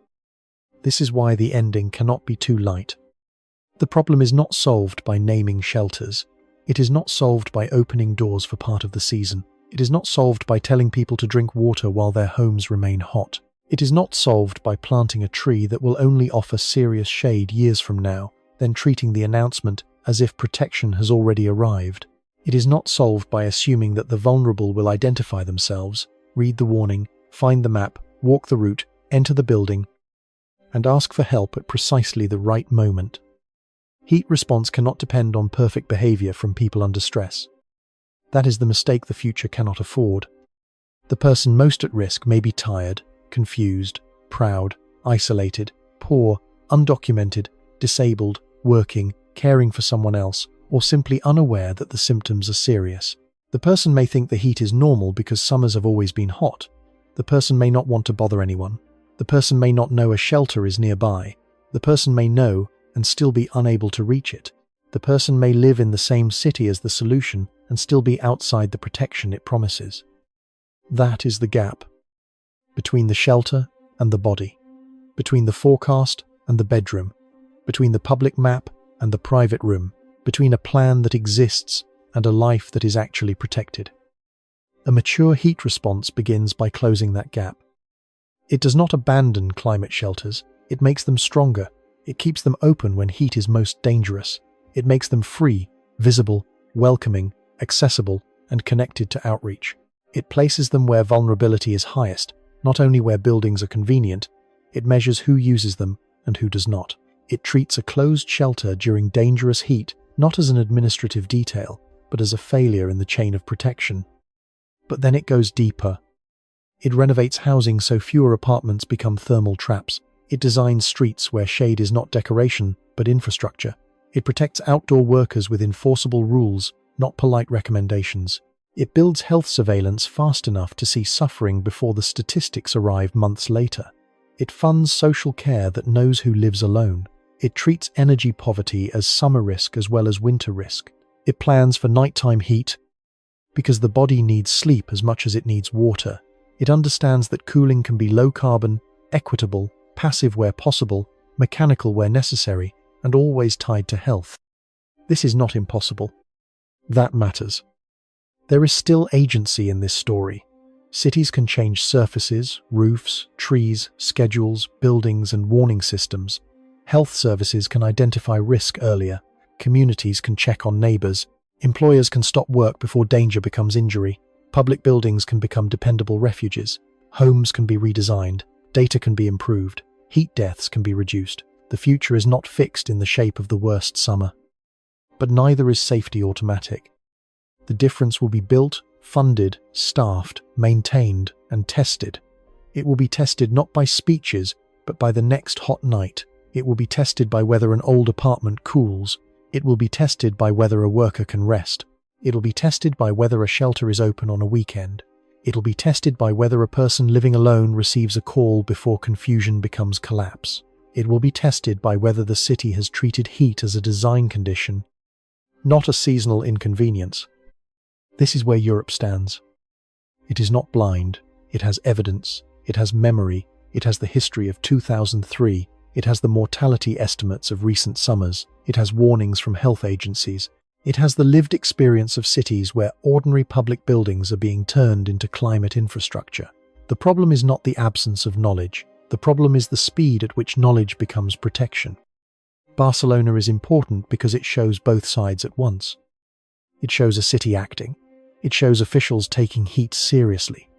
This is why the ending cannot be too light. The problem is not solved by naming shelters. It is not solved by opening doors for part of the season. It is not solved by telling people to drink water while their homes remain hot. It is not solved by planting a tree that will only offer serious shade years from now, then treating the announcement as if protection has already arrived. It is not solved by assuming that the vulnerable will identify themselves, read the warning, find the map, walk the route, enter the building, and ask for help at precisely the right moment. Heat response cannot depend on perfect behavior from people under stress. That is the mistake the future cannot afford. The person most at risk may be tired, confused, proud, isolated, poor, undocumented, disabled, working, caring for someone else, or simply unaware that the symptoms are serious. The person may think the heat is normal because summers have always been hot. The person may not want to bother anyone. The person may not know a shelter is nearby. The person may know and still be unable to reach it. The person may live in the same city as the solution and still be outside the protection it promises. That is the gap between the shelter and the body, between the forecast and the bedroom, between the public map and the private room, between a plan that exists and a life that is actually protected. A mature heat response begins by closing that gap. It does not abandon climate shelters, it makes them stronger. It keeps them open when heat is most dangerous. It makes them free, visible, welcoming, accessible, and connected to outreach. It places them where vulnerability is highest, not only where buildings are convenient. It measures who uses them and who does not. It treats a closed shelter during dangerous heat not as an administrative detail, but as a failure in the chain of protection. But then it goes deeper. It renovates housing so fewer apartments become thermal traps. It designs streets where shade is not decoration, but infrastructure. It protects outdoor workers with enforceable rules, not polite recommendations. It builds health surveillance fast enough to see suffering before the statistics arrive months later. It funds social care that knows who lives alone. It treats energy poverty as summer risk as well as winter risk. It plans for nighttime heat because the body needs sleep as much as it needs water. It understands that cooling can be low carbon, equitable, passive where possible, mechanical where necessary, and always tied to health. This is not impossible. That matters. There is still agency in this story. Cities can change surfaces, roofs, trees, schedules, buildings, and warning systems. Health services can identify risk earlier. Communities can check on neighbors. Employers can stop work before danger becomes injury. Public buildings can become dependable refuges. Homes can be redesigned. Data can be improved. Heat deaths can be reduced. The future is not fixed in the shape of the worst summer. But neither is safety automatic. The difference will be built, funded, staffed, maintained, and tested. It will be tested not by speeches, but by the next hot night. It will be tested by whether an old apartment cools. It will be tested by whether a worker can rest. It will be tested by whether a shelter is open on a weekend. It will be tested by whether a person living alone receives a call before confusion becomes collapse. It will be tested by whether the city has treated heat as a design condition, not a seasonal inconvenience. This is where Europe stands. It is not blind. It has evidence. It has memory. It has the history of 2003. It has the mortality estimates of recent summers. It has warnings from health agencies. It has the lived experience of cities where ordinary public buildings are being turned into climate infrastructure. The problem is not the absence of knowledge. The problem is the speed at which knowledge becomes protection. Barcelona is important because it shows both sides at once. It shows a city acting. It shows officials taking heat seriously.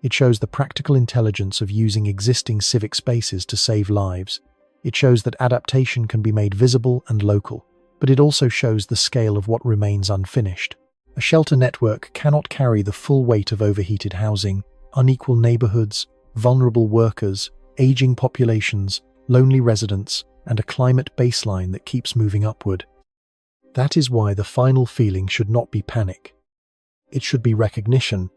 It shows the practical intelligence of using existing civic spaces to save lives. It shows that adaptation can be made visible and local, but it also shows the scale of what remains unfinished. A shelter network cannot carry the full weight of overheated housing, unequal neighborhoods, vulnerable workers, aging populations, lonely residents, and a climate baseline that keeps moving upward. That is why the final feeling should not be panic. It should be recognition.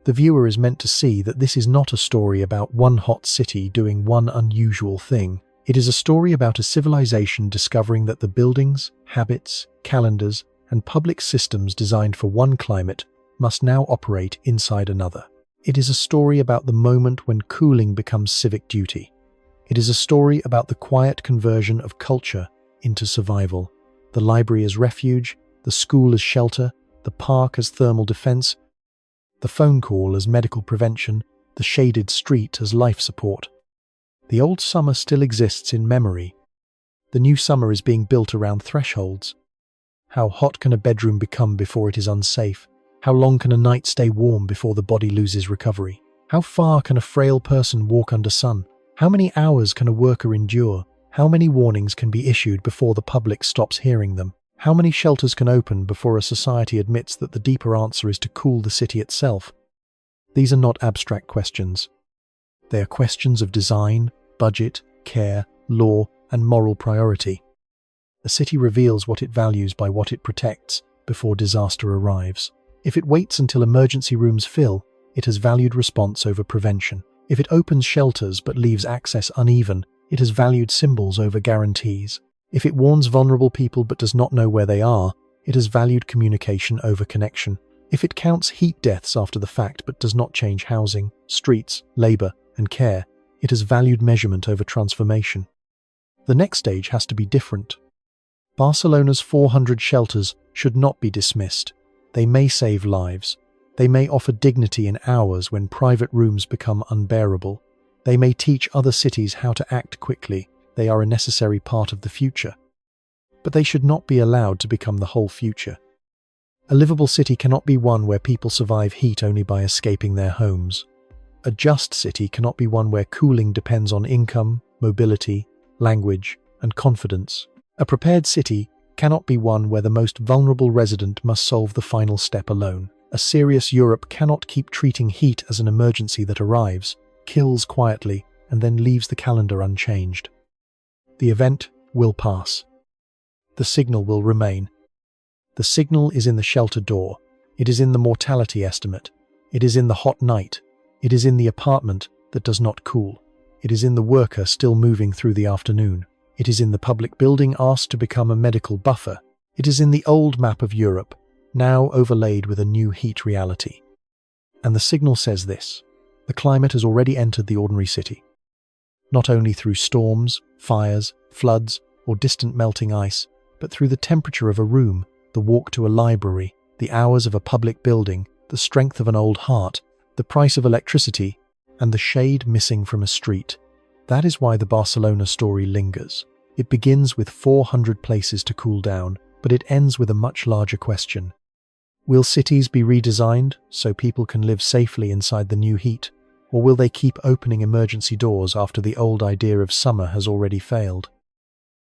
The viewer is meant to see that this is not a story about one hot city doing one unusual thing. It is a story about a civilization discovering that the buildings, habits, calendars, and public systems designed for one climate must now operate inside another. It is a story about the moment when cooling becomes civic duty. It is a story about the quiet conversion of culture into survival. The library as refuge, the school as shelter, the park as thermal defense, the phone call as medical prevention, the shaded street as life support. The old summer still exists in memory. The new summer is being built around thresholds. How hot can a bedroom become before it is unsafe? How long can a night stay warm before the body loses recovery? How far can a frail person walk under sun? How many hours can a worker endure? How many warnings can be issued before the public stops hearing them? How many shelters can open before a society admits that the deeper answer is to cool the city itself? These are not abstract questions. They are questions of design, budget, care, law, and moral priority. A city reveals what it values by what it protects before disaster arrives. If it waits until emergency rooms fill, it has valued response over prevention. If it opens shelters but leaves access uneven, it has valued symbols over guarantees. If it warns vulnerable people but does not know where they are, it has valued communication over connection. If it counts heat deaths after the fact but does not change housing, streets, labor, and care, it has valued measurement over transformation. The next stage has to be different. Barcelona's 400 shelters should not be dismissed. They may save lives. They may offer dignity in hours when private rooms become unbearable. They may teach other cities how to act quickly. They are a necessary part of the future. But they should not be allowed to become the whole future. A livable city cannot be one where people survive heat only by escaping their homes. A just city cannot be one where cooling depends on income, mobility, language, and confidence. A prepared city cannot be one where the most vulnerable resident must solve the final step alone. A serious Europe cannot keep treating heat as an emergency that arrives, kills quietly, and then leaves the calendar unchanged. The event will pass. The signal will remain. The signal is in the shelter door. It is in the mortality estimate. It is in the hot night. It is in the apartment that does not cool. It is in the worker still moving through the afternoon. It is in the public building asked to become a medical buffer. It is in the old map of Europe, now overlaid with a new heat reality. And the signal says this: the climate has already entered the ordinary city. Not only through storms, fires, floods, or distant melting ice, but through the temperature of a room, the walk to a library, the hours of a public building, the strength of an old heart, the price of electricity, and the shade missing from a street. That is why the Barcelona story lingers. It begins with 400 places to cool down, but it ends with a much larger question. Will cities be redesigned so people can live safely inside the new heat, or will they keep opening emergency doors after the old idea of summer has already failed?